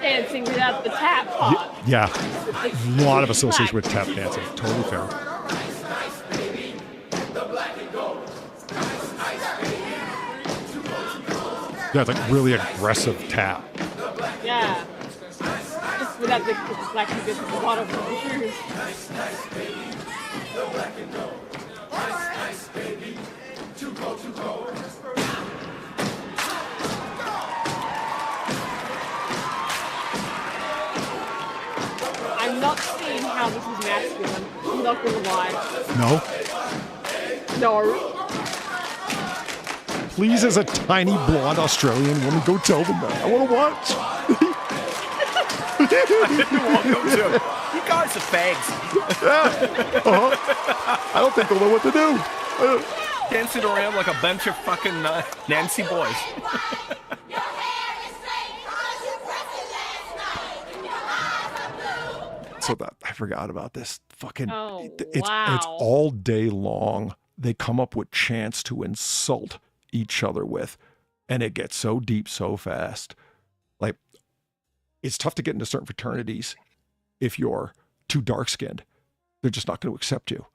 Dancing without the tap part. Yeah. A lot of association with tap dancing. Totally fair. Yeah, it's like really aggressive tap. Yeah. Just without the black and bits at the bottom of the shoes. I'm not seeing how this is masculine. I'm not gonna lie. No? No. Please, as a tiny blonde Australian woman, go tell them that. I want to watch. You guys are fags. Yeah. I don't think they'll know what to do. Dancing around like a bunch of fucking Nancy boys. So that I forgot about this. Fucking, Oh, it's wow. all day long. They come up with chants to insult each other with, and it gets so deep so fast. Like, it's tough to get into certain fraternities if you're too dark skinned. They're just not going to accept you.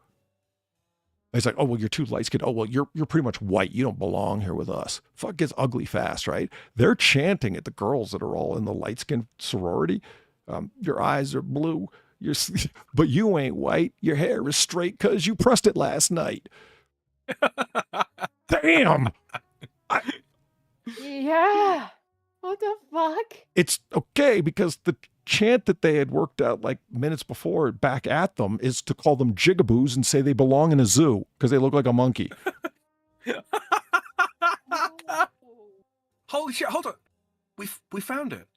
It's like, oh well, you're too light skinned. Oh well, you're pretty much white. You don't belong here with us. Fuck, gets ugly fast, right? They're chanting at the girls that are all in the light skinned sorority. Your eyes are blue. But you ain't white. Your hair is straight because you pressed it last night. Damn. Yeah. What the fuck? It's okay because the chant that they had worked out like minutes before back at them is to call them jigaboos and say they belong in a zoo because they look like a monkey. Holy shit, hold on. We found it.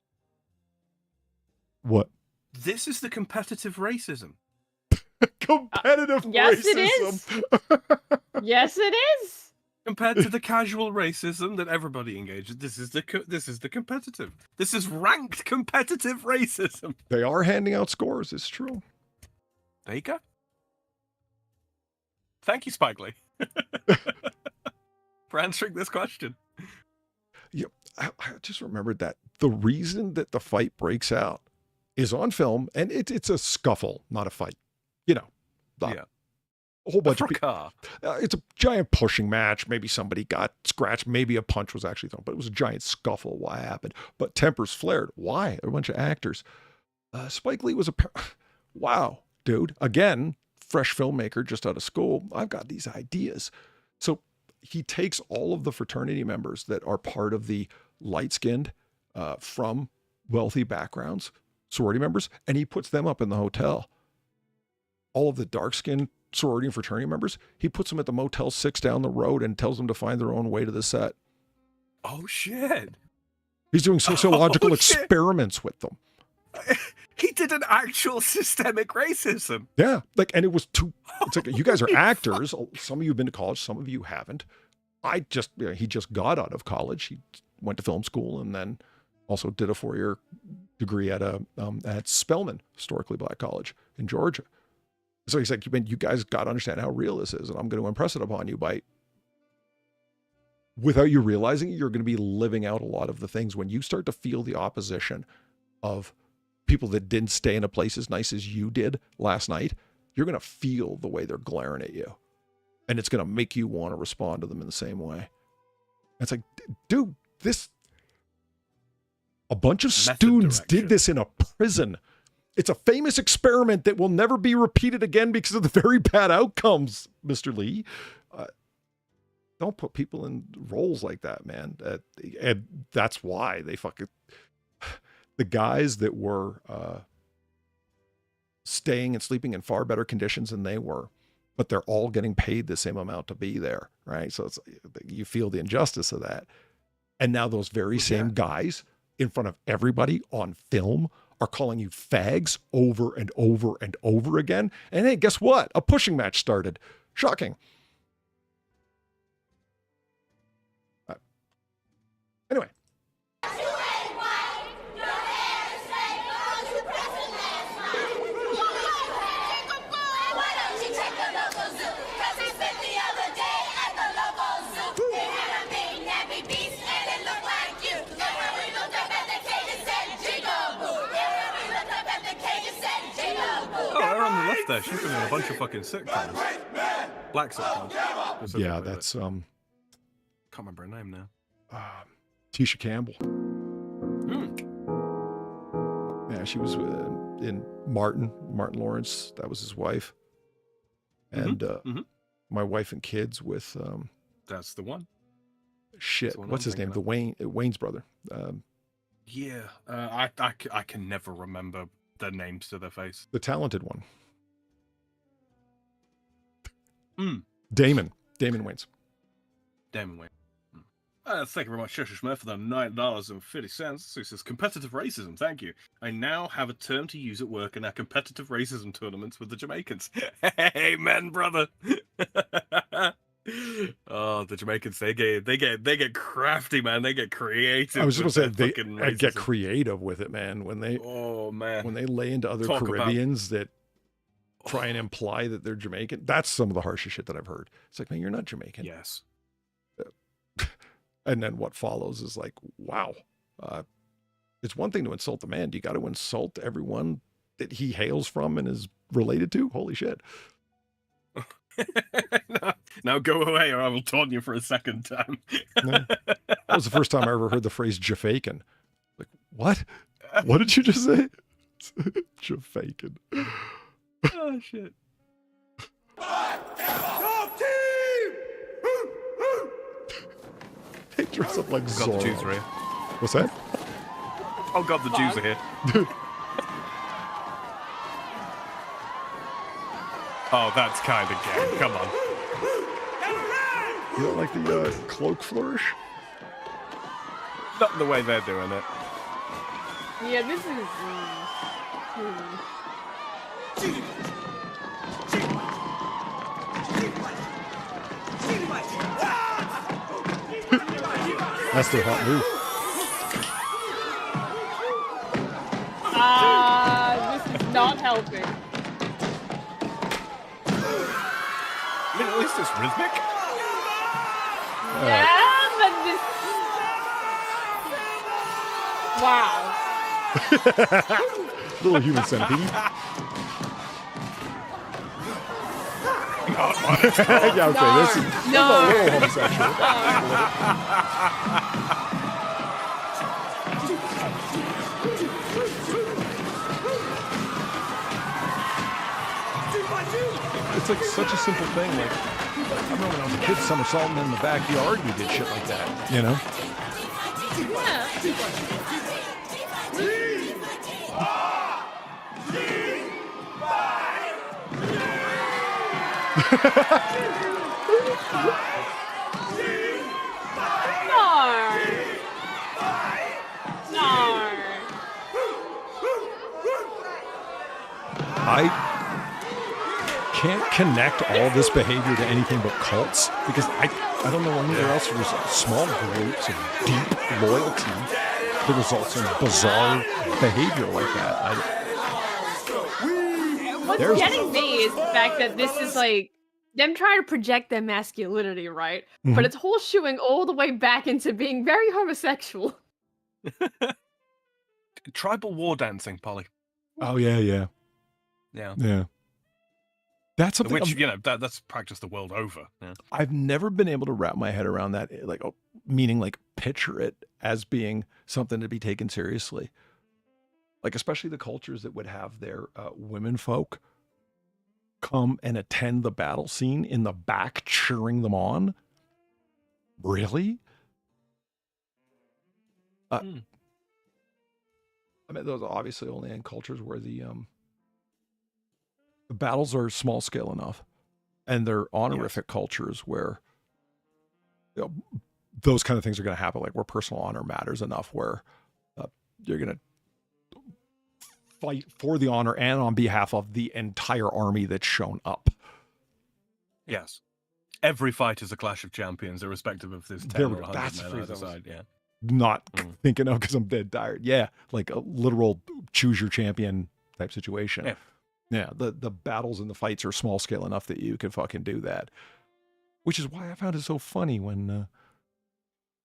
What? This is the competitive racism. Competitive yes, racism. It is. Yes, it is. Compared to the casual racism that everybody engages, this is the competitive. This is ranked competitive racism. They are handing out scores. It's true. There you go. Thank you, Spike Lee, for answering this question. Yeah, I just remembered that the reason that the fight breaks out is on film, and it's a scuffle, not a fight. You know, Yeah. a whole bunch of people. Car. It's a giant pushing match. Maybe somebody got scratched. Maybe a punch was actually thrown, but it was a giant scuffle. Why happened? But tempers flared. Why? There were a bunch of actors. Spike Lee was wow, dude. Again, fresh filmmaker just out of school. I've got these ideas. So he takes all of the fraternity members that are part of the light-skinned from wealthy backgrounds, sorority members, and he puts them up in the hotel. All of the dark-skinned sorority and fraternity members, he puts them at the Motel 6 down the road and tells them to find their own way to the set. Oh shit! He's doing sociological Oh, shit. experiments with them. He did an actual systemic racism. Yeah, like, and it was too. It's like, you guys are actors. Some of you have been to college, some of you haven't. He just got out of college. He went to film school and then also did a 4-year degree at Spelman, historically black college in Georgia. So he's like, you guys got to understand how real this is, and I'm going to impress it upon you by, without you realizing it, you're going to be living out a lot of the things when you start to feel the opposition of people that didn't stay in a place as nice as you did last night. You're going to feel the way they're glaring at you, and it's going to make you want to respond to them in the same way. It's like, dude, a bunch of students did this in a prison. It's a famous experiment that will never be repeated again because of the very bad outcomes, Mr. Lee. Don't put people in roles like that, man. And that's why they fucking... The guys that were staying and sleeping in far better conditions than they were, but they're all getting paid the same amount to be there, right? So you feel the injustice of that. And now those very same guys in front of everybody on film are calling you fags over and over and over again. And hey, guess what? A pushing match started. Shocking. Anyway. There, she's been in a bunch of fucking sitcoms. Black sitcoms. Yeah, that's can't remember her name now. Tisha Campbell. Yeah, she was in Martin Lawrence. That was his wife. And My Wife and Kids with that's the one. Shit, what's his name? Wayne's brother. I can never remember their names to their face. The talented one. Damon Wayans. Damon Wayans. Thank you very much, FarZoosme, for the $9.50. This is competitive racism. Thank you. I now have a term to use at work in our competitive racism tournaments with the Jamaicans. Amen, brother. Oh, the Jamaicans, they get crafty, man. They get creative. I was just gonna say they get creative with it, man. When they lay into other Caribbeans that try and imply that they're Jamaican. That's some of the harshest shit that I've heard. It's like, man, you're not Jamaican. Yes. And then what follows is like, wow. It's one thing to insult the man. Do you got to insult everyone that he hails from and is related to? Holy shit. Now go away or I will taunt you for a second time. That was the first time I ever heard the phrase Jafakin. Like, what? What did you just say? Jafakin. Oh, shit. Top team! They dress up like God, Zorro. the Jews are here. What's that? Oh God, the Jews are here. Oh, that's kind of gay. Come on. You don't like the cloak flourish? Not the way they're doing it. Yeah, this is... That's their hot move. This is not helping. I mean, at least it's rhythmic. Yeah, but this... Wow. Little human centipede. Yeah, okay, No. this is a little homosexual. It's like such a simple thing. Like, I remember when I was a kid somersaulting in the backyard, we did shit like that, you know? I can't connect all this behavior to anything but cults because I don't know anywhere else where there's small groups of deep loyalty that results in bizarre behavior like that. What's There's- getting me is the fact that this is like them trying to project their masculinity, right? Mhm. But it's horseshoeing all the way back into being very homosexual. Tribal war dancing, Polly. Oh yeah, yeah, Yeah. yeah. That's something Which, you know, that's practiced the world over. Yeah. I've never been able to wrap my head around that. Like, meaning like picture it as being something to be taken seriously. Like, especially the cultures that would have their women folk come and attend the battle scene in the back, cheering them on. Really? I mean, those are obviously only in cultures where the battles are small scale enough, and they're honorific cultures where, you know, those kind of things are going to happen. Like where personal honor matters enough, where you're going to fight for the honor and on behalf of the entire army that's shown up. Yes. Every fight is a clash of champions, irrespective of this 10 There or we go. 100 That's the men phrase either I was- side. Yeah. Not thinking of because I'm dead tired. Yeah, like a literal choose your champion type situation. Yeah. Yeah, the battles and the fights are small scale enough that you can fucking do that. Which is why I found it so funny when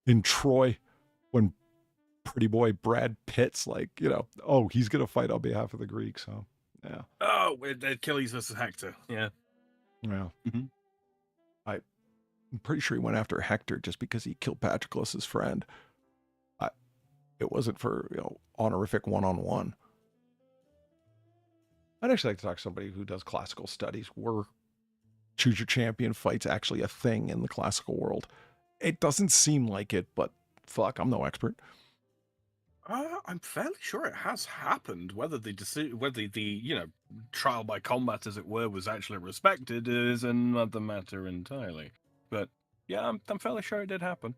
in Troy, when pretty boy Brad Pitt's like, you know, oh, he's gonna fight on behalf of the Greeks. So yeah. Oh, Achilles versus Hector. Yeah. Yeah. Mhm. I'm pretty sure he went after Hector just because he killed Patroclus' friend. It wasn't for, you know, honorific one-on-one. I'd actually like to talk to somebody who does classical studies. Were choose your champion fights actually a thing in the classical world? It doesn't seem like it, but fuck, I'm no expert. I'm fairly sure it has happened. Whether the you know, trial by combat, as it were, was actually respected is another matter entirely. But yeah, I'm fairly sure it did happen.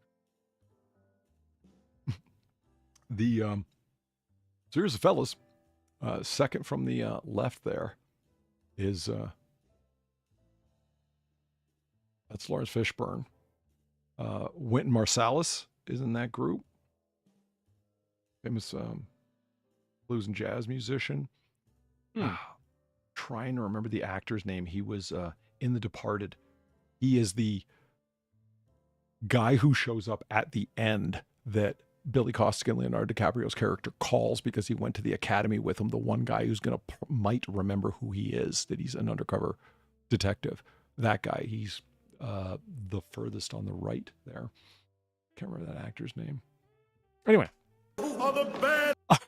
So here's the fellas. Second from the left there is that's Lawrence Fishburne. Wynton Marsalis is in that group. Famous blues and jazz musician. Trying to remember the actor's name. He was in The Departed. He is the guy who shows up at the end that Billy Costic and Leonardo DiCaprio's character calls because he went to the academy with him. The one guy who's might remember who he is, that he's an undercover detective. That guy, he's the furthest on the right there. Can't remember that actor's name. Anyway.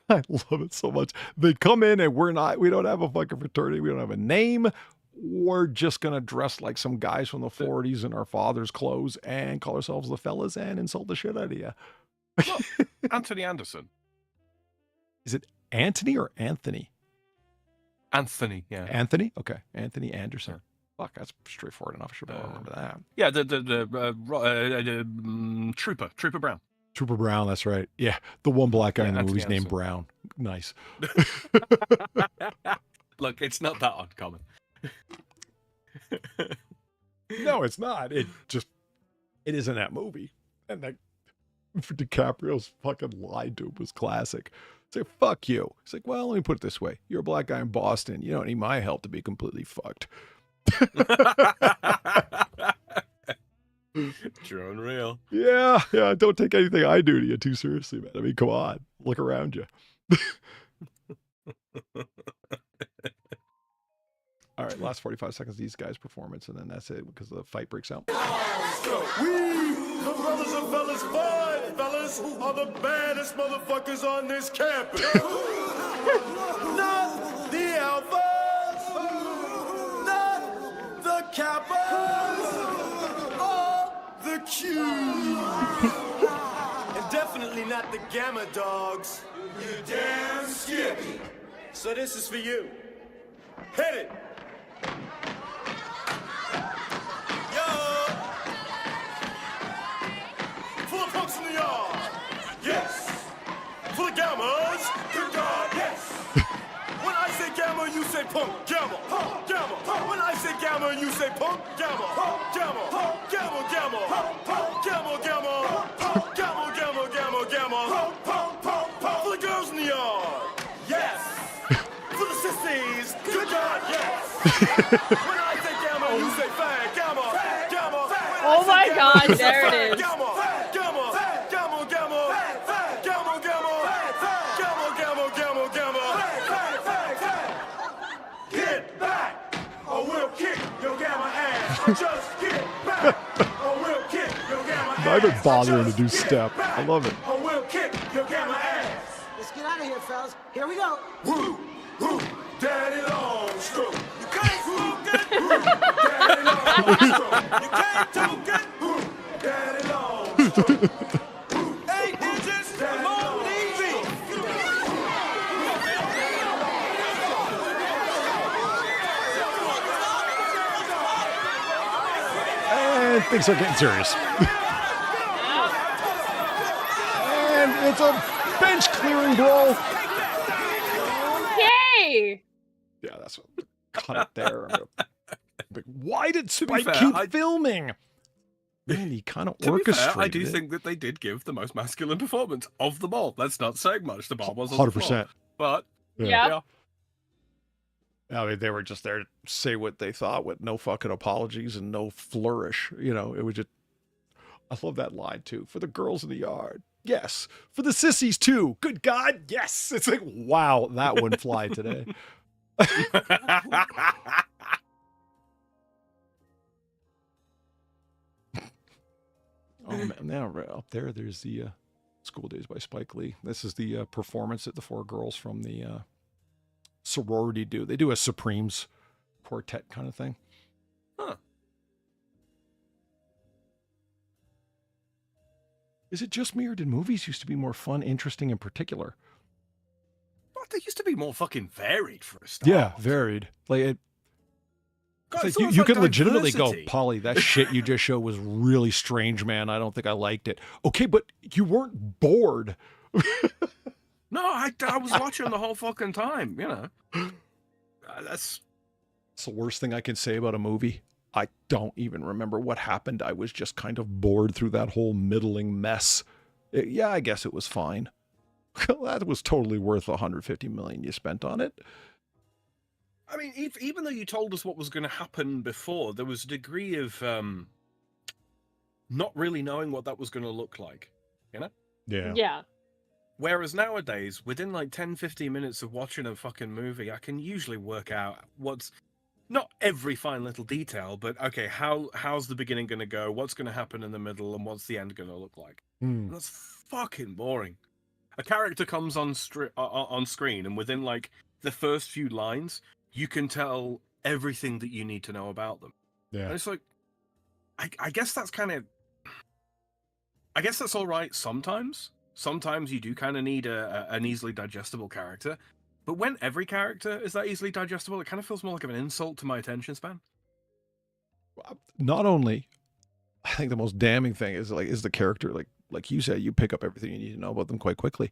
I love it so much. They come in and we don't have a fucking fraternity. We don't have a name. We're just going to dress like some guys from the 40s in our father's clothes and call ourselves the fellas and insult the shit out of you. Well, Anthony Anderson. Is it Anthony or Anthony? Anthony, yeah. Anthony? Okay. Anthony Anderson. Fuck, that's straightforward enough. I should remember that. Yeah, Trooper Brown. Trooper Brown, that's right. Yeah, the one black guy in the Anthony movie's named Anderson. Brown. Nice. Look, it's not that uncommon. No, it's not. It is in that movie. And that DiCaprio's fucking lied to him was classic. It's like, fuck you. It's like, well, let me put it this way. You're a black guy in Boston. You don't need my help to be completely fucked. True and real. Yeah. Don't take anything I do to you too seriously, man. I mean, come on. Look around you. All right, last 45 seconds of these guys' performance, and then that's it because the fight breaks out. We, the brothers and fellas, five fellas, are the baddest motherfuckers on this campus. Not the alphas, not the kappas, or the Qs, and definitely not the gamma dogs. You damn skippy. So this is for you. Hit it. Full of punks in the yard, yes. Full of gammas, good God, yes. When I say gamma, you say punk, gamma, gamma. When I say gamma, you say punk, gamma, gamma, gamma, gamma, gamma, gamma, gamma, gamma, gamma, gamma, gamma, I say gamma, you say fag. Gamma, gamma. Oh my God, there it is. Gamma, gamma, gamma, gamma, gamma, gamma, gamma, gamma, gamma, gamma. Get back, or we'll kick your gamma ass. Just get back, or we'll kick your gamma ass. Not even bothering to do step. I love it. Or we'll kick your gamma ass. Let's get out of here, fellas. Here we go. Woo, woo, daddy long stroke. You can't smoke it. Woo, daddy long stroke. You can't toke it. Woo, daddy long stroke. Woo, 8 inches, come on, easy. And things are getting serious. And it's a bench clearing brawl. Yay! Yeah, that's what. Cut it there. But why did be Spike fair, keep I- filming? Man, he kind of To be orchestrated fair, I do it. think that they did give the most masculine performance of them all. That's not saying much. The bar was on the floor. 100%. But Yeah. I mean, they were just there to say what they thought with no fucking apologies and no flourish. You know, it was just. I love that line too. For the girls in the yard, yes. For the sissies too. Good God, yes. It's like, wow, that wouldn't fly today. Oh man, now right up there's the School Days by Spike Lee. This is the performance that the 4 girls from the sorority do. They do a Supremes quartet kind of thing. Huh. Is it just me, or did movies used to be more fun, interesting, and particular? Well, they used to be more fucking varied for a start. Yeah, varied. Like it. God, It's it's like almost you like could legitimately diversity. go, Polly, that shit you just showed was really strange, man. I don't think I liked it. Okay, but you weren't bored. No, I was watching the whole fucking time, you know. That's It's the worst thing I can say about a movie. I don't even remember what happened. I was just kind of bored through that whole middling mess. Yeah, I guess it was fine. That was totally worth the $150 million you spent on it. I mean, even though you told us what was going to happen before, there was a degree of not really knowing what that was going to look like, you know? Yeah. Whereas nowadays, within like 10, 15 minutes of watching a fucking movie, I can usually work out what's not every fine little detail, but okay, how's the beginning going to go? What's going to happen in the middle? And what's the end going to look like? And that's fucking boring. A character comes on screen, and within like the first few lines, you can tell everything that you need to know about them. Yeah. And it's like, I guess that's kind of, I guess that's all right sometimes. Sometimes you do kind of need an easily digestible character. But when every character is that easily digestible, it kind of feels more like an insult to my attention span. Not only, I think the most damning thing is the character, like you said, you pick up everything you need to know about them quite quickly.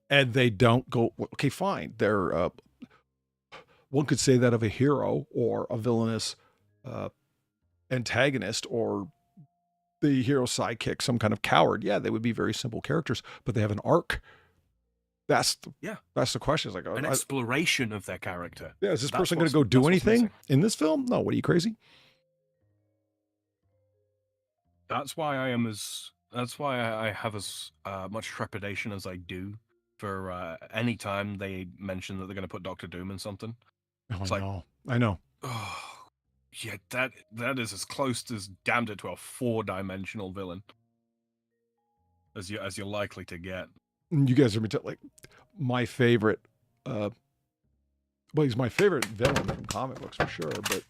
And they don't go, okay, fine. They're, one could say that of a hero or a villainous antagonist or the hero sidekick, some kind of coward. Yeah, they would be very simple characters, but they have an arc. That's the question. It's like An exploration of their character. Yeah, is this That's person going to what's- go do that's what's anything missing. in this film? No. What are you, crazy? That's why I have as much trepidation as I do for any time they mention that they're going to put Doctor Doom in something. Oh, It's I like- know. I know. Oh, yeah, that is as close as damned it to a 4-dimensional villain as you're likely to get. You guys are like my favorite. Well, he's my favorite villain from comic books for sure. But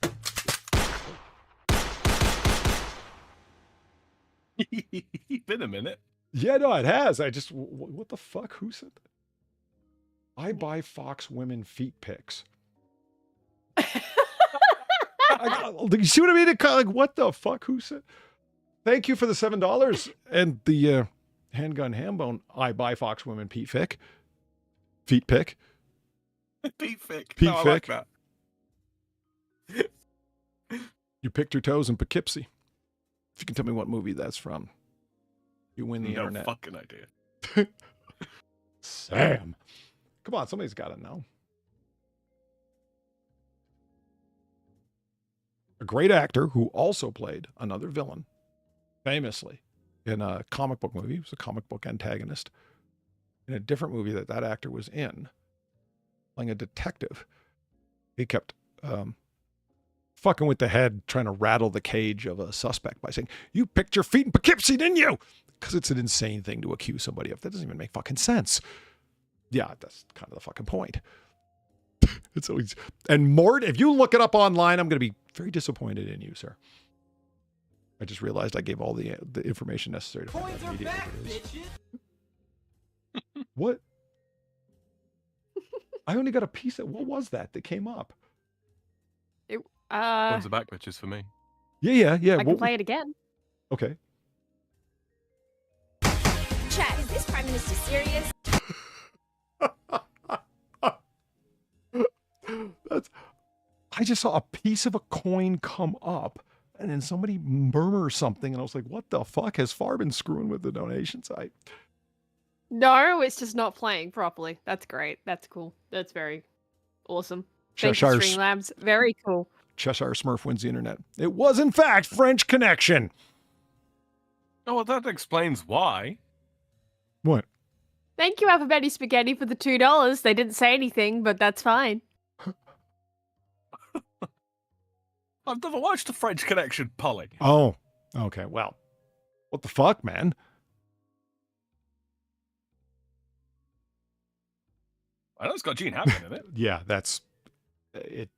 Been a minute. yeah, no, it has. I just what the fuck? Who said that? I buy Fox women feet pics. You see what I mean? Like, what the fuck? Who said? Thank you for the $7 and the handgun hambone. I buy Fox women feet pic. Feet pic. Pete Fick. Pete No, I like Fick. that. You picked your toes in Poughkeepsie. If you can tell me what movie that's from, you win the No internet. fucking idea. Sam. Come on, somebody's got to know. a great actor who also played another villain, famously, in a comic book movie. He was a comic book antagonist in a different movie that actor was in, playing a detective. He kept fucking with the head, trying to rattle the cage of a suspect by saying, "You picked your feet in Poughkeepsie, didn't you?" Because it's an insane thing to accuse somebody of. That doesn't even make fucking sense. Yeah, that's kind of the fucking point. It's always, and Mort, if you look it up online, I'm going to be very disappointed in you, sir. I just realized I gave all the information necessary to find out immediately what it is. What? I only got a piece of, what was that came up? Points are back, bitches, for me. Yeah. I can play it again. Okay. Chat, is this Prime Minister serious? I just saw a piece of a coin come up and then somebody murmur something and I was like, what the fuck? Has Far been screwing with the donation site? No, it's just not playing properly. That's great. That's cool. That's very awesome. Thank you, Streamlabs. Very cool. Cheshire Smurf wins the internet. It was, in fact, French Connection. Oh, well, that explains why. What? Thank you, Alphabetti Spaghetti, for the $2. They didn't say anything, but that's fine. I've never watched the French Connection, Polly. Oh, okay. Well, what the fuck, man? I know it's got Gene Hackman in it. Yeah, that's it.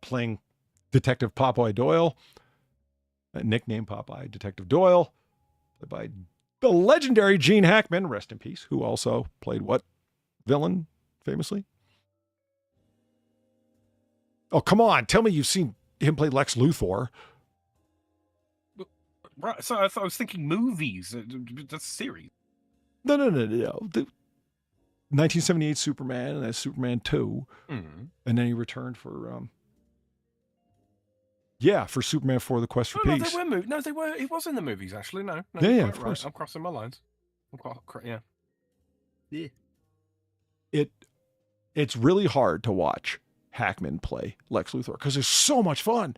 Playing Detective Popeye Doyle, nickname Popeye Detective Doyle, played by the legendary Gene Hackman, rest in peace, who also played what villain famously? Oh, come on. Tell me you've seen him play Lex Luthor. Right, so I was thinking movies. That's a series. No. The 1978 Superman and that's Superman 2. Mm. And then he returned for for Superman 4 The Quest for Peace. They were. It was in the movies, actually. No, yeah, of course. I'm crossing my lines. Yeah. It's really hard to watch Hackman play Lex Luthor because it's so much fun.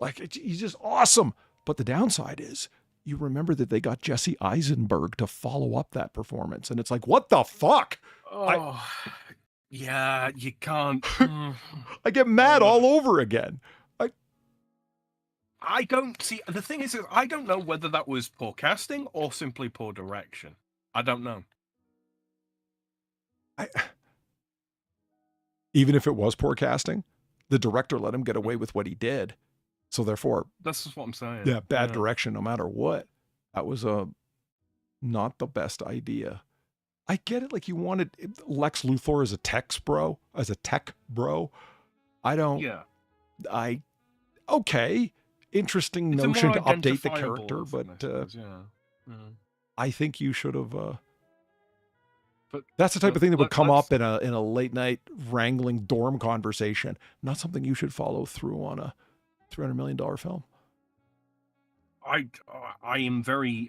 Like, he's just awesome. But the downside is you remember that they got Jesse Eisenberg to follow up that performance. And it's like, what the fuck? Oh, yeah, you can't. I get mad all over again. I don't see. The thing is, I don't know whether that was poor casting or simply poor direction. I don't know. Even if it was poor casting, the director let him get away with what he did. So therefore, that's just what I'm saying. Yeah, bad direction, no matter what. That was not the best idea. I get it. Like, you wanted Lex Luthor as a tech bro. I don't. Yeah. Okay. Interesting it's notion to update the character, but yeah. I think you should have. But that's the type of thing that would come up in a late night wrangling dorm conversation. Not something you should follow through on a $300 million film. I am very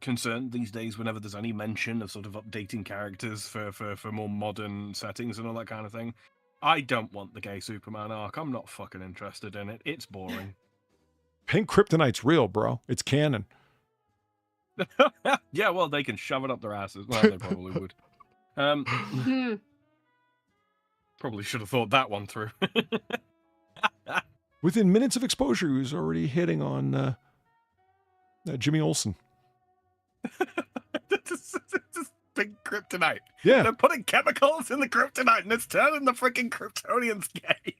concerned these days whenever there's any mention of sort of updating characters for more modern settings and all that kind of thing. I don't want the gay Superman arc. I'm not fucking interested in it. It's boring. Pink Kryptonite's real, bro. It's canon. Yeah, well, they can shove it up their asses. Well, they probably would. Probably should have thought that one through. Within minutes of exposure, he was already hitting on Jimmy Olsen. Just big kryptonite. Yeah. They're putting chemicals in the kryptonite and it's turning the freaking Kryptonians gay.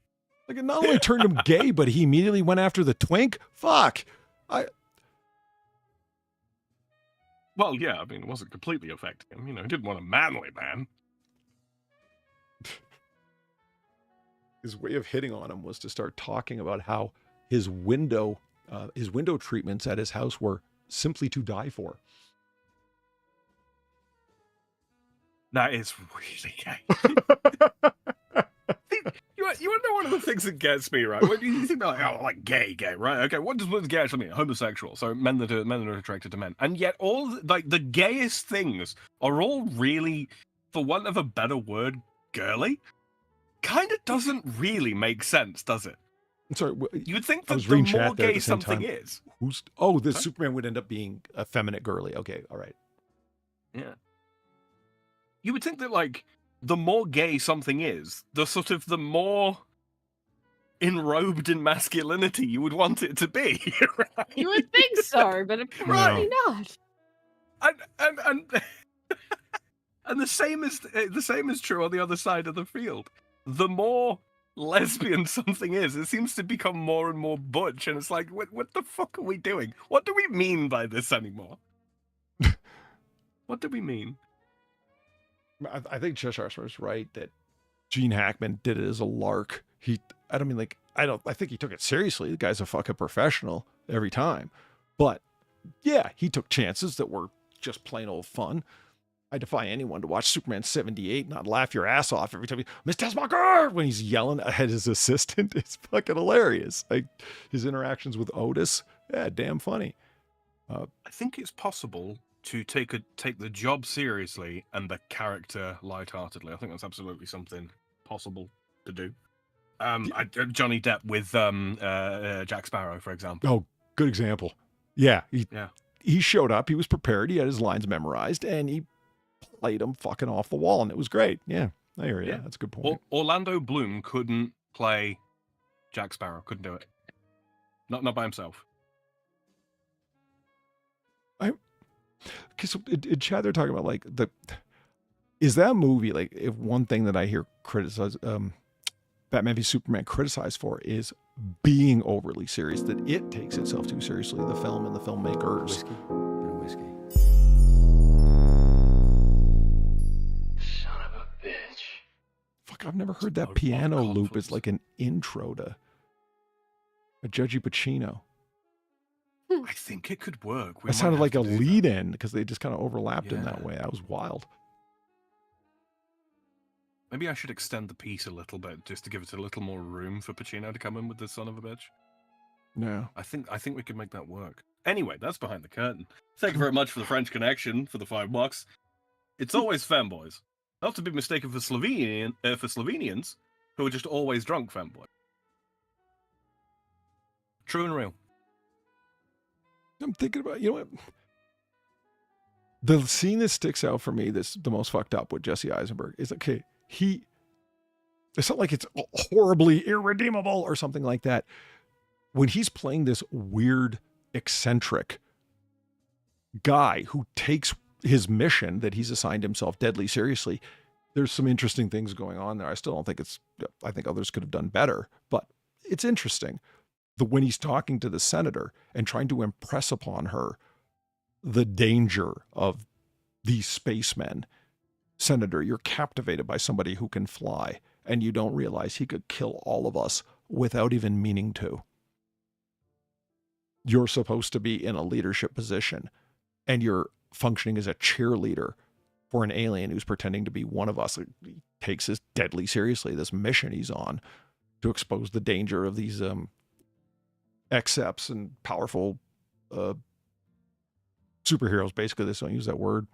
Like, it not only turned him gay, but he immediately went after the twink. Fuck. Well, yeah, I mean, it wasn't completely affecting him. You know, he didn't want a manly man. His way of hitting on him was to start talking about how his window treatments at his house were simply to die for. That is really gay. You want to know one of the things that gets me, right? When you think about, like, like gay, right? Okay, what does gay actually mean? Homosexual. So men that are attracted to men. And yet all, like, the gayest things are all really, for want of a better word, girly. Kind of doesn't really make sense, does it? I'm sorry. You would think I that was the reading more chat there at gay the same something time. is, the Huh? Superman would end up being effeminate, girly. Okay, all right. yeah, you would think that like the more gay something is, the more enrobed in masculinity you would want it to be. Right? You would think so, but apparently not. And and the same is true on the other side of the field. The more lesbian something is, it seems to become more and more butch, and it's like, what the fuck are we doing? What do we mean by this anymore? What do we mean? I think Cheshire is right that Gene Hackman did it as a lark. I think he took it seriously. The guy's a fucking professional every time. But yeah, he took chances that were just plain old fun. I defy anyone to watch Superman 78 and not laugh your ass off every time Mr. Smoker, when he's yelling at his assistant. It's fucking hilarious. Like his interactions with Otis, yeah, damn funny. I think it's possible to take the job seriously and the character lightheartedly. I think that's absolutely something possible to do. Johnny Depp with Jack Sparrow, for example. Oh, good example. Yeah, Yeah. He showed up. He was prepared. He had his lines memorized, and he played them fucking off the wall, and it was great. Yeah, I hear you. Yeah. That's a good point. Orlando Bloom couldn't play Jack Sparrow. Couldn't do it. Not by himself. Because in chat they're talking about like is that movie like if one thing that I hear Batman v Superman criticized for is being overly serious, that it takes itself too seriously, the film and the filmmakers. Whiskey and a whiskey. Son of a bitch. Fuck, I've never heard that Of piano loop confidence. as like an intro to a Judgy Pacino. I think it could work. We That might sounded have like to a do that. lead in because they just kind of overlapped in that Yeah. way. That was wild. Maybe I should extend the piece a little bit just to give it a little more room for Pacino to come in with the son of a bitch. No. I think we could make that work. Anyway, that's behind the curtain. Thank you very much for the French connection for the $5. It's always fanboys, not to be mistaken for Slovenians who are just always drunk fanboys. True and real. I'm thinking about, you know what? The scene that sticks out for me, that's the most fucked up with Jesse Eisenberg, is okay, it's not like it's horribly irredeemable or something like that. When he's playing this weird, eccentric guy who takes his mission that he's assigned himself deadly seriously, there's some interesting things going on there. I still don't think I think others could have done better, but it's interesting. When he's talking to the senator and trying to impress upon her the danger of these spacemen. Senator, you're captivated by somebody who can fly, and you don't realize he could kill all of us without even meaning to. You're supposed to be in a leadership position, and you're functioning as a cheerleader for an alien who's pretending to be one of us. He takes this deadly seriously, this mission he's on to expose the danger of these accepts and powerful superheroes. Basically, they don't use that word.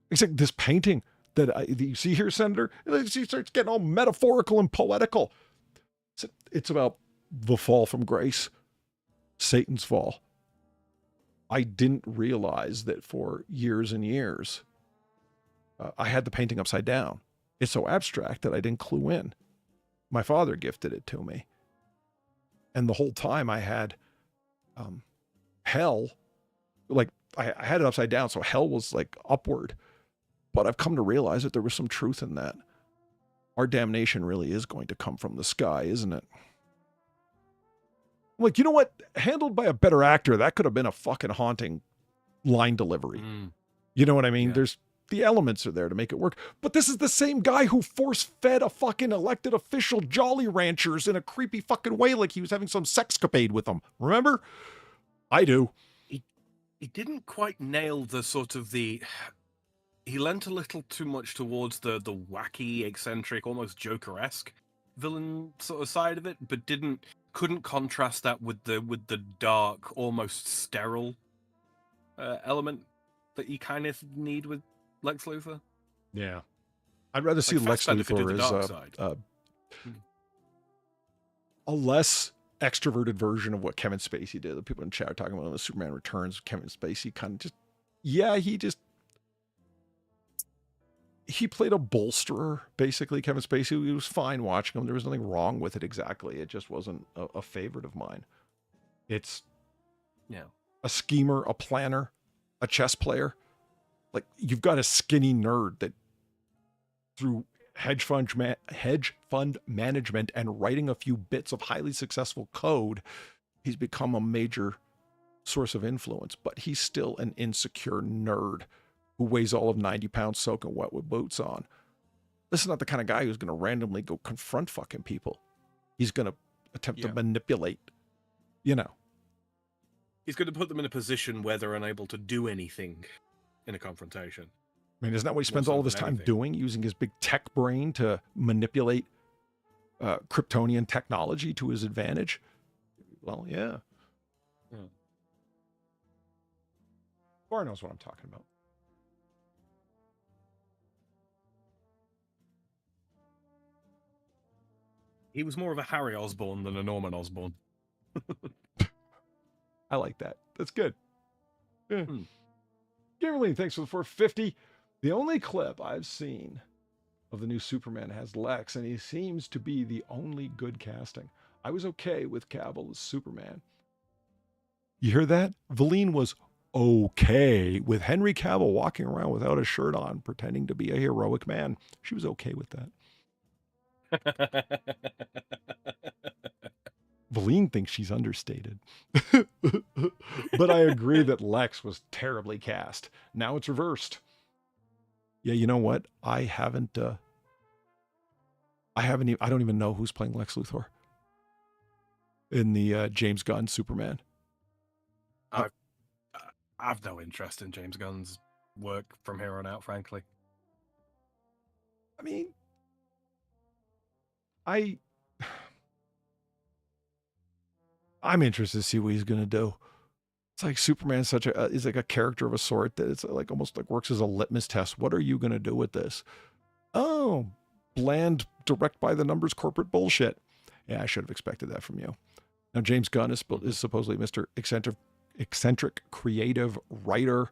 Except this painting that you see here, Senator, he starts getting all metaphorical and poetical. It's about the fall from grace, Satan's fall. I didn't realize that for years and years, I had the painting upside down. It's so abstract that I didn't clue in. My father gifted it to me. And the whole time I had hell, like I had it upside down, so hell was like upward. But I've come to realize that there was some truth in that. Our damnation really is going to come from the sky, isn't it? Like, you know what? Handled by a better actor, that could have been a fucking haunting line delivery. You know what I mean? Yeah. The elements are there to make it work. But this is the same guy who force-fed a fucking elected official Jolly Ranchers in a creepy fucking way, like he was having some sexcapade with them. Remember? I do. He didn't quite nail the sort of the... He lent a little too much towards the wacky, eccentric, almost Joker-esque villain sort of side of it, but couldn't contrast that with the dark, almost sterile element that you kind of need with Lex Luthor. Yeah. I'd rather see Like Lex Fassbender could do Luthor the dark as side. a less extroverted version of what Kevin Spacey did. The people in chat are talking about when Superman Returns. Kevin Spacey kind of he played a bolsterer, basically. Kevin Spacey, he was fine watching him. There was nothing wrong with it exactly. It just wasn't a favorite of mine. It's a schemer, a planner, a chess player. Like, you've got a skinny nerd that through hedge fund management and writing a few bits of highly successful code, he's become a major source of influence, but he's still an insecure nerd who weighs all of 90 pounds soaking wet with boots on. This is not the kind of guy who's going to randomly go confront fucking people. He's going to attempt to manipulate, He's going to put them in a position where they're unable to do anything in a confrontation. I mean, isn't that what he spends all of his time doing? Using his big tech brain to manipulate Kryptonian technology to his advantage? Well, yeah. Bar knows what I'm talking about. He was more of a Harry Osborn than a Norman Osborn. I like that. That's good. Yeah. Kimberly, thanks for the 450. The only clip I've seen of the new Superman has Lex, and he seems to be the only good casting. I was okay with Cavill as Superman. You hear that? Valine was okay with Henry Cavill walking around without a shirt on, pretending to be a heroic man. She was okay with that. Valine thinks she's understated. But I agree that Lex was terribly cast. Now it's reversed. Yeah, you know what? I don't even know who's playing Lex Luthor in the James Gunn Superman. I've no interest in James Gunn's work from here on out, frankly. I mean, I'm interested to see what he's going to do. It's like Superman's is like a character of a sort that it's like almost like works as a litmus test. What are you going to do with this? Oh, bland, direct by the numbers corporate bullshit. Yeah, I should have expected that from you. Now, James Gunn is supposedly Mr. eccentric creative writer,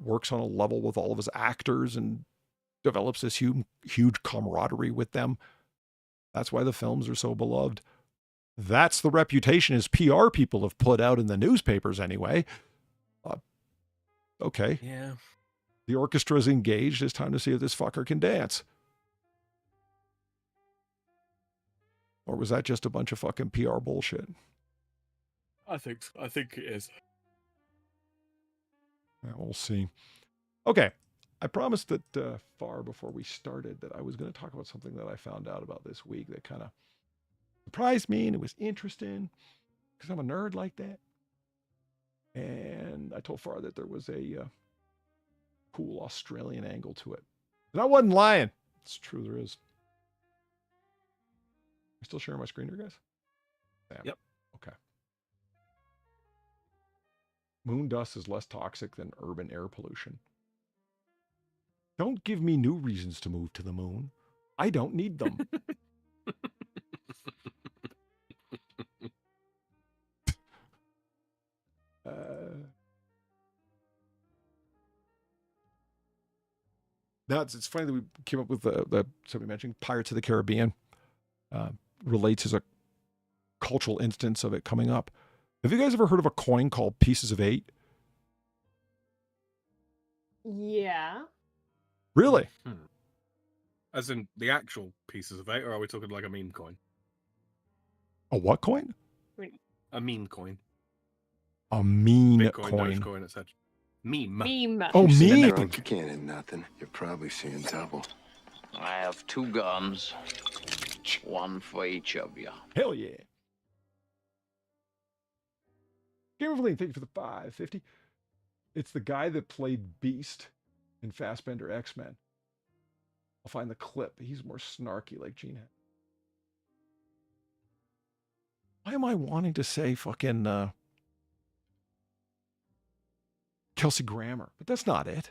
works on a level with all of his actors and develops this huge camaraderie with them. That's why the films are so beloved. That's the reputation his PR people have put out in the newspapers anyway. Okay. Yeah. The orchestra is engaged. It's time to see if this fucker can dance. Or was that just a bunch of fucking PR bullshit? I think it is. Yeah, we'll see. Okay. I promised that far before we started that I was going to talk about something that I found out about this week that kind of surprised me, and it was interesting because I'm a nerd like that. And I told Far that there was a cool Australian angle to it. And I wasn't lying. It's true, there is. You still sharing my screen here, guys? Sam. Yep. Okay. Moon dust is less toxic than urban air pollution. Don't give me new reasons to move to the moon. I don't need them. It's funny that we came up with the somebody mentioned Pirates of the Caribbean relates as a cultural instance of it coming up. Have you guys ever heard of a coin called Pieces of 8? Yeah. Really? As in the actual pieces of 8, or are we talking like a meme coin? A what coin? A meme coin. A mean Bitcoin, coin. Dogecoin, etc. Meme. Oh, meme. You can't hit nothing. You're probably seeing double. I have 2 guns, one for each of you. Hell yeah. Gamerfully, thank you for the 550. It's the guy that played Beast in Fassbender X-Men. I'll find the clip. He's more snarky like Gene. Why am I wanting to say fucking Kelsey Grammer? But that's not it.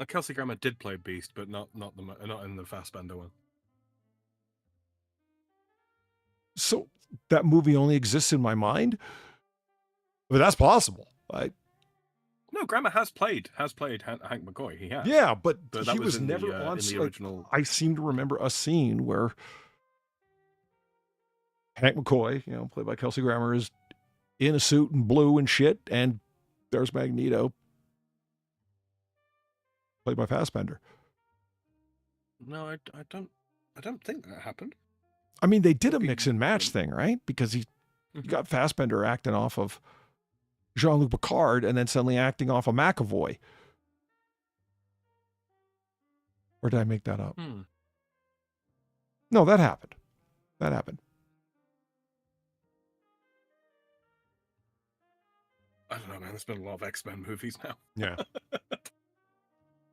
Kelsey Grammer did play Beast, but not in the Fassbender one. So that movie only exists in my mind? But that's possible. No, Grammer has played Hank McCoy. He has. Yeah, but that he was in never the, on in the like, original. I seem to remember a scene where Hank McCoy, played by Kelsey Grammer, is in a suit and blue and shit, and there's Magneto, played by Fassbender. No, I don't think that happened. I mean, they did a mix and match thing, right? Because you got Fassbender acting off of Jean-Luc Picard and then suddenly acting off of McAvoy. Or did I make that up? No, that happened. That happened. I don't know, man. There's been a lot of X-Men movies now. Yeah.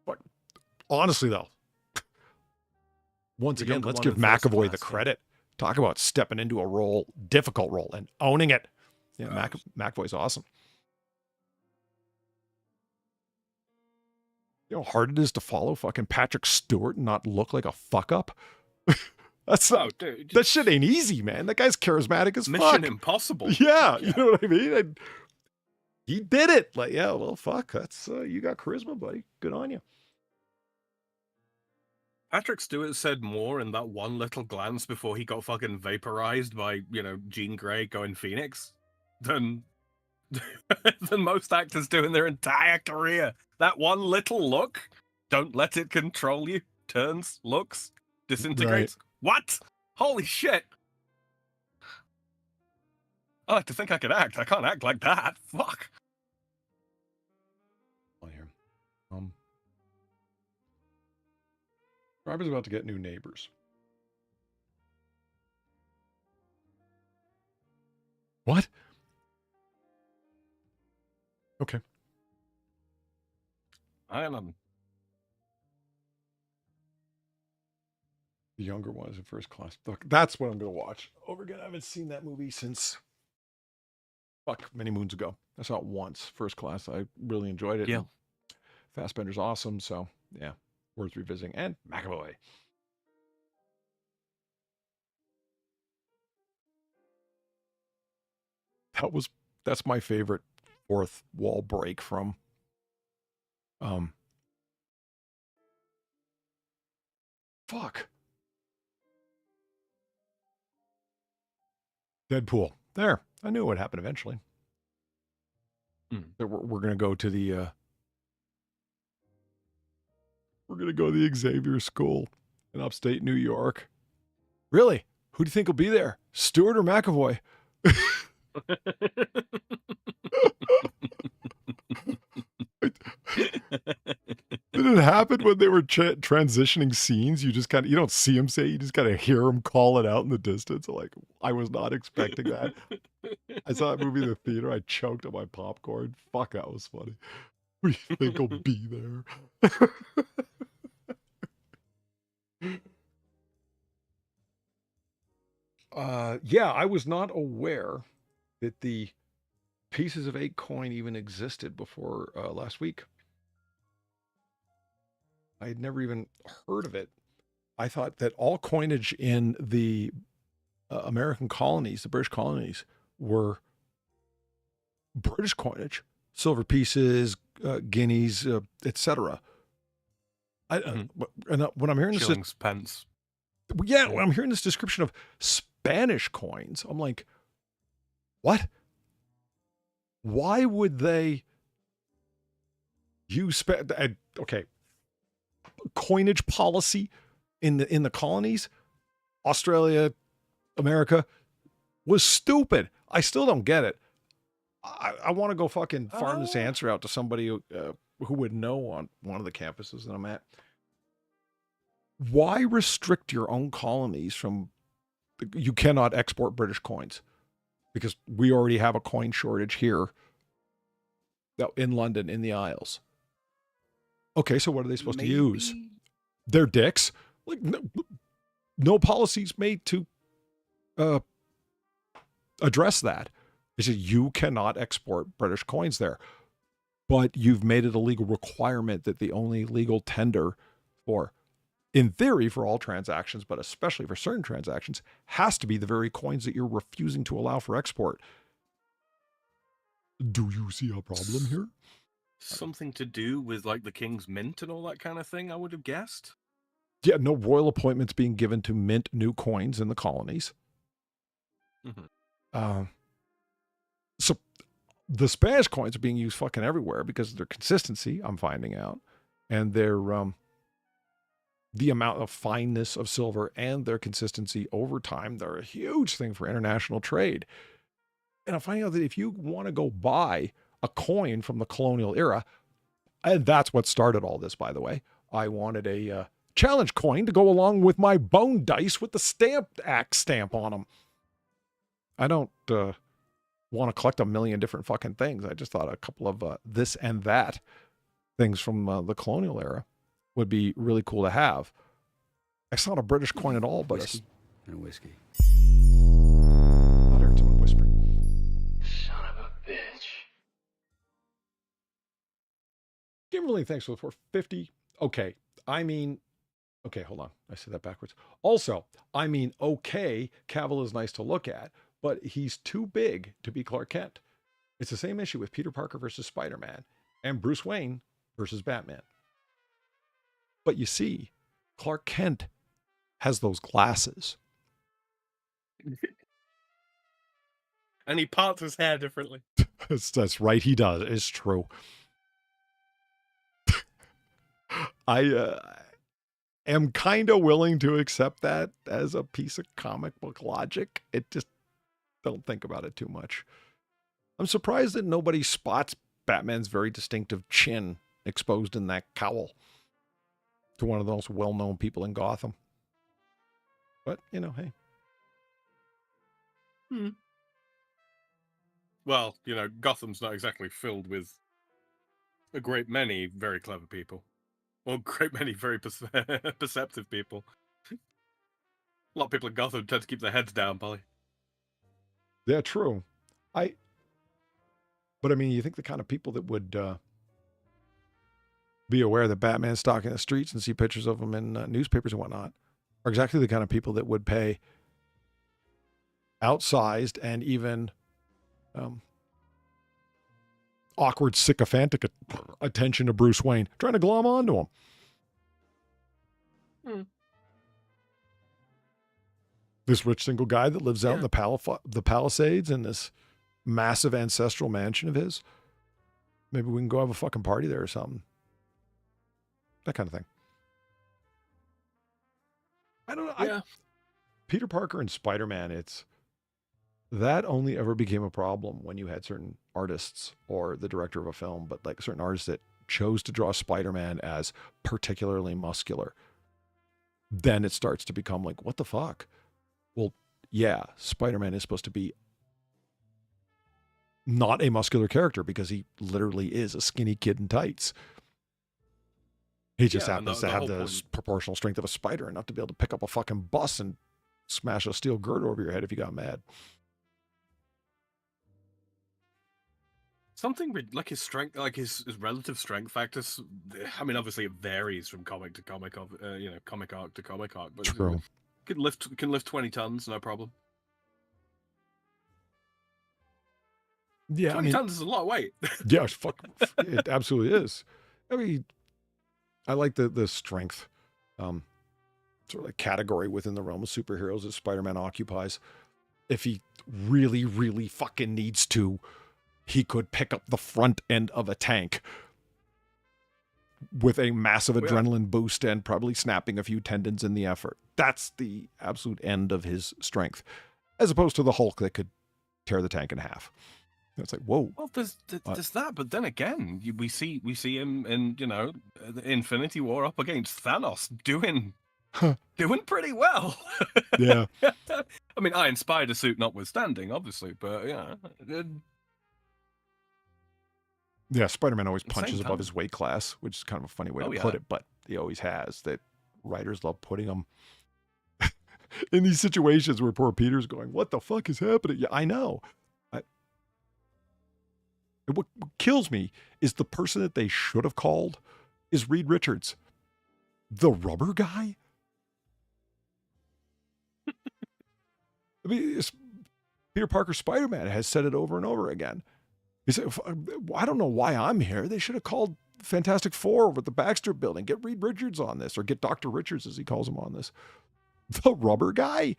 But honestly, though, once again, let's give McAvoy the credit. Talk about stepping into a role, difficult role, and owning it. Yeah, McAvoy's awesome. You know how hard it is to follow fucking Patrick Stewart and not look like a fuck up? Dude, that shit ain't easy, man. That guy's charismatic as fuck. Mission Impossible. Yeah, you know what I mean? And he did it. Like, yeah, well, fuck. That's you got charisma, buddy. Good on you. Patrick Stewart said more in that one little glance before he got fucking vaporized by, Jean Grey going Phoenix than most actors do in their entire career. That one little look, don't let it control you, turns, looks, disintegrates. Right. What? Holy shit. I like to think I could act. I can't act like that. Fuck. Ryder's about to get new neighbors. What? Okay. I don't know. The younger one is in first class. Look, that's what I'm going to watch over again. I haven't seen that movie since many moons ago. I saw it once, first class. I really enjoyed it. Yeah. Fassbender's awesome. So yeah, worth revisiting. And McAvoy. That's my favorite fourth wall break from Deadpool. There. I knew it would happen eventually. We're going to go to the Xavier School in upstate New York. Really? Who do you think will be there? Stewart or McAvoy? Did it happen when they were transitioning scenes? You just you don't see him say it, you just kind of hear him call it out in the distance. Like, I was not expecting that. I saw that movie in the theater. I choked on my popcorn. Fuck, that was funny. Who do you think will be there? Yeah, I was not aware that the pieces of 8 coin even existed before last week. I had never even heard of it. I thought that all coinage in the American colonies, the British colonies, were British coinage, silver pieces, guineas, etc. And when I'm hearing Shillings, pence. Yeah, when I'm hearing this description of Spanish coins, I'm like, what? Why would they use okay, coinage policy in the colonies, Australia, America, was stupid. I still don't get it. I want to go fucking farm this answer out to somebody who would know on one of the campuses that I'm at. Why restrict your own colonies from? You cannot export British coins because we already have a coin shortage here in London, in the Isles. Okay, so what are they supposed to use? Their dicks? Like, no policies made to address that. They said you cannot export British coins there, but you've made it a legal requirement that the only legal tender for in theory for all transactions, but especially for certain transactions, has to be the very coins that you're refusing to allow for export. Do you see a problem here? Something to do with like the King's Mint and all that kind of thing, I would have guessed. Yeah, no royal appointments being given to mint new coins in the colonies. So the Spanish coins are being used fucking everywhere because of their consistency, I'm finding out, and their the amount of fineness of silver and their consistency over time. They're a huge thing for international trade. And I'm finding out that if you want to go buy a coin from the colonial era, and that's what started all this, by the way. I wanted a challenge coin to go along with my bone dice with the stamped axe stamp on them. I don't want to collect a million different fucking things. I just thought a couple of this and that things from the colonial era would be really cool to have. It's not a British coin at all, but Whiskey and whiskey. I heard someone whispering. Son of a bitch. Kimberly, thanks for the 450. Okay, hold on. I said that backwards. Also, okay, Cavill is nice to look at, but he's too big to be Clark Kent. It's the same issue with Peter Parker versus Spider-Man and Bruce Wayne versus Batman. But you see, Clark Kent has those glasses. And he parts his hair differently. That's right, he does. It's true. I am kind of willing to accept that as a piece of comic book logic. It just don't think about it too much. I'm surprised that nobody spots Batman's very distinctive chin exposed in that cowl to one of the most well-known people in Gotham. But, hey. Well, Gotham's not exactly filled with a great many very clever people. Or a great many very perceptive people. A lot of people in Gotham tend to keep their heads down, Polly. Yeah, true. But you think the kind of people that would be aware that Batman's stalking the streets and see pictures of him in newspapers and whatnot are exactly the kind of people that would pay outsized and even awkward, sycophantic attention to Bruce Wayne, trying to glom onto him. This rich single guy that lives out in the Palisades in this massive ancestral mansion of his. Maybe we can go have a fucking party there or something. That kind of thing. I don't know. Yeah. Peter Parker and Spider-Man, that only ever became a problem when you had certain artists or the director of a film, but like certain artists that chose to draw Spider-Man as particularly muscular. Then it starts to become like, what the fuck? Well, yeah, Spider-Man is supposed to be not a muscular character because he literally is a skinny kid in tights. He just happens to have the proportional strength of a spider enough to be able to pick up a fucking bus and smash a steel girder over your head if you got mad. Something like his strength, like his relative strength factors. Obviously it varies from comic to comic, comic arc to comic arc. But true. Can lift 20 tons, no problem. Yeah, 20 tons is a lot of weight. Yeah, it absolutely is. I like the strength, sort of like category within the realm of superheroes that Spider-Man occupies. If he really, really fucking needs to, he could pick up the front end of a tank with a massive adrenaline boost and probably snapping a few tendons in the effort. That's the absolute end of his strength, as opposed to the Hulk that could tear the tank in half. It's like, whoa. Well, there's that, but then again, we see him in the Infinity War up against Thanos doing pretty well. Yeah. Iron Spider suit notwithstanding, obviously, but yeah. Yeah, Spider-Man always punches above his weight class, which is kind of a funny way to put it, but he always has. That writers love putting him in these situations where poor Peter's going, what the fuck is happening? Yeah, I know. What kills me is the person that they should have called is Reed Richards. The rubber guy? I mean, Peter Parker Spider-Man has said it over and over again. He said, I don't know why I'm here. They should have called Fantastic Four over at the Baxter Building. Get Reed Richards on this, or get Dr. Richards, as he calls him, on this. The rubber guy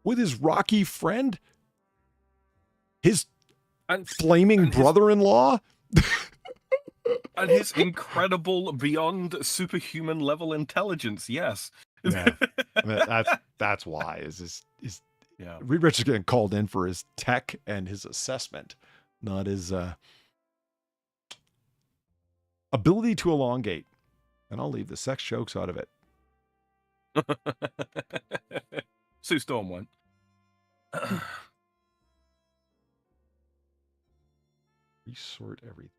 with his rocky friend, his flaming brother-in-law. And his incredible, beyond superhuman level intelligence, yes. Yeah, I mean, that's why. Yeah. Reed Richards getting called in for his tech and his assessment, not his ability to elongate. And I'll leave the sex jokes out of it. Sue Storm went. Resort everything.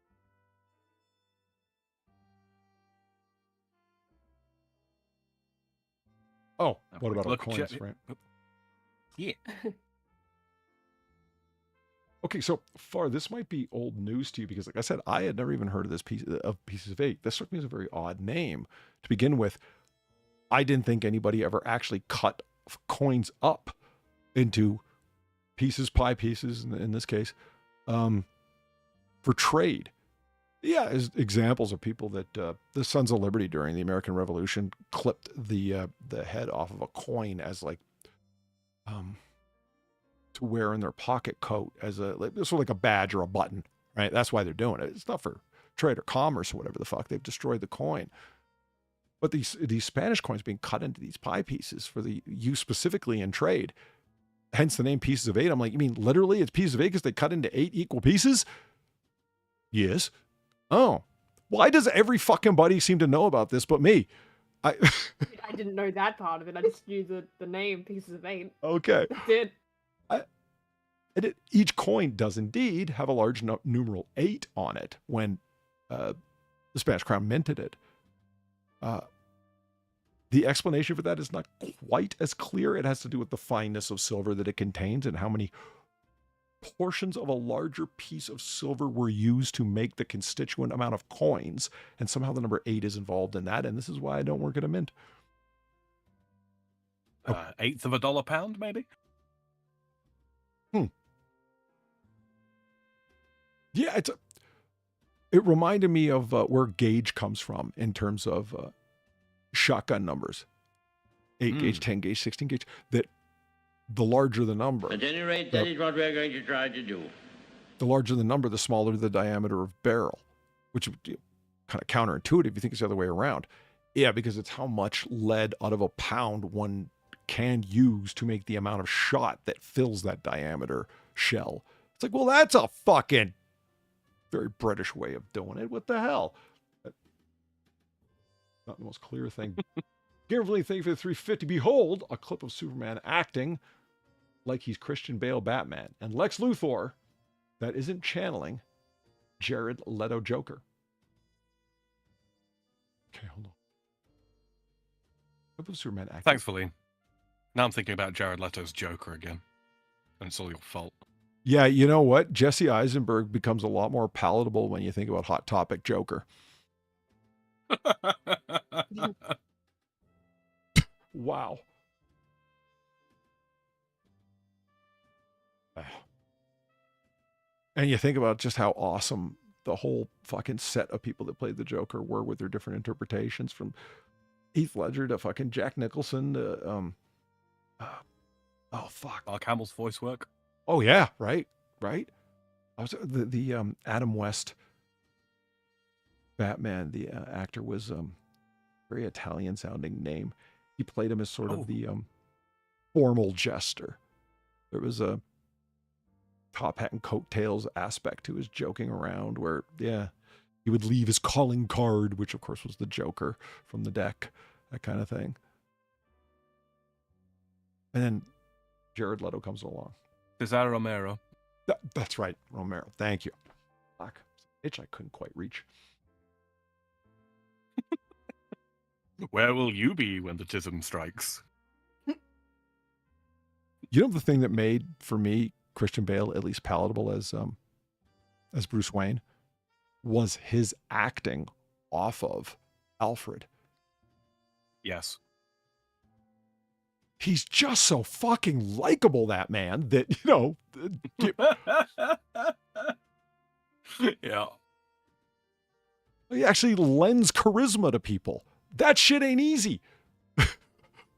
Oh, what about our coins, right? Yeah. Okay, so far this might be old news to you because, like I said, I had never even heard of this Pieces of Eight. This struck me as a very odd name to begin with. I didn't think anybody ever actually cut coins up into pieces, pie pieces in this case, for trade. Yeah, as examples of people that the Sons of Liberty during the American Revolution clipped the head off of a coin as like to wear in their pocket coat as sort of like a badge or a button, right? That's why they're doing it. It's not for trade or commerce or whatever the fuck. They've destroyed the coin. But these Spanish coins being cut into these pie pieces for the use specifically in trade, hence the name Pieces of Eight. I'm like, you mean literally it's Pieces of Eight because they cut into 8 equal pieces? Yes. Oh, why does every fucking buddy seem to know about this but me? I didn't know that part of it. I just knew the name Pieces of Eight. Okay. I did. Each coin does indeed have a large numeral 8 on it when the Spanish crown minted it. The explanation for that is not quite as clear. It has to do with the fineness of silver that it contains and how many portions of a larger piece of silver were used to make the constituent amount of coins. And somehow the number 8 is involved in that. And this is why I don't work at a mint. Eighth of a dollar pound, maybe? Yeah, it reminded me of where gauge comes from in terms of shotgun numbers. 8 gauge, 10 gauge, 16 gauge. That the larger the number. At any rate, that is what we're going to try to do. The larger the number, the smaller the diameter of barrel, which would be kind of counterintuitive. You think it's the other way around. Yeah, because it's how much lead out of a pound one can use to make the amount of shot that fills that diameter shell. It's like, well, that's a fucking very British way of doing it. What the hell? Not the most clear thing. Carefully, thank you for the 350. Behold, a clip of Superman acting like he's Christian Bale Batman. And Lex Luthor, that isn't channeling Jared Leto Joker. Okay, hold on. Clip of Superman acting. Thanks, Feline. Now I'm thinking about Jared Leto's Joker again. And it's all your fault. Yeah, you know what? Jesse Eisenberg becomes a lot more palatable when you think about Hot Topic Joker. Wow. And you think about just how awesome the whole fucking set of people that played the Joker were with their different interpretations, from Heath Ledger to fucking Jack Nicholson to oh fuck, Mark Hamill's voice work. Oh yeah, right. I was the Adam West Batman. The actor was very Italian sounding name. He played him as sort of the formal jester. There was a top hat and coattails aspect to his joking around where, yeah, he would leave his calling card, which of course was the Joker from the deck, that kind of thing. And then Jared Leto comes along. Cesar Romero. That's right, Romero. Thank you. Fuck. Itch I couldn't quite reach. Where will you be when the tism strikes? You know the thing that made, for me, Christian Bale at least palatable as Bruce Wayne was his acting off of Alfred. Yes. he's just so fucking likable, that man, that, you know, Yeah. he actually lends charisma to people. That shit ain't easy.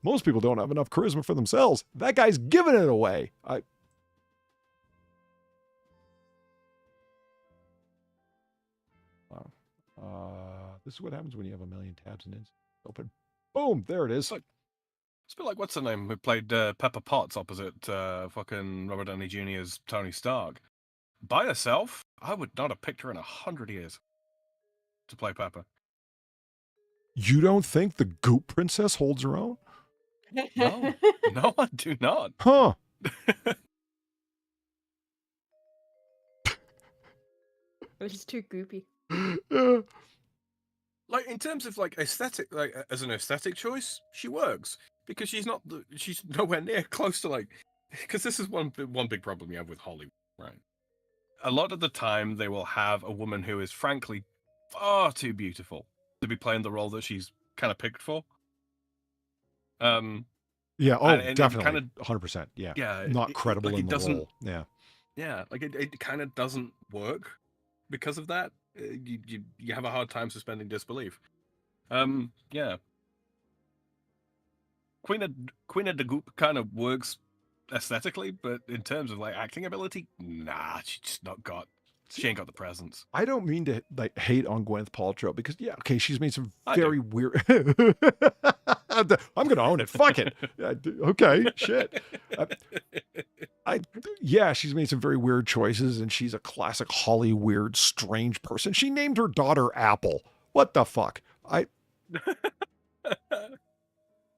Most people don't have enough charisma for themselves. That guy's giving it away. This is what happens when you have a million tabs and it's open. Boom, there it is. It's a bit like what's her name who played Pepper Potts opposite fucking Robert Downey Jr.'s Tony Stark. By herself, I would not have picked her in 100 years to play Pepper. You don't think the Goop Princess holds her own? No, no, I do not. Huh. Which is too goopy. Like in terms of like aesthetic, like as an aesthetic choice, she works because she's nowhere near close to like, because this is one big problem you have with Hollywood, right? A lot of the time they will have a woman who is frankly far too beautiful to be playing the role that she's kind of picked for. Yeah, and definitely, kind of 100%. Yeah, yeah, not credible like in the role. Yeah, yeah, like it kind of doesn't work because of that. You have a hard time suspending disbelief. Yeah. Queen of the Goop kind of works aesthetically, but in terms of like acting ability, nah, she ain't got the presence. I don't mean to like hate on Gwyneth Paltrow because okay, she's made some very weird. I'm gonna own it. Fuck it. Okay, shit. She's made some very weird choices, and she's a classic Holly weird, strange person. She named her daughter Apple. What the fuck?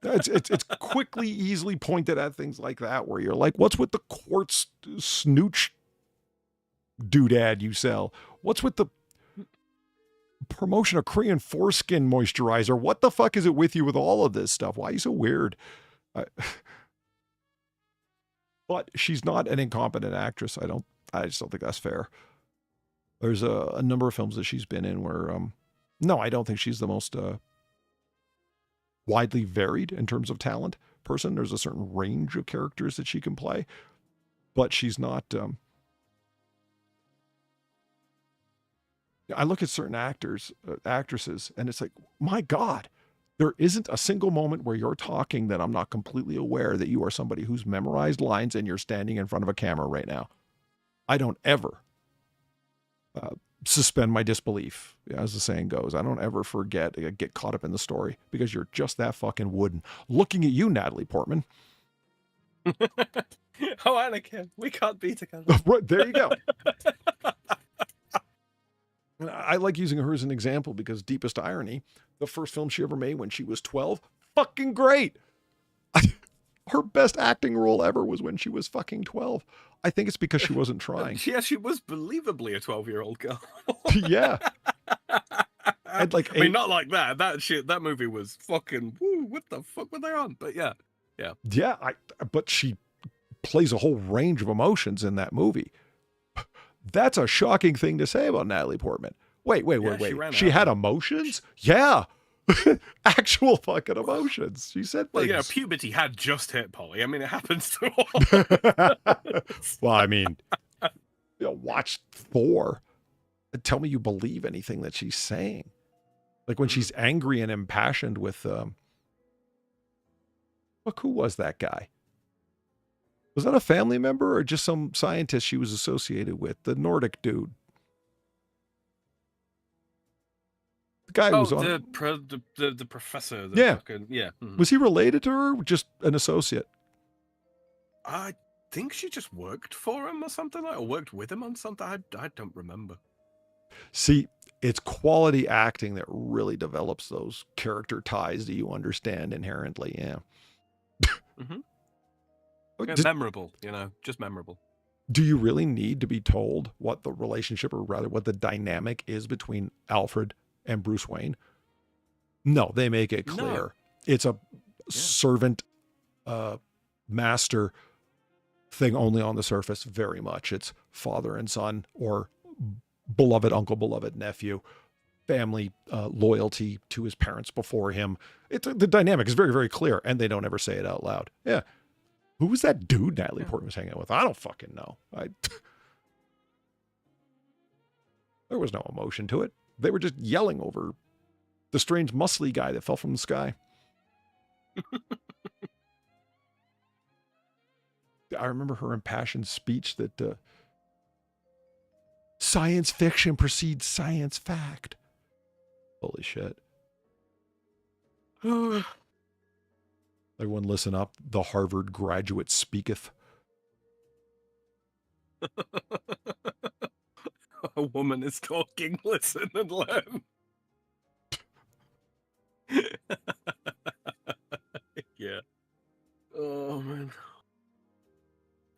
It's quickly, easily pointed at things like that where you're like, what's with the quartz snooch doodad you sell? What's with the promotion of Korean foreskin moisturizer? What the fuck is it with you with all of this stuff? Why are you so weird? But she's not an incompetent actress. I just don't think that's fair. There's a number of films that she's been in where, no, I don't think she's the most widely varied in terms of talent person. There's a certain range of characters that she can play, but she's not. I look at certain actresses, and it's like, my God, there isn't a single moment where you're talking that I'm not completely aware that you are somebody who's memorized lines and you're standing in front of a camera right now. I don't ever suspend my disbelief, as the saying goes. I don't ever get caught up in the story because you're just that fucking wooden. Looking at you, Natalie Portman. Oh, Anakin, we can't be together. Right, there you go. I like using her as an example because deepest irony, the first film she ever made when she was 12, fucking great. Her best acting role ever was when she was fucking 12. I think it's because she wasn't trying. Yeah, she was believably a 12-year-old girl. Yeah. I'd like I mean, not like that. That movie was fucking, woo, what the fuck were they on? But yeah. Yeah, but she plays a whole range of emotions in that movie. That's a shocking thing to say about Natalie Portman. Wait. She had emotions? Yeah. Actual fucking emotions. She said things. Well, yeah, puberty had just hit, Polly. I mean, it happens to all. Well, I mean, watch Thor and tell me you believe anything that she's saying. Like when she's angry and impassioned with, look, who was that guy? Was that a family member or just some scientist she was associated with? The Nordic dude. The guy who was on the professor. Yeah. Mm-hmm. Was he related to her or just an associate? I think she just worked for him or something, or worked with him on something. I don't remember. See, it's quality acting that really develops those character ties that you understand inherently. Yeah. Mm-hmm. Yeah, memorable, just memorable. Do you really need to be told what the relationship, or rather what the dynamic is between Alfred and Bruce Wayne? No, they make it clear. No. It's a servant, master thing only on the surface, very much. It's father and son, or beloved uncle, beloved nephew, family loyalty to his parents before him. The dynamic is very, very clear, and they don't ever say it out loud. Yeah. Who was that dude Natalie Portman was hanging out with? I don't fucking know. There was no emotion to it. They were just yelling over the strange muscly guy that fell from the sky. I remember her impassioned speech that science fiction precedes science fact. Holy shit. Everyone listen up. The Harvard graduate speaketh. A woman is talking. Listen and learn. Yeah. Oh, man.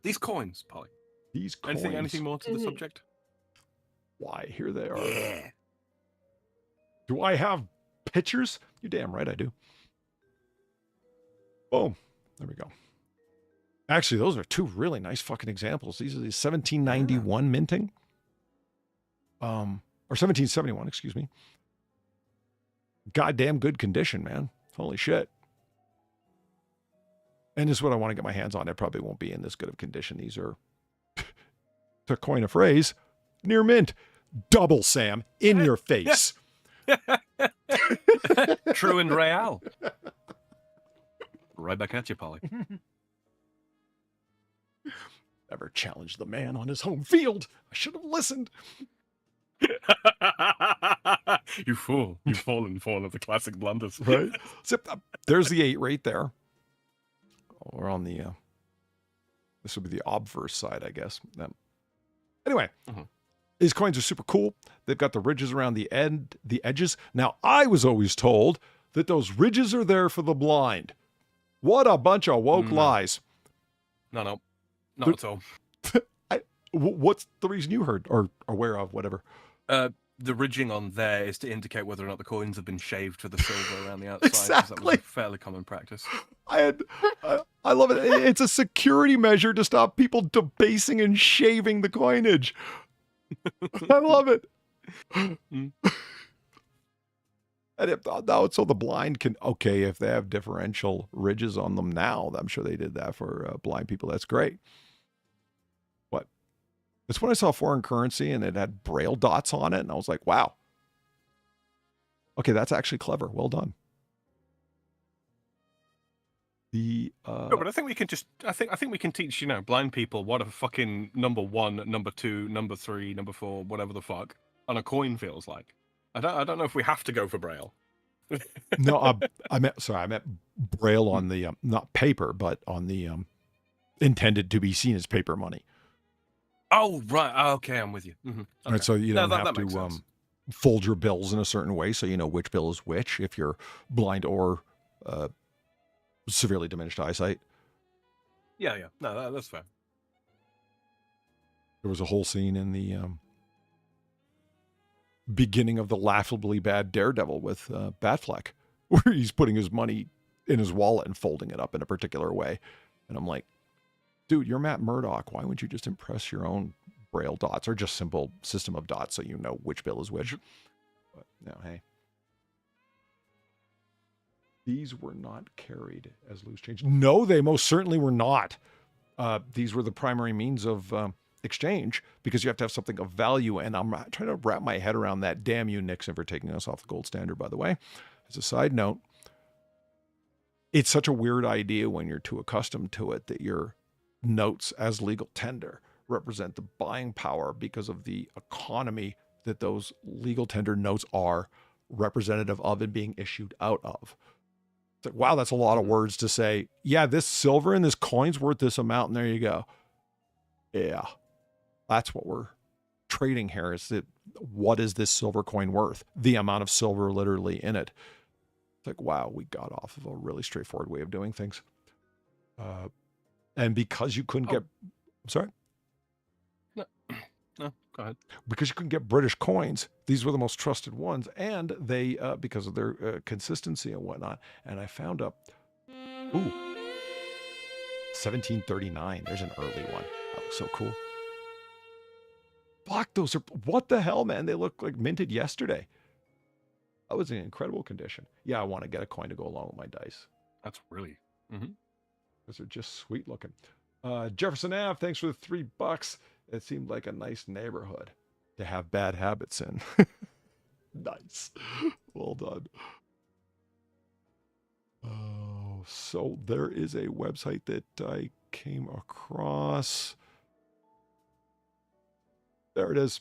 These coins, Polly. These coins. Anything more to the subject? Why, here they are. Yeah. Do I have pictures? You're damn right I do. Boom. There we go. Actually, those are two really nice fucking examples. These are the 1791 minting. Or 1771, excuse me. Goddamn good condition, man. Holy shit. And this is what I want to get my hands on. It probably won't be in this good of condition. These are, to coin a phrase, near mint. Double, Sam, in your face. True and real. Right back at you, Polly. Never challenged the man on his home field. I should have listened. You fool. You've fallen for one of the classic blunders. Right? So, there's the 8 right there. We're on the, this would be the obverse side, I guess. Anyway, these coins are super cool. They've got the ridges around the edges. Now, I was always told that those ridges are there for the blind. What a bunch of woke lies. No. Not at all. What's the reason you heard or aware of, whatever? The ridging on there is to indicate whether or not the coins have been shaved for the silver around the outside. Exactly. That was a fairly common practice. I love it. It's a security measure to stop people debasing and shaving the coinage. I love it. And so the blind can, okay, if they have differential ridges on them now, I'm sure they did that for blind people. That's great. What? It's when I saw foreign currency and it had braille dots on it, and I was like, wow. Okay, that's actually clever. Well done. No, but I think we can just, I think we can teach, blind people what a fucking number 1, number 2, number 3, number 4, whatever the fuck, on a coin feels like. I don't know if we have to go for braille. No, I meant braille on the not paper, but on the intended to be seen as paper money. Oh right, okay, I'm with you. Okay. Right, so you don't have to fold your bills in a certain way, so you know which bill is which if you're blind or severely diminished eyesight. Yeah, no, that's fair. There was a whole scene in the beginning of the laughably bad Daredevil with Batfleck, where he's putting his money in his wallet and folding it up in a particular way. And I'm like, dude, you're Matt Murdock. Why wouldn't you just impress your own braille dots or just simple system of dots so you know which bill is which? But no, hey. These were not carried as loose change. No, they most certainly were not. These were the primary means of exchange because you have to have something of value. And I'm trying to wrap my head around that. Damn you, Nixon, for taking us off the gold standard, by the way. As a side note, it's such a weird idea when you're too accustomed to it that your notes as legal tender represent the buying power because of the economy that those legal tender notes are representative of and being issued out of. It's like, wow, that's a lot of words to say. Yeah, this silver and this coin's worth this amount, and there you go. Yeah, that's what we're trading here. Is that what is this silver coin worth? The amount of silver literally in it. It's like, wow, we got off of a really straightforward way of doing things. And because you couldn't get, I'm sorry? No, go ahead. Because you couldn't get British coins, these were the most trusted ones, and they, because of their consistency and whatnot. And I found up, 1739. There's an early one. That looks so cool. Fuck, those are, what the hell, man? They look like minted yesterday. That was in incredible condition. Yeah, I want to get a coin to go along with my dice. That's really. Because they're just sweet looking. Jefferson Ave, thanks for the $3. It seemed like a nice neighborhood to have bad habits in. Nice. Well done. Oh, so there is a website that I came across. There it is.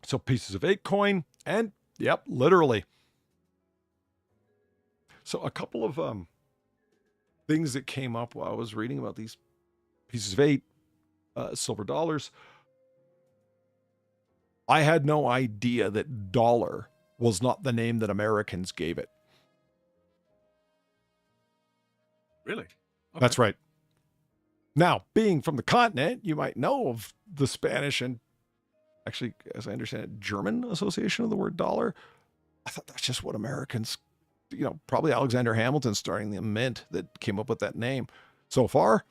So pieces of 8 coin, and yep, literally. So a couple of things that came up while I was reading about these pieces of 8 silver dollars. I had no idea that dollar was not the name that Americans gave it. Really? Okay. That's right. Now, being from the continent, you might know of the Spanish and actually, as I understand it, German association of the word dollar. I thought that's just what Americans, probably Alexander Hamilton starting the mint that came up with that name. So far,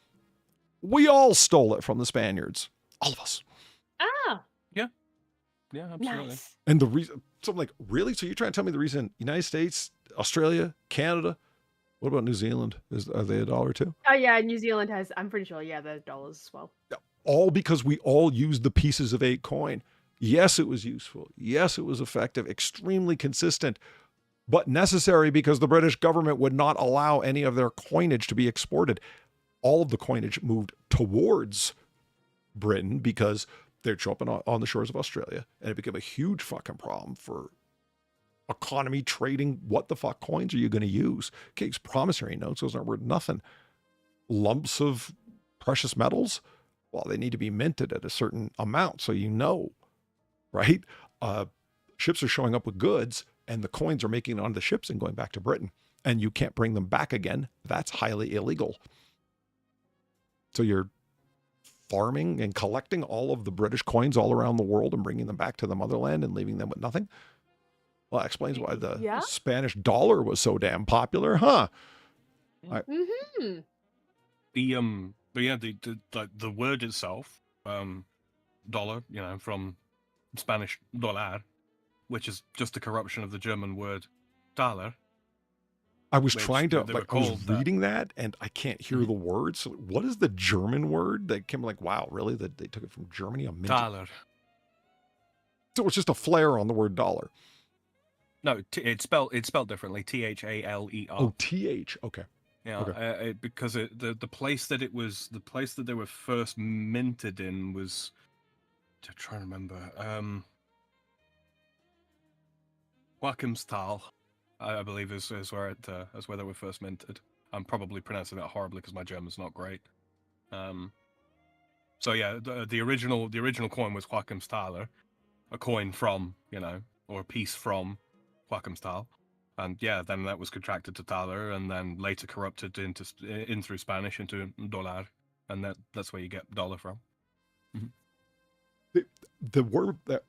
we all stole it from the Spaniards. All of us. Ah. Yeah, absolutely. Nice. And the reason, so I'm like, really? So you're trying to tell me the reason United States, Australia, Canada, what about New Zealand? Are they a dollar too? Oh yeah, New Zealand has, I'm pretty sure, yeah, they're dollars as well. All because we all used the pieces of 8 coin. Yes, it was useful. Yes, it was effective, extremely consistent, but necessary because the British government would not allow any of their coinage to be exported. All of the coinage moved towards Britain because they'd show up on the shores of Australia, and it became a huge fucking problem for economy trading. What the fuck coins are you going to use? Okay, these promissory notes, those aren't worth nothing. Lumps of precious metals, well, they need to be minted at a certain amount, so right? Ships are showing up with goods, and the coins are making it onto the ships and going back to Britain, and you can't bring them back again. That's highly illegal. So you're farming and collecting all of the British coins all around the world and bringing them back to the motherland and leaving them with nothing. Well, that explains why the Spanish dollar was so damn popular, huh? Mm-hmm. The word itself, dollar, from Spanish dólar, which is just a corruption of the German word Thaler. I was trying to, I was reading that and I can't hear the words. So what is the German word? They came like, wow, really? That they took it from Germany? Thaler. So it's just a flare on the word dollar. No, it's spelled differently. THALER. Oh, TH. Okay. Yeah, okay. Because the place that they were first minted in was, I'm trying to remember, Walkenstal, I believe is where they were first minted. I'm probably pronouncing that horribly because my German's not great. So yeah, the original coin was Walkenstaler, a coin from, or a piece from Walkenstal. And yeah, then that was contracted to Thaler, and then later corrupted in through Spanish into dollar, and that's where you get dollar from. Mm-hmm. The word that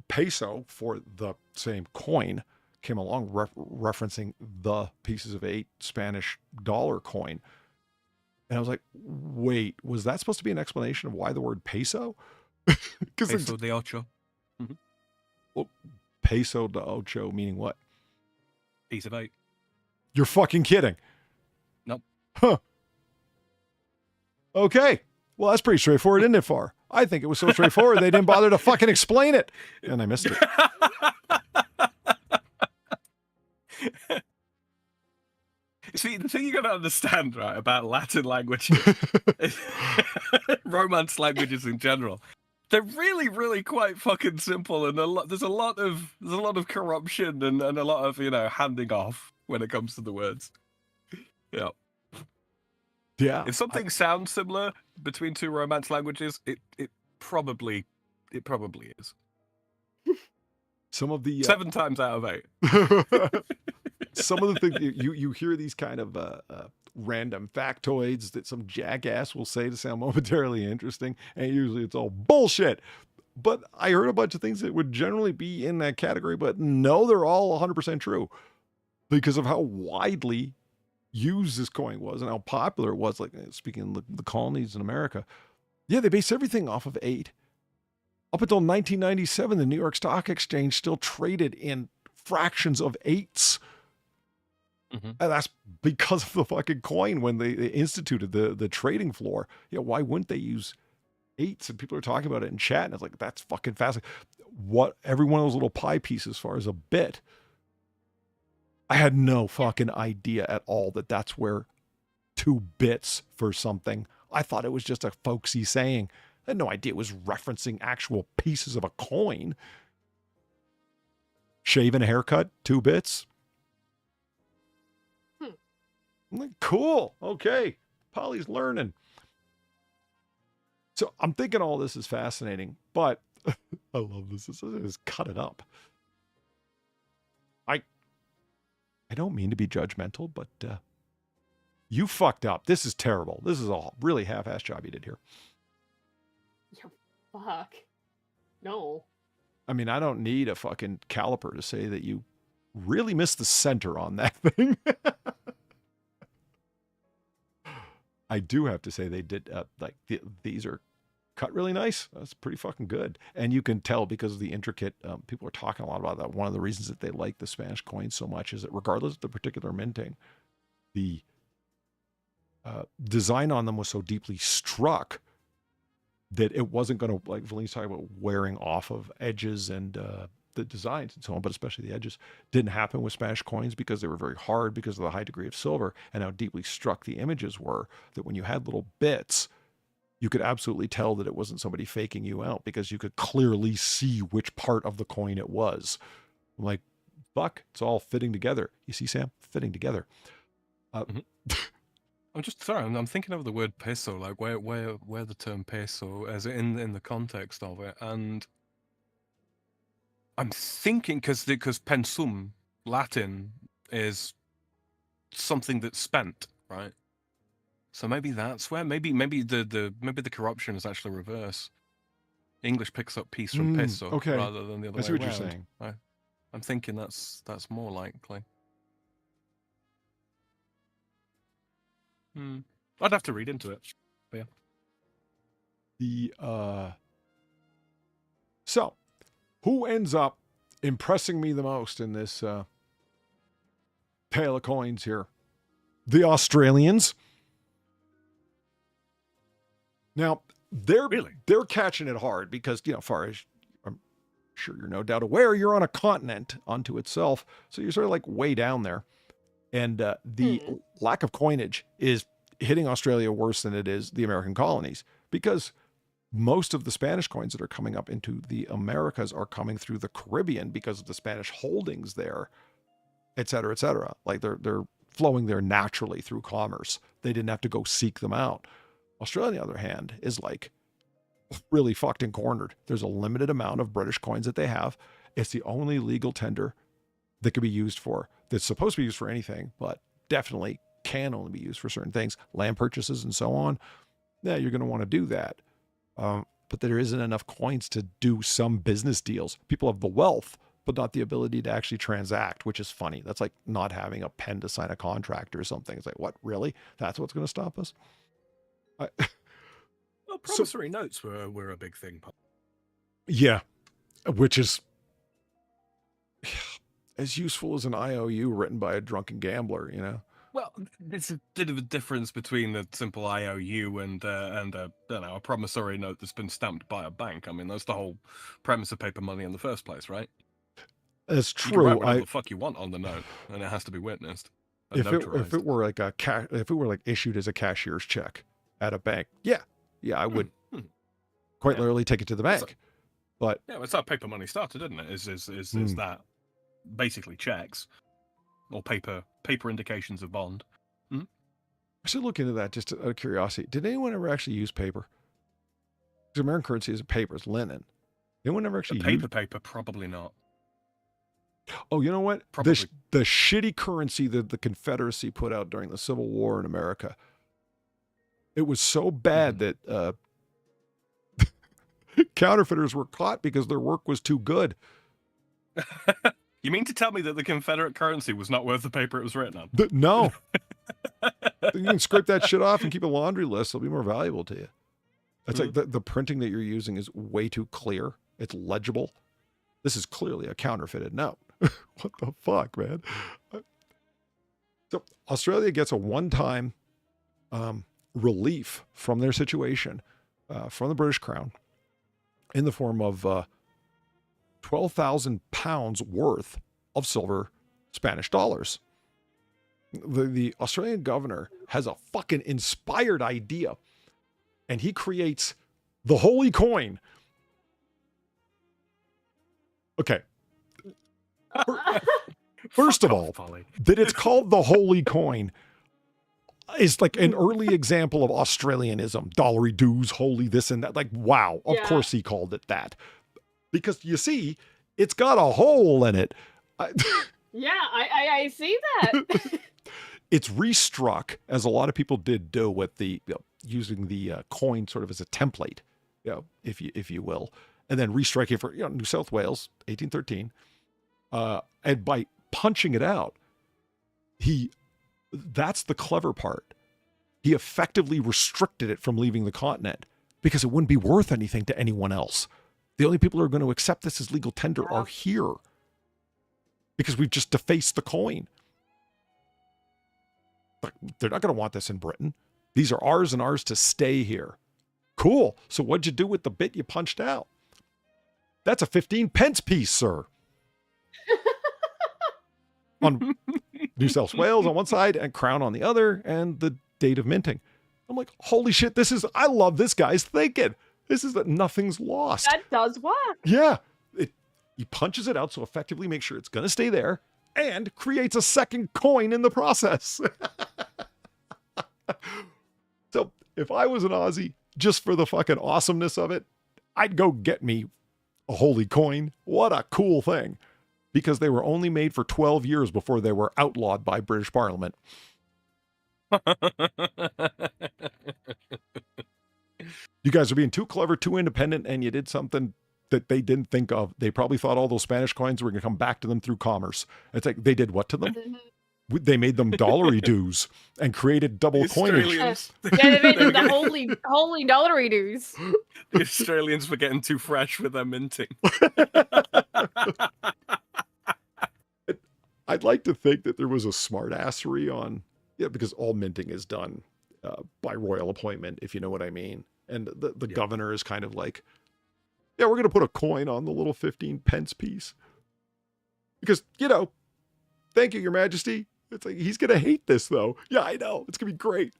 peso for the same coin came along referencing the pieces of 8 Spanish dollar coin, and I was like, wait, was that supposed to be an explanation of why the word peso? Peso de ocho. Mm-hmm. Well, peso de ocho meaning what? Piece of 8. You're fucking kidding. Nope. Huh. Okay. Well, that's pretty straightforward, isn't it, Far? I think it was so straightforward they didn't bother to fucking explain it. And I missed it. See, the thing you got to understand, right, about Latin language, Romance languages in general, they're really, really quite fucking simple, and there's a lot of corruption and a lot of handing off when it comes to the words. Yeah. Yeah. If something sounds similar between two Romance languages, it probably is. Some of the 7 times out of 8. Some of the things you hear these kind of random factoids that some jackass will say to sound momentarily interesting, and usually it's all bullshit. But I heard a bunch of things that would generally be in that category, but no, they're all 100% true because of how widely used this coin was and how popular it was. Like, speaking of the colonies in America, yeah, they base everything off of 8. Up until 1997, the New York Stock Exchange still traded in fractions of eighths. And that's because of the fucking coin when they instituted the trading floor. Yeah, why wouldn't they use eighths? And people are talking about it in chat, and it's like, that's fucking fascinating. What, every one of those little pie pieces as far as a bit, I had no fucking idea at all that that's where 2 bits for something. I thought it was just a folksy saying. I had no idea it was referencing actual pieces of a coin. Shave and a haircut, 2 bits. I'm like, cool. Okay. Polly's learning. So I'm thinking all this is fascinating, but I love this. This is cut it up. I don't mean to be judgmental, but you fucked up. This is terrible. This is a really half-assed job you did here. Yeah, fuck. No. I mean, I don't need a fucking caliper to say that you really missed the center on that thing. I do have to say they did, these are cut really nice. That's pretty fucking good. And you can tell because of the intricate, people are talking a lot about that. One of the reasons that they like the Spanish coins so much is that regardless of the particular minting, the design on them was so deeply struck that it wasn't going to, like Valine's talking about, wearing off of edges and the designs and so on, but especially the edges, didn't happen with Spanish coins because they were very hard because of the high degree of silver and how deeply struck the images were, that when you had little bits, you could absolutely tell that it wasn't somebody faking you out because you could clearly see which part of the coin it was. I'm like, fuck, it's all fitting together. You see, Sam? Fitting together. I'm just sorry. I'm thinking of the word peso, like where the term peso as in the context of it, and I'm thinking because pensum Latin is something that's spent, right? So maybe that's where maybe the corruption is actually reverse. English picks up piece from peso rather than the other way around. I see what you're saying. I'm thinking that's more likely. I'd have to read into it. But yeah. So, who ends up impressing me the most in this tale of coins here? The Australians. Now, they're catching it hard because, far as I'm sure you're no doubt aware, you're on a continent unto itself. So you're sort of like way down there. And the lack of coinage is hitting Australia worse than it is the American colonies, because most of the Spanish coins that are coming up into the Americas are coming through the Caribbean because of the Spanish holdings there, et cetera, et cetera. Like they're flowing there naturally through commerce. They didn't have to go seek them out. Australia, on the other hand, is like really fucked and cornered. There's a limited amount of British coins that they have. It's the only legal tender that could be used for, that's supposed to be used for anything, but definitely can only be used for certain things, land purchases and so on. Yeah, you're going to want to do that. But there isn't enough coins to do some business deals. People have the wealth, but not the ability to actually transact, which is funny. That's like not having a pen to sign a contract or something. It's like, what, really? That's what's going to stop us? Well, promissory notes were a big thing. Yeah, which is as useful as an IOU written by a drunken gambler, Well, there's a bit of a difference between a simple IOU and a promissory note that's been stamped by a bank. I mean, that's the whole premise of paper money in the first place, right? That's You can true. write whatever the fuck you want on the note, and it has to be witnessed. If it were like issued as a cashier's check at a bank, yeah, I would quite literally take it to the bank. But yeah, it's how paper money started, isn't it? Is that basically checks or paper indications of bond? I should look into that just out of curiosity. Did anyone ever actually use paper? Because American currency isn't paper; it's linen. Anyone ever actually use paper? Probably not. Oh, you know what? Probably. The shitty currency that the Confederacy put out during the Civil War in America, it was so bad that counterfeiters were caught because their work was too good. You mean to tell me that the Confederate currency was not worth the paper it was written on? No. You can scrape that shit off and keep a laundry list. It'll be more valuable to you. It's like the printing that you're using is way too clear. It's legible. This is clearly a counterfeited note. What the fuck, man? So Australia gets a one-time relief from their situation from the British Crown in the form of 12,000 pounds worth of silver Spanish dollars. The Australian governor has a fucking inspired idea, and he creates the holy coin. Okay. First of all, that it's called the holy coin is like an early example of Australianism. Dollary dues, holy this and that. Like, wow, of course he called it that. Because you see, it's got a hole in it. Yeah, I see that. It's restruck, as a lot of people did do with the using the coin sort of as a template, if you will, and then restriking for New South Wales, 1813, and by punching it out, that's the clever part. He effectively restricted it from leaving the continent because it wouldn't be worth anything to anyone else. The only people who are going to accept this as legal tender are here because we've just defaced the coin. But they're not going to want this in Britain. These are ours and ours to stay here. Cool. So what'd you do with the bit you punched out? That's a 15 pence piece, sir. On New South Wales on one side and Crown on the other, and the date of minting. I'm like, holy shit, I love this guy's thinking. This is that nothing's lost. That does work. Yeah. He punches it out so effectively makes sure it's going to stay there and creates a second coin in the process. So if I was an Aussie, just for the fucking awesomeness of it, I'd go get me a holy coin. What a cool thing. Because they were only made for 12 years before they were outlawed by British Parliament. You guys are being too clever, too independent, and you did something that they didn't think of. They probably thought all those Spanish coins were going to come back to them through commerce. It's like, they did what to them? They made them dollary dues and created double coinage. Yeah, they made them the holy dollary dues. The Australians were getting too fresh with their minting. I'd like to think that there was a smartassery on, because all minting is done by royal appointment, if you know what I mean. And the governor is kind of like, we're going to put a coin on the little 15 pence piece. Because, thank you, Your Majesty. It's like, he's going to hate this, though. Yeah, I know. It's going to be great.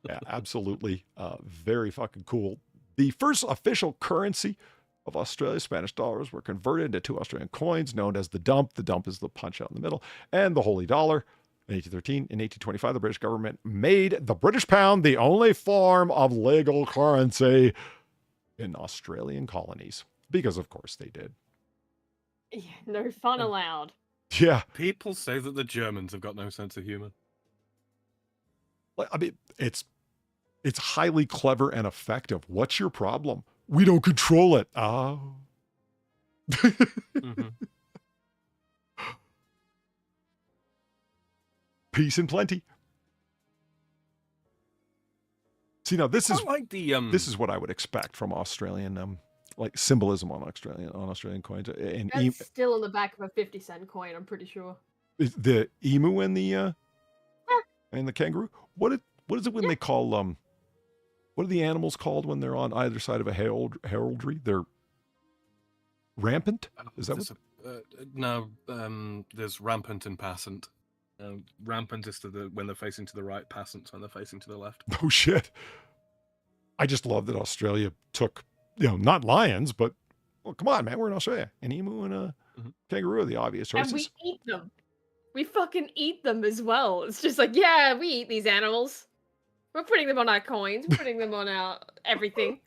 Yeah, absolutely. Very fucking cool. The first official currency of Australia, Spanish dollars, were converted into 2 Australian coins known as the dump. The dump is the punch out in the middle. And the holy dollar. In 1813, in 1825, the British government made the British pound the only form of legal currency in Australian colonies. Because, of course, they did. Yeah, no fun allowed. Yeah. People say that the Germans have got no sense of humor. I mean, it's highly clever and effective. What's your problem? We don't control it. Oh. Mm-hmm. Peace and plenty. See, now this is like the this is what I would expect from Australian like symbolism on Australian coins. And That's still on the back of a 50-cent coin, I'm pretty sure. The emu and the kangaroo. What is it when they call what are the animals called when they're on either side of a heraldry? They're rampant. Is that what? No, there's rampant and passant. Rampant is when they're facing to the right, passant when they're facing to the left. Oh shit! I just love that Australia took, not lions, but come on, man, we're in Australia. An emu and a kangaroo are the obvious choices. And we eat them. We fucking eat them as well. It's just like, yeah, we eat these animals. We're putting them on our coins. We're putting them on our everything.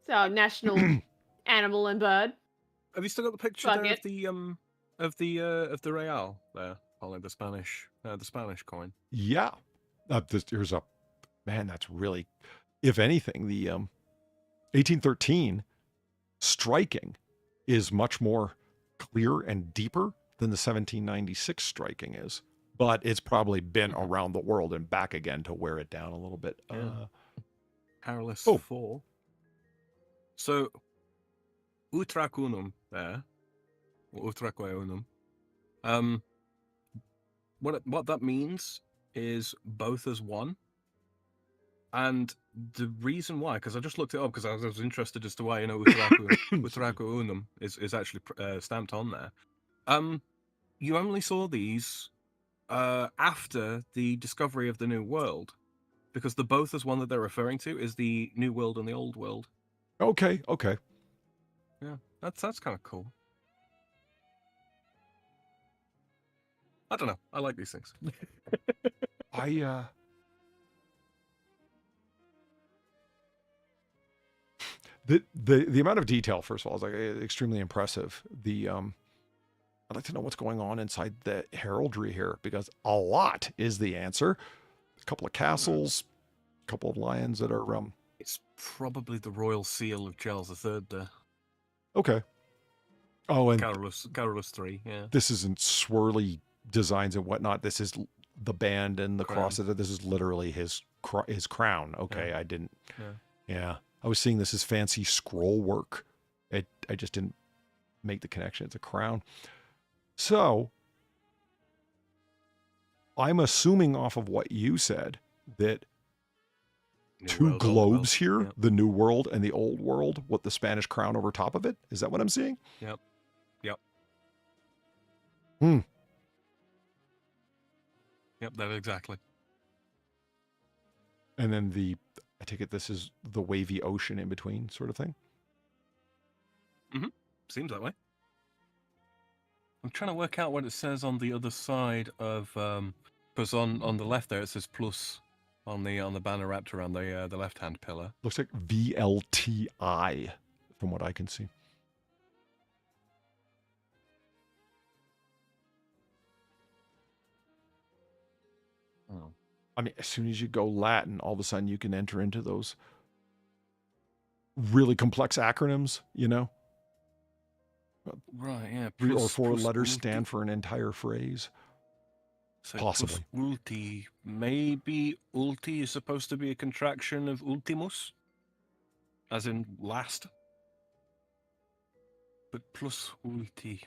It's our national animal and bird. Have you still got the picture there of the real there, Holly, the Spanish coin? Yeah, here's a man. That's really, if anything, the 1813 striking is much more clear and deeper than the 1796 striking is, but it's probably been around the world and back again to wear it down a little bit. Powerless 4. So, utracunum there, or utraqueunum. What that means is both as one. And the reason why, because I just looked it up because I was interested as to why, utraqueunum is actually stamped on there. You only saw these after the discovery of the New World, because the both as one that they're referring to is the New World and the Old World. Okay. Yeah, that's kind of cool. I don't know. I like these things. The amount of detail, first of all, is like extremely impressive. I'd like to know what's going on inside the heraldry here, because a lot is the answer. A couple of castles, a couple of lions that are It's probably the royal seal of Charles III there. Okay. Oh, and Carolus III, yeah. This isn't swirly designs and whatnot. This is the band and the cross. This is literally his crown. Okay, yeah. I didn't. Yeah, I was seeing this as fancy scroll work. I just didn't make the connection. It's a crown. So I'm assuming off of what you said that two globes here, yep. The New World and the Old World, with the Spanish crown over top of it. Is that what I'm seeing? Yep. Yep, that exactly. And then I take it this is the wavy ocean in between sort of thing? Mm-hmm. Seems that way. I'm trying to work out what it says on the other side of, because on the left there it says plus on the banner wrapped around the left-hand pillar. Looks like VLTI from what I can see. Oh. I mean, as soon as you go Latin, all of a sudden you can enter into those really complex acronyms, you know? Right, yeah. 3 or 4 letters stand for an entire phrase. So possibly. Ulti. Maybe ulti is supposed to be a contraction of ultimus, as in last. But plus ulti.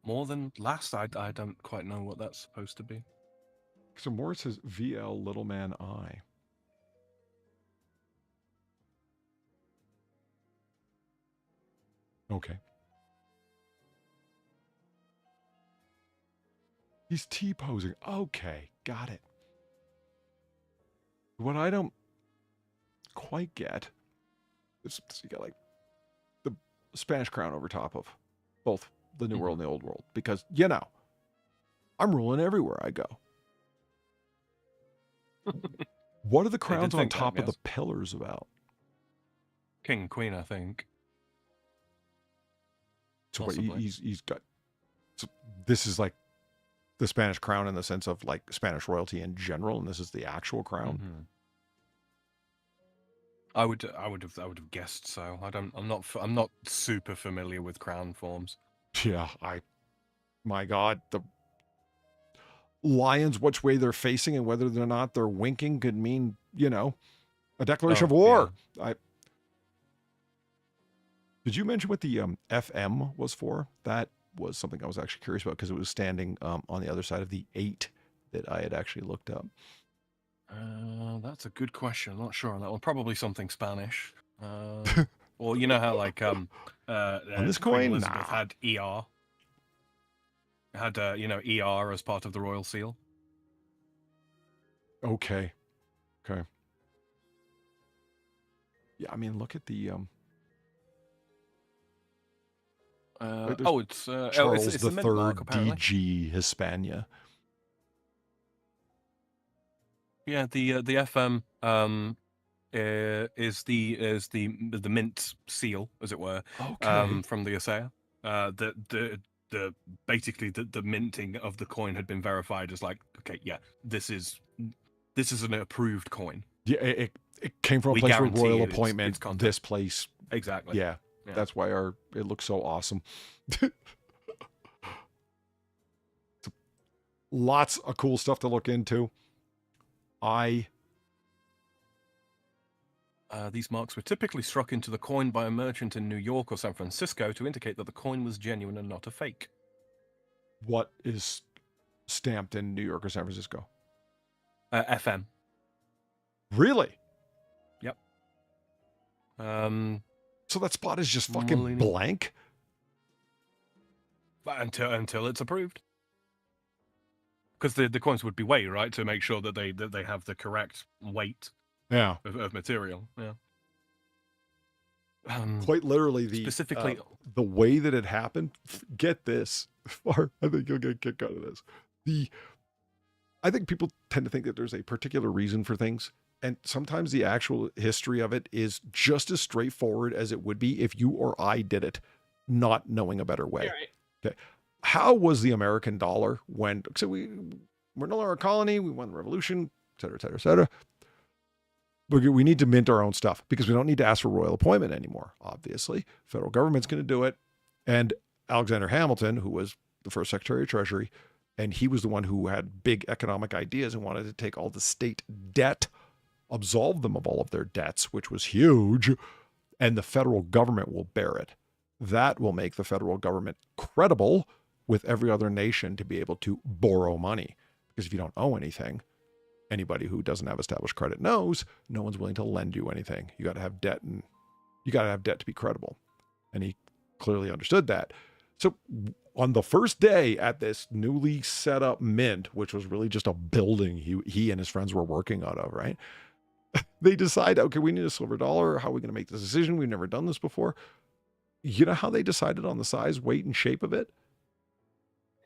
More than last, I don't quite know what that's supposed to be. So more says VL little man I. Okay. He's T-posing. Okay, got it. What I don't quite get is you got like the Spanish crown over top of both the New World and the Old World. Because, you know, I'm ruling everywhere I go. What are the crowns on top of the pillars about? King and Queen, I think. So what, he's got... So this is like the Spanish crown in the sense of like Spanish royalty in general, and this is the actual crown. Mm-hmm. I would have guessed so. I'm not super familiar with crown forms. Yeah, my God, the lions, which way they're facing and whether or not they're winking could mean, you know, a declaration of war. Yeah. Did you mention what the FM was for? That was something I was actually curious about because it was standing on the other side of the 8 that I had actually looked up. That's a good question. I'm not sure on that one. Probably something Spanish. Well, you know how like on this coin, Elizabeth had ER. Had ER as part of the royal seal. Okay. Yeah, I mean, look at the it's Charles it's the III mark, DG Hispania. Yeah, the FM is the mint seal, as it were, from the Assayer. The basically the minting of the coin had been verified as like, okay, yeah, this is an approved coin. Yeah, it came from a place with royal appointment. This place, exactly. Yeah, that's why it looks so awesome. Lots of cool stuff to look into. These marks were typically struck into the coin by a merchant in New York or San Francisco to indicate that the coin was genuine and not a fake. What is stamped in New York or San Francisco? FM. Really? Yep. So that spot is just fucking blank? Until it's approved. Because the coins would be weighed, right, to make sure that they have the correct weight of material. Yeah. Quite literally, specifically the way that it happened. Get this, I think you'll get a kick out of this. I think people tend to think that there's a particular reason for things, and sometimes the actual history of it is just as straightforward as it would be if you or I did it, not knowing a better way. Right. Okay, how was the American dollar when? So we're no longer a colony. We won the revolution, et cetera, et cetera, et cetera. We need to mint our own stuff because we don't need to ask for royal appointment anymore. Obviously, federal government's going to do it. And Alexander Hamilton, who was the first Secretary of Treasury, and he was the one who had big economic ideas and wanted to take all the state debt, absolve them of all of their debts, which was huge, and the federal government will bear it. That will make the federal government credible with every other nation to be able to borrow money. Because if you don't owe anything, anybody who doesn't have established credit knows no one's willing to lend you anything. You got to have debt, and you got to have debt to be credible. And he clearly understood that. So on the first day at this newly set up mint, which was really just a building he and his friends were working out of, right? They decide, okay, we need a silver dollar. How are we going to make this decision? We've never done this before. You know how they decided on the size, weight, and shape of it?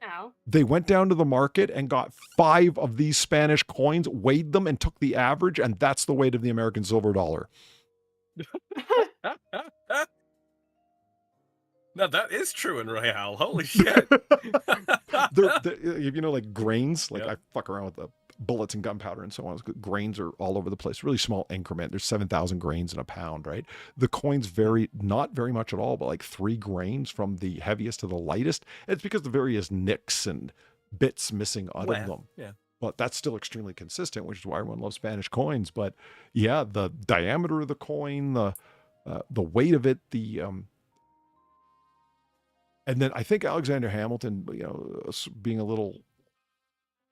How? They went down to the market and got 5 of these Spanish coins, weighed them, and took the average, and that's the weight of the American silver dollar. Now that is true in Real. Holy shit. You know, like grains, like I fuck around with the bullets and gunpowder and so on. Grains are all over the place. Really small increment. There's 7,000 grains in a pound, right? The coins vary not very much at all, but like 3 grains from the heaviest to the lightest. It's because the various nicks and bits missing out of them. Yeah. But that's still extremely consistent, which is why everyone loves Spanish coins. But yeah, the diameter of the coin, the weight of it, and then I think Alexander Hamilton, being a little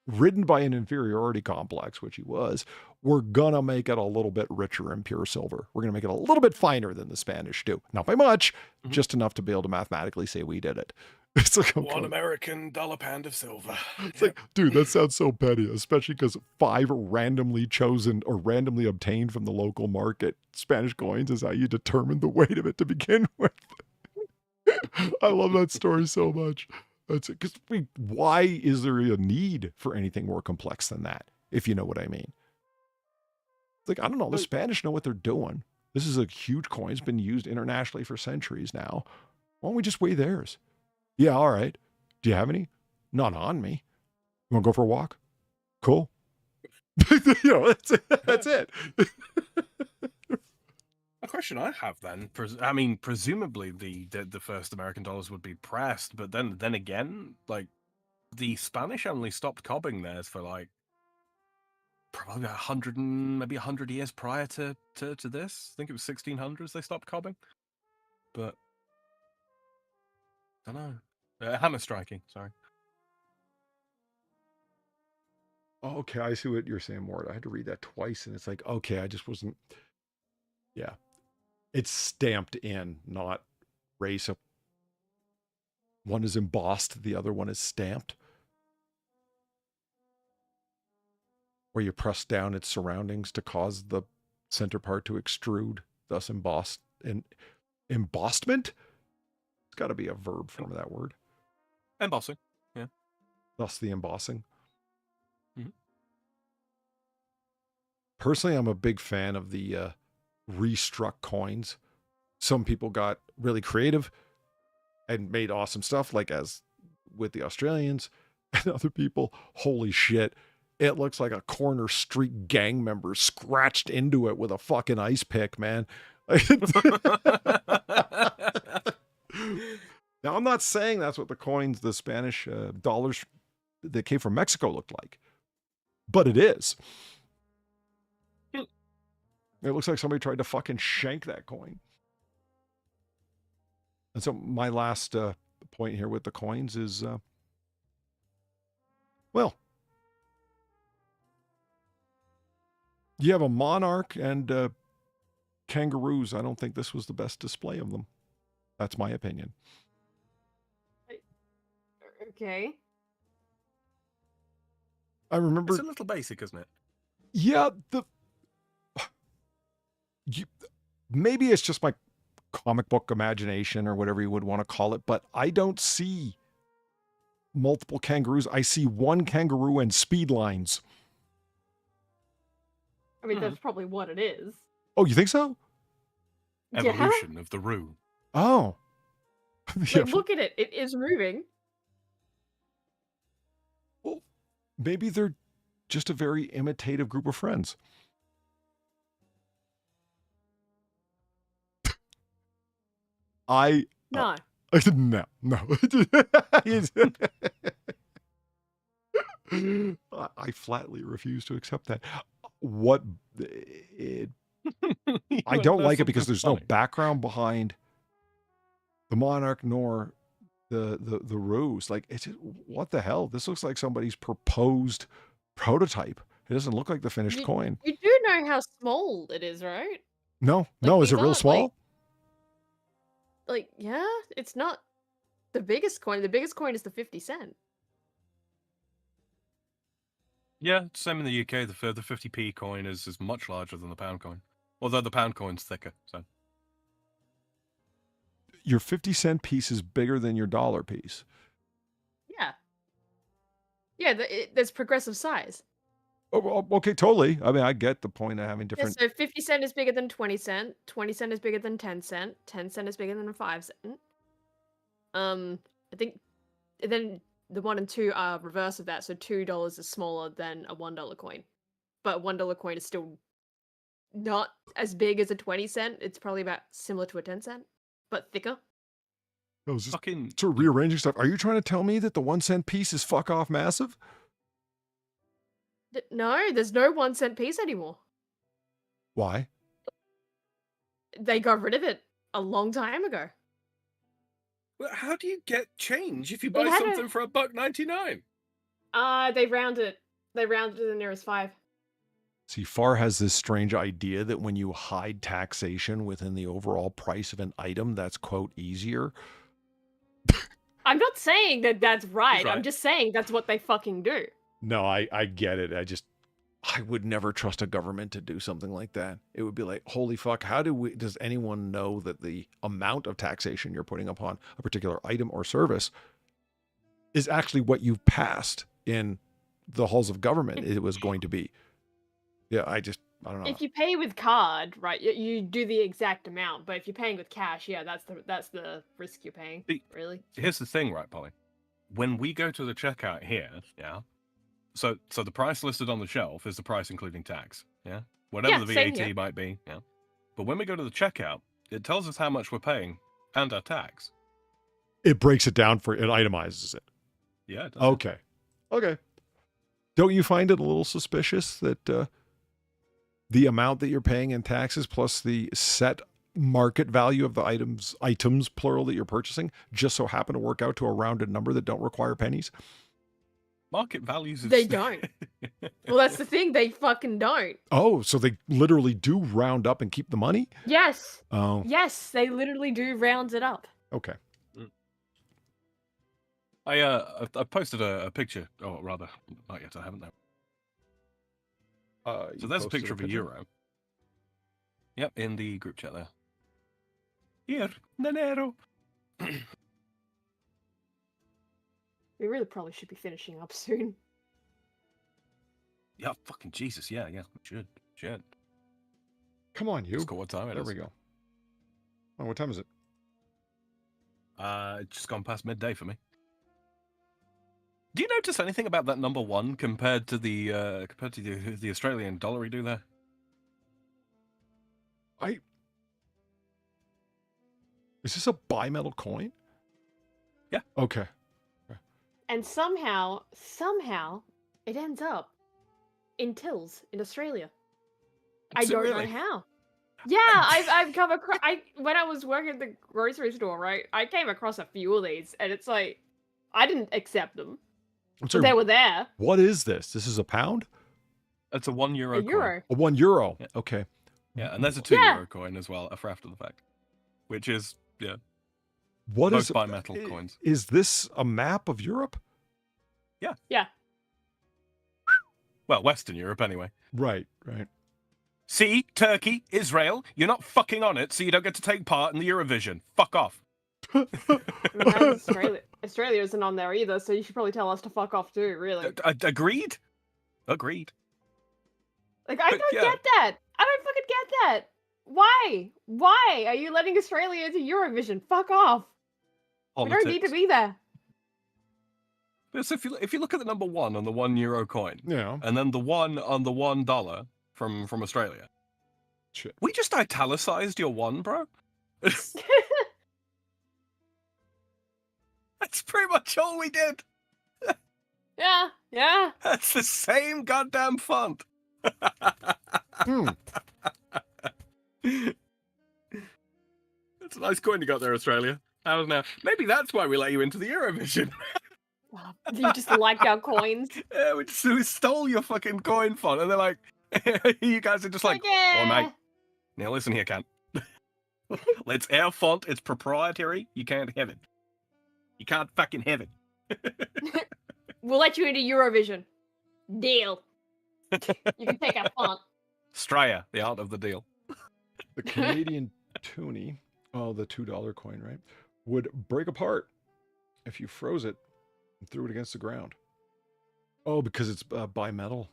ridden by an inferiority complex, which he was, we're going to make it a little bit richer in pure silver. We're going to make it a little bit finer than the Spanish do. Not by much, just enough to be able to mathematically say we did it. It's like, okay. $1 American pound of silver. It's like, dude, that sounds so petty, especially because 5 randomly chosen or randomly obtained from the local market Spanish coins is how you determine the weight of it to begin with. I love that story so much. That's it. Because why is there a need for anything more complex than that? If you know what I mean. It's like, I don't know. The Spanish know what they're doing. This is a huge coin. It's been used internationally for centuries now. Why don't we just weigh theirs? Yeah, all right. Do you have any? Not on me. You want to go for a walk? Cool. That's it. A question I have then, presumably the first American dollars would be pressed, but then again, like the Spanish only stopped cobbing theirs for like probably 100 years prior to this. I think it was 1600s they stopped cobbing, but I don't know. Hammer striking, sorry. Oh, okay, I see what you're saying, Mort. I had to read that twice, and it's like, okay, I just wasn't. Yeah. It's stamped in, not race. One is embossed, the other one is stamped. Where you press down its surroundings to cause the center part to extrude, thus embossed. And embossment? It's got to be a verb form of that word. Embossing, yeah. Thus the embossing. Mm-hmm. Personally, I'm a big fan of the restruck coins. Some people got really creative and made awesome stuff, like as with the Australians, and other people, holy shit, it looks like a corner street gang member scratched into it with a fucking ice pick, man. Now, I'm not saying that's what the coins, the Spanish dollars that came from Mexico looked like, but it is. It looks like somebody tried to fucking shank that coin. And so my last point here with the coins is, well, you have a monarch and kangaroos. I don't think this was the best display of them. That's my opinion. Okay. I remember. It's a little basic, isn't it? Yeah, maybe it's just my comic book imagination or whatever you would want to call it, but I don't see multiple kangaroos. I see one kangaroo and speed lines. I mean, that's probably what it is. Oh, you think so? Evolution of the roo. Oh. Yeah, look at it. It is moving. Well, maybe they're just a very imitative group of friends. No. No. I flatly refuse to accept that. I don't like it because there's no background behind the monarch nor the ruse. Like, it's just, what the hell? This looks like somebody's proposed prototype. It doesn't look like the finished coin. You do know how small it is, right? No, Like, is it these real aren't, small? Yeah, it's not the biggest coin. The biggest coin is the 50 cent. Yeah, same in the UK. The 50p coin is much larger than the pound coin. Although the pound coin's thicker, so. Your 50-cent piece is bigger than your dollar piece. Yeah. Yeah, there's progressive size. Oh, okay, totally. I mean, I get the point of having Yeah, different. so 50 cent is bigger than 20 cent. 20 cent is bigger than 10 cent. 10 cent is bigger than 5 cent. I think then the 1 and 2 are reverse of that. So $2 is smaller than a $1 coin. But a $1 coin is still not as big as a 20 cent. It's probably about similar to a 10 cent, but thicker. I was just sort of rearranging stuff. Are you trying to tell me that the 1 cent piece is fuck off massive? No, there's no 1 cent piece anymore. Why? They got rid of it a long time ago. Well, how do you get change if you buy It had something for $1.99? They round it. They rounded to the nearest 5. See, Far has this strange idea that when you hide taxation within the overall price of an item, that's, quote, easier. I'm not saying that that's right. right. I'm just saying that's what they fucking do. No, I get it. I would never trust a government to do something like that. It would be like, holy fuck, does anyone know that the amount of taxation you're putting upon a particular item or service is actually what you've passed in the halls of government it was going to be? Yeah, I don't know. If you pay with card, right, you do the exact amount. But if you're paying with cash, yeah, that's the risk you're paying. Really. Here's the thing, right, Polly? When we go to the checkout here, yeah. So the price listed on the shelf is the price including tax, yeah? Whatever the same VAT here. might be, yeah? But when we go to the checkout, it tells us how much we're paying and our tax. It breaks it down it itemizes it. Yeah, it does. Okay. Don't you find it a little suspicious that the amount that you're paying in taxes plus the set market value of the items plural that you're purchasing just so happen to work out to a rounded number that don't require pennies? Market values is... They don't. Well, that's the thing. They fucking don't. Oh, so they literally do round up and keep the money? Yes. Oh. Yes, they literally do round it up. Okay. I posted a picture, or rather, not yet, I haven't though. So there's a picture of a euro. Yep, in the group chat there. Here, Nanero. We really probably should be finishing up soon. Yeah, fucking Jesus, yeah, should. Come on, you. Just got what time it is. There we go. Oh, what time is it? It's just gone past midday for me. Do you notice anything about that number 1 compared to the Australian dollar we do there? Is this a bimetal coin? Yeah. Okay. And somehow, it ends up in tills in Australia. I don't really? know how. Yeah, I've come across. When I was working at the grocery store, right? I came across a few of these, and it's like I didn't accept them, I'm but sorry, they were there. what is this? This is a pound? It's a €1 A coin. euro. A €1. Yeah. Okay. Yeah, and there's a €2 coin as well for after the fact, which is What both is bimetal coins. Is this a map of Europe? Yeah. Well, Western Europe anyway. Right, right. See, Turkey, Israel, you're not fucking on it, so you don't get to take part in the Eurovision. Fuck off. Australia isn't on there either, so you should probably tell us to fuck off too. Really. Agreed. Agreed. Like I don't get that. I don't fucking get that. Why? Why are you letting Australia into Eurovision? Fuck off. Politics. We don't need to be there. So if you look at the number 1 on the €1 coin, Yeah. and then the 1 on the $1 from Australia, Shit. we just italicized your 1, bro. That's pretty much all we did. Yeah. That's the same goddamn font. Hmm. That's a nice coin you got there, Australia. How's now? Maybe that's why we let you into the Eurovision. You just liked our coins. Yeah, we stole your fucking coin font, and they're like, you guys are just like, yeah. oh mate, now listen here, cunt. It's our font. It's proprietary. You can't have it. You can't fucking have it. We'll let you into Eurovision. Deal. You can take our font. Straya, the art of the deal. The Canadian toonie, the $2 coin, right, would break apart if you froze it and threw it against the ground. Oh, because it's bimetal.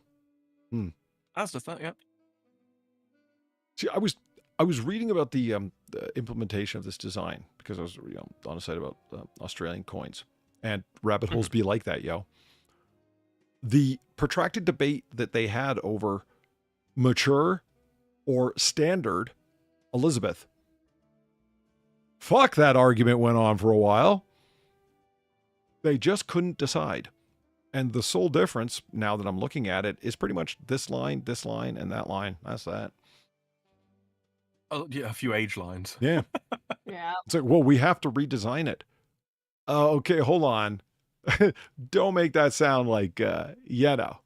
That's the thing, yeah. See, I was reading about the implementation of this design because I was on a site about Australian coins, and rabbit holes be like that, yo. The protracted debate that they had over mature or standard Elizabeth. Fuck, that argument went on for a while. They just couldn't decide. And the sole difference, now that I'm looking at it, is pretty much this line, and that line. That's that. Oh, yeah, a few age lines. Yeah. Yeah. It's like, well, we have to redesign it. Okay, hold on. Don't make that sound like, no.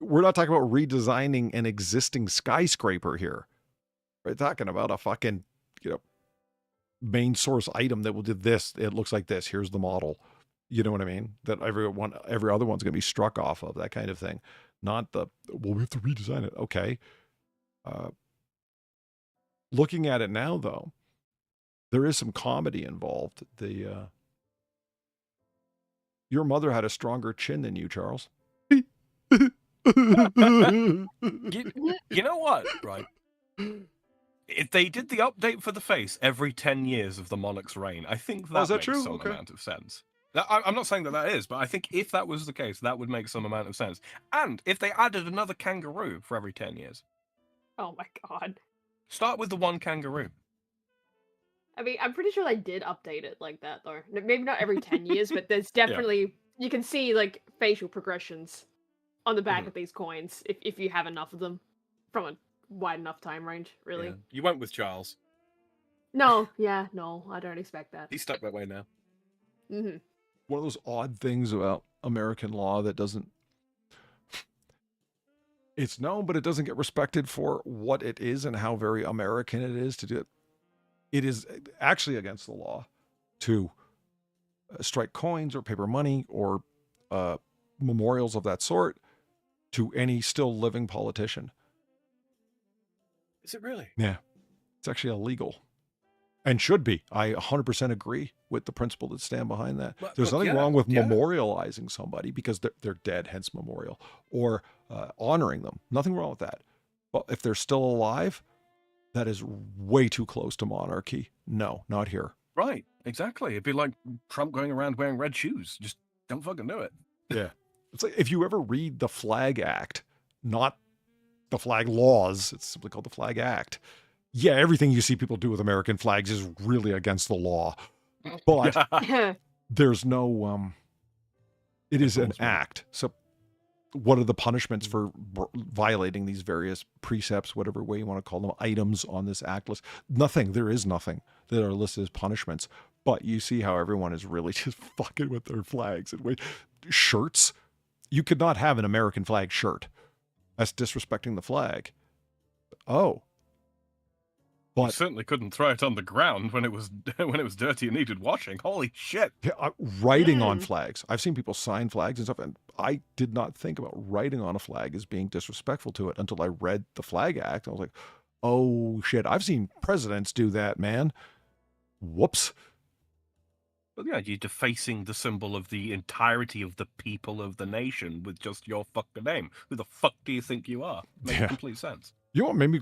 We're not talking about redesigning an existing skyscraper here. We're talking about a fucking, main source item that will do this. It looks like this. Here's the model. You know what I mean? That every other one's going to be struck off of, that kind of thing. Not we have to redesign it. Okay. Looking at it now, though, there is some comedy involved. Your mother had a stronger chin than you, Charles. You know what, right? If they did the update for the face every 10 years of the monarch's reign, I think that is that makes true? some Okay. amount of sense. I'm not saying that is, but I think if that was the case, that would make some amount of sense. And if they added another kangaroo for every 10 years. Oh my god. Start with the one kangaroo. I mean, I'm pretty sure they did update it like that, though. Maybe not every 10 years, but there's definitely... You can see, like, facial progressions on the back of these coins, if you have enough of them from a wide enough time range, really. Yeah. You went with Charles. No, I don't expect that. He's stuck that way now. Mm-hmm. One of those odd things about American law that doesn't... It's known, but it doesn't get respected for what it is and how very American it is to do it. It is actually against the law to strike coins or paper money or memorials of that sort to any still living politician. Is it really? Yeah. It's actually illegal. And should be. I 100% agree with the principle that stand behind that. There's nothing wrong with memorializing somebody because they're dead, hence memorial, or honoring them. Nothing wrong with that. But if they're still alive, that is way too close to monarchy. No, not here. Right, exactly. It'd be like Trump going around wearing red shoes. Just don't fucking do it. Yeah. It's like if you ever read the Flag Act, not the flag laws, it's simply called the Flag Act. Yeah, everything you see people do with American flags is really against the law. But there's no, it is an act. So what are the punishments for violating these various precepts, whatever way you want to call them, items on this act list? Nothing. There is nothing that are listed as punishments. But you see how everyone is really just fucking with their flags and shirts. You could not have an American flag shirt. That's disrespecting the flag. Oh. But you certainly couldn't throw it on the ground when it was dirty and needed washing. Holy shit! Yeah, writing on flags. I've seen people sign flags and stuff, and I did not think about writing on a flag as being disrespectful to it until I read the Flag Act. I was like, oh shit! I've seen presidents do that, man. Whoops. But yeah, you're defacing the symbol of the entirety of the people of the nation with just your fucking name. Who the fuck do you think you are? Makes complete sense. You know what made me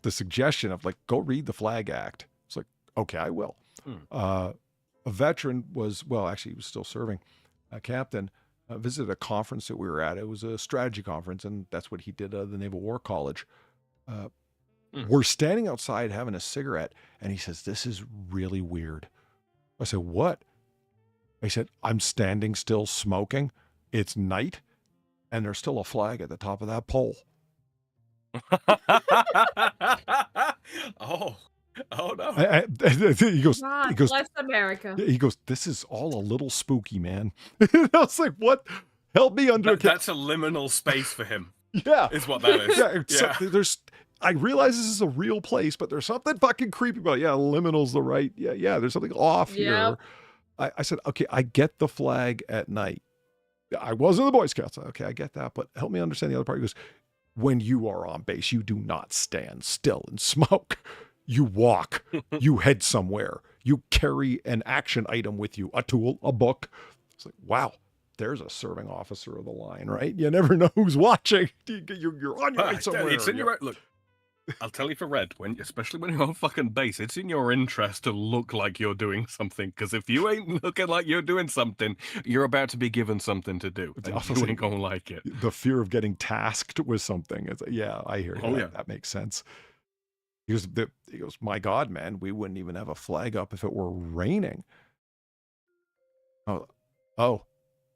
the suggestion of go read the Flag Act. It's like, okay, I will. A veteran was, actually he was still serving, a captain, visited a conference that we were at. It was a strategy conference, and that's what he did at the Naval War College. We're standing outside having a cigarette, and he says, this is really weird. I said, what? I said, I'm standing still smoking. It's night, and there's still a flag at the top of that pole. Oh no! He goes, bless America. He goes, this is all a little spooky, man. I was like, what? Help me under. That's a liminal space for him. Yeah, is what that is. Yeah. So I realize this is a real place, but there's something fucking creepy about it. Yeah, liminal's the right. Yeah. There's something off here. I said, okay, I get the flag at night. I was in the Boy Scouts. Okay, I get that, but help me understand the other part. He goes, when you are on base, you do not stand still and smoke. You walk. You head somewhere. You carry an action item with you, a tool, a book. It's like, wow, there's a serving officer of the line, right? You never know who's watching. You're on your way somewhere. It's in your look. I'll tell you for Red, especially when you're on fucking base, it's in your interest to look like you're doing something. Because if you ain't looking like you're doing something, you're about to be given something to do. And you ain't gonna like it. The fear of getting tasked with something. It's I hear you. That makes sense. He goes, my God, man, we wouldn't even have a flag up if it were raining. Oh,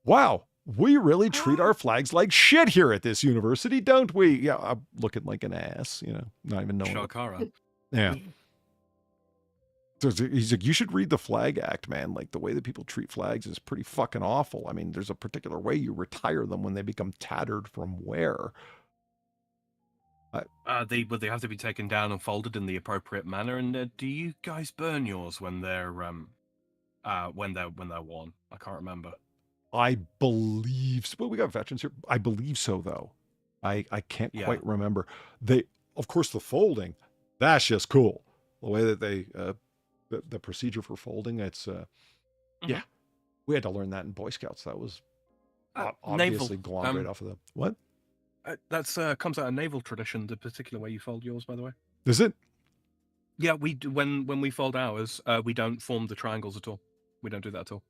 wow. We really treat our flags like shit here at this university, don't we? Yeah, I'm looking like an ass, not even knowing. Shakara. Yeah. So he's like, you should read the Flag Act, man. Like, the way that people treat flags is pretty fucking awful. I mean, there's a particular way you retire them when they become tattered from wear. They have to be taken down and folded in the appropriate manner. And do you guys burn yours when they're worn? I can't remember. I believe, we got veterans here. I believe so, though. I can't quite remember. Of course, the folding, that's just cool. The way that they, the procedure for folding, it's, we had to learn that in Boy Scouts. That was obviously glommed right off of the, what? That's comes out of naval tradition, the particular way you fold yours, by the way. Is it? Yeah, we do, when we fold ours, we don't form the triangles at all. We don't do that at all.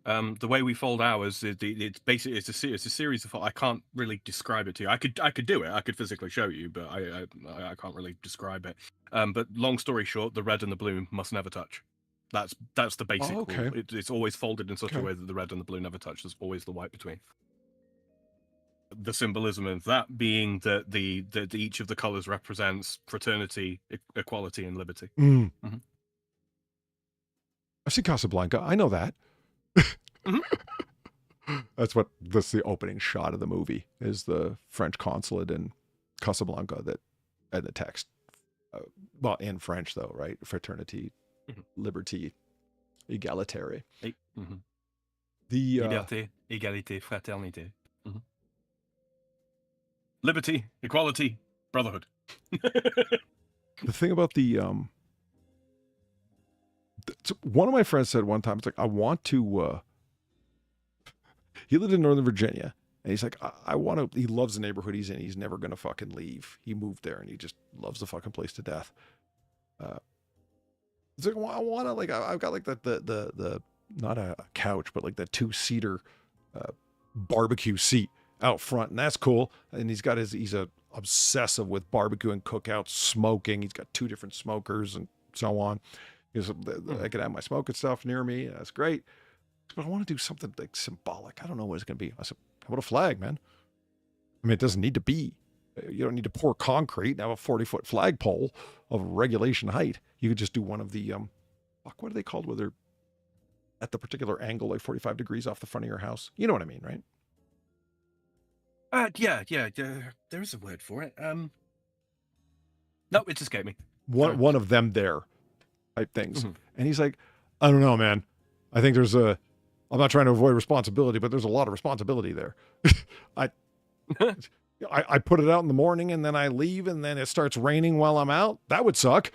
The way we fold ours, it's basically it's a series of. I can't really describe it to you. I could do it. I could physically show you, but I can't really describe it. But long story short, the red and the blue must never touch. That's the basic rule. It's always folded in such a way that the red and the blue never touch. There's always the white between. The symbolism of that being that each of the colors represents fraternity, equality, and liberty. I've seen Casablanca. I know that. That's the opening shot of the movie is the French consulate in Casablanca and the text. In French though, right? Fraternity, liberty, égalité. The liberté, égalité, fraternité. Liberty, equality, brotherhood. The thing about one of my friends said one time, it's like, I want to, he lived in Northern Virginia, and he's like, he loves the neighborhood he's in. He's never going to fucking leave. He moved there, and he just loves the fucking place to death. It's like, well, I want to, I've got the not a couch, but the 2-seater barbecue seat out front, and that's cool. And he's a obsessive with barbecue and cookouts, smoking. He's got 2 different smokers and so on. I could have my smoking stuff near me. That's great. But I want to do something like symbolic. I don't know what it's going to be. I said, how about a flag, man? I mean, it doesn't need to be. You don't need to pour concrete and have a 40-foot flagpole of regulation height. You could just do one of the, what are they called? Where they're at the particular angle, like 45 degrees off the front of your house. You know what I mean, right? Yeah. There is a word for it. No, it escaped me. One of them there type things. And he's like, I don't know, man. I think there's I'm not trying to avoid responsibility, but there's a lot of responsibility there. I put it out in the morning and then I leave and then it starts raining while I'm out. That would suck.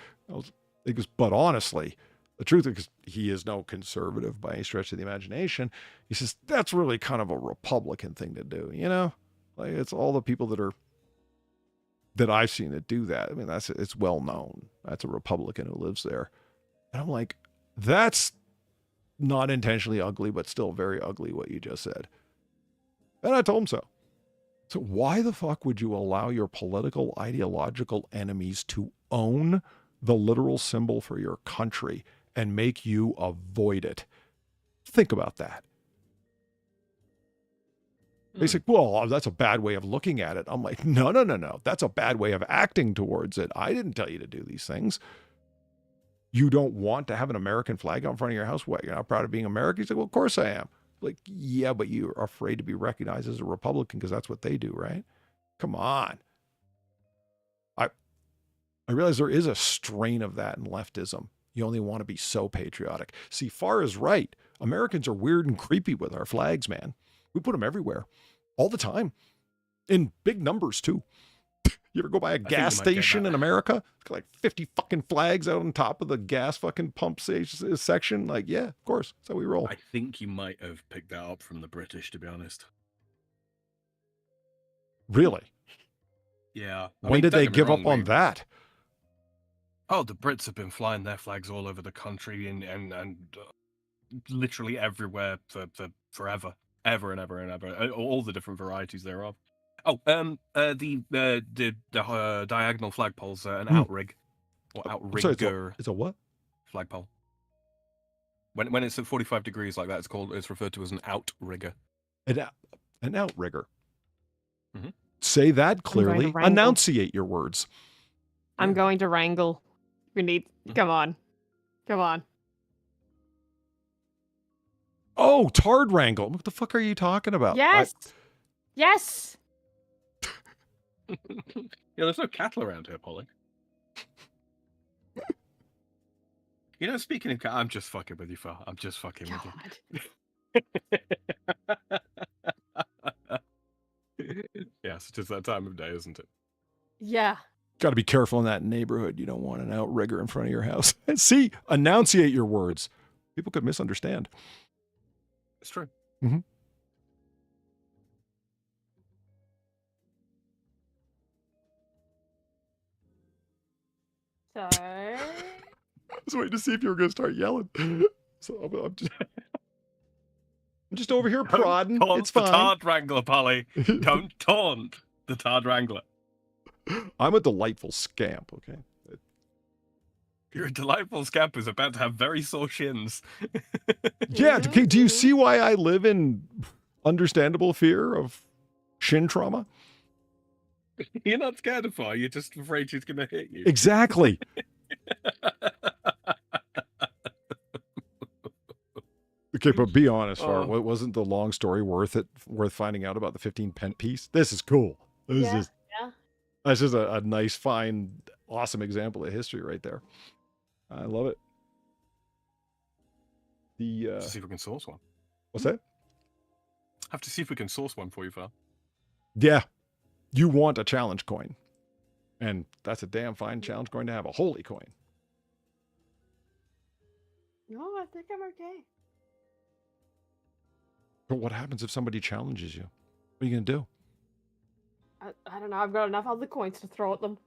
He goes, but honestly, the truth is, because he is no conservative by any stretch of the imagination, he says, that's really kind of a Republican thing to do, you know? Like, it's all the people that I've seen that do that. I mean, it's well known. That's a Republican who lives there. And I'm like, that's not intentionally ugly, but still very ugly what you just said. And I told him so. So why the fuck would you allow your political, ideological enemies to own the literal symbol for your country and make you avoid it? Think about that. They say, well, that's a bad way of looking at it. I'm like, no. That's a bad way of acting towards it. I didn't tell you to do these things. You don't want to have an American flag out in front of your house? What, you're not proud of being American? He's like, well, of course I am. Like, yeah, but you're afraid to be recognized as a Republican because that's what they do, right? Come on. I realize there is a strain of that in leftism. You only want to be so patriotic. See, Far is right. Americans are weird and creepy with our flags, man. We put them everywhere, all the time, in big numbers too. You ever go by a gas station in America? It's got like 50 fucking flags out on top of the gas fucking pump section. Like, yeah, of course. That's how we roll. I think you might have picked that up from the British, to be honest. Really? Yeah. When did they give up on that? Oh, the Brits have been flying their flags all over the country and literally everywhere for forever. Ever and ever and ever. All the different varieties thereof. Oh, the diagonal flagpole's an outrigger or outrigger. So it's a what? Flagpole. When it's at 45 degrees like that, it's referred to as an outrigger. An outrigger. Say that clearly. Enunciate your words. I'm going to wrangle. We need. Come on. Oh, tard wrangle. What the fuck are you talking about? Yes. Yes. Yeah, there's no cattle around here, Polly. You know, speaking of cattle, I'm just fucking with you, Far. I'm just fucking with you. Yes, it is that time of day, isn't it? Yeah. Got to be careful in that neighborhood. You don't want an outrigger in front of your house. See, enunciate your words. People could misunderstand. It's true. So I was waiting to see if you were going to start yelling. So I'm just over here prodding. It's fine. The Tard Wrangler, Polly. Don't taunt the Tard Wrangler. I'm a delightful scamp, okay? You're a delightful scamp who's about to have very sore shins. Yeah, okay, do you see why I live in understandable fear of shin trauma? You're not scared of her, you're just afraid she's going to hit you. Exactly. Okay, but be honest, Far. Wasn't the long story worth finding out about the 15-pence piece? This is cool. That's just a nice, fine, awesome example of history right there. I love it. Let's see if we can source one. What's that? Have to see if we can source one for you, Far. Yeah. You want a challenge coin. And that's a damn fine challenge coin to have, a holy coin. No, I think I'm okay. But what happens if somebody challenges you? What are you going to do? I don't know. I've got enough other coins to throw at them.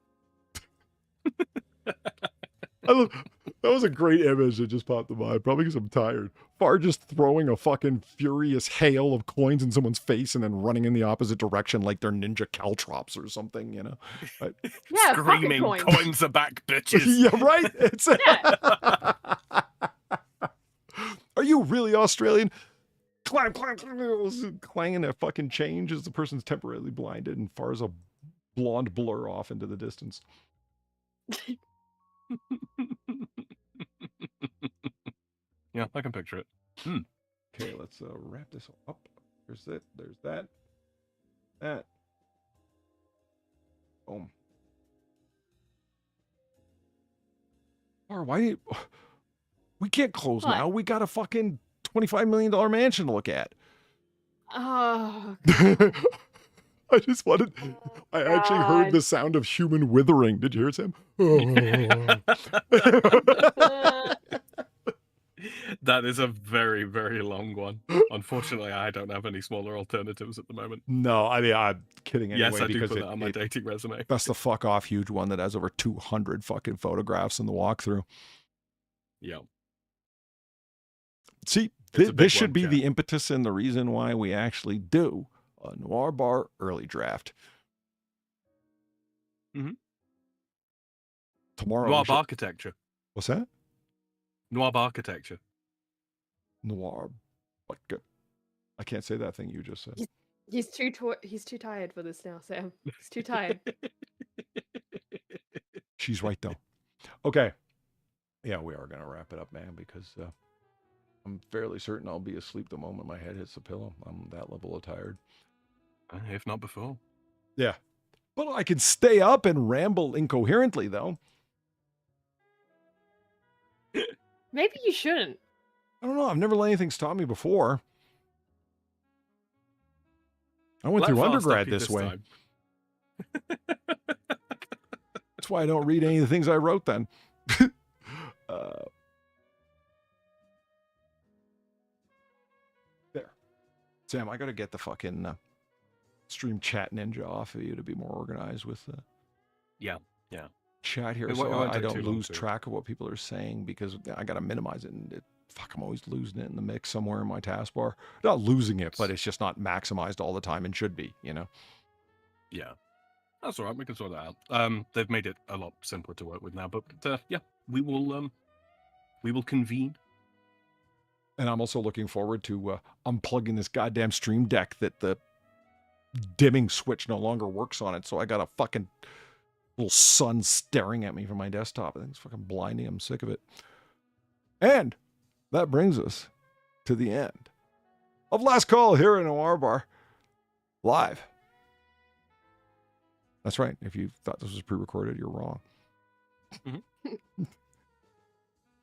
That was a great image that just popped in mind. Probably because I'm tired. Far just throwing a fucking furious hail of coins in someone's face and then running in the opposite direction like they're ninja caltrops or something, you know? Yeah, screaming, coins are back, bitches. Yeah, right? It's Are you really Australian? clang, clang, clang, clanging a fucking change as the person's temporarily blinded and fars a blonde blur off into the distance. Yeah, I can picture it. Okay, let's wrap this up. There's it. There's that. That. Boom. Or why do you... We can't close What? now. We got a fucking $25 million mansion to look at. Oh, I just wanted... I actually heard God. the sound of human withering. Did you hear it, Sam? That is a very, very long one. Unfortunately, I don't have any smaller alternatives at the moment. No, I mean, I'm kidding anyway. Yes, I do because put that on my dating resume. That's the fuck off huge one that has over 200 fucking photographs in the walkthrough. Yeah. See, It's a big this should one, be Jack. the impetus and the reason why we actually do a Noir Bar early draft. Mhm. Tomorrow. Noir we should- architecture. What's that? Noir architecture. Noir. What good? I can't say that thing you just said. he's too tired for this now, Sam. He's too tired. She's right, though. Okay. Yeah, we are going to wrap it up, man, because I'm fairly certain I'll be asleep the moment my head hits the pillow. I'm that level of tired. If not before. Yeah. But I can stay up and ramble incoherently, though. Maybe you shouldn't. I don't know. I've never let anything stop me before. I went Let through Far stop undergrad you this way. time. That's why I don't read any of the things I wrote then. There. Sam, I got to get the fucking stream chat ninja off of you to be more organized with the Yeah. chat here, It so won't I take don't too long lose to. track of what people are saying, because I got to minimize it, and fuck, I'm always losing it in the mix somewhere in my taskbar. Not losing it, but it's just not maximized all the time and should be, you know? Yeah. That's all right. We can sort that out. They've made it a lot simpler to work with now, but yeah, we will convene. And I'm also looking forward to unplugging this goddamn stream deck that the dimming switch no longer works on it. So I got a fucking little sun staring at me from my desktop. I think it's fucking blinding. I'm sick of it. And that brings us to the end of Last Call here in Noir Bar live. That's right. If you thought this was pre-recorded, you're wrong.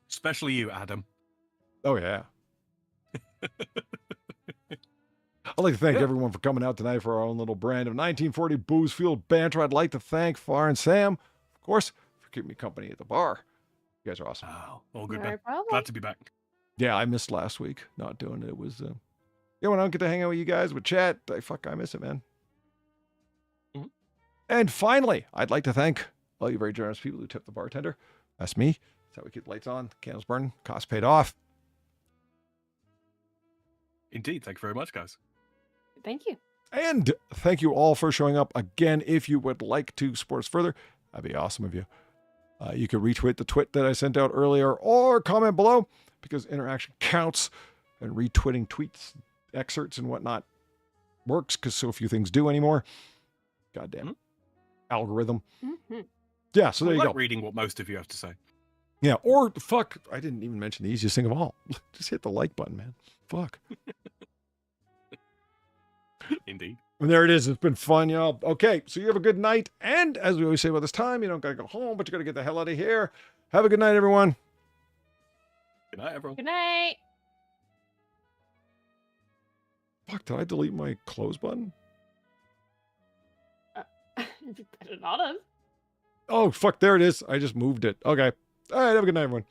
Especially you, Adam. Oh, yeah. I'd like to thank everyone for coming out tonight for our own little brand of 1940 booze-fueled banter. I'd like to thank Far and Sam, of course, for keeping me company at the bar. You guys are awesome. Oh, all good, No man. problem. Glad to be back. Yeah, I missed last week not doing it. It was, yeah, when I don't get to hang out with you guys with chat, I miss it, man. Mhm. And finally, I'd like to thank all you very generous people who tipped the bartender. That's me. That's how we keep the lights on, candles burning, costs paid off. Indeed. Thank you very much, guys. Thank you. And thank you all for showing up again. If you would like to support us further, that'd be awesome of you. You can retweet the tweet that I sent out earlier or comment below, because interaction counts, and retweeting tweets, excerpts, and whatnot works, because so few things do anymore. Goddamn algorithm. Mm-hmm. Yeah, so there I you like go. reading what most of you have to say. Yeah, or fuck, I didn't even mention the easiest thing of all. Just hit the like button, man. Fuck. Indeed. And there it is. It's been fun, y'all. Okay, so you have a good night. And as we always say about this time, you don't got to go home, but you got to get the hell out of here. Have a good night, everyone. Good night, everyone. Good night. Fuck, did I delete my close button? You better not have. Oh, fuck, there it is. I just moved it. Okay. All right, have a good night, everyone.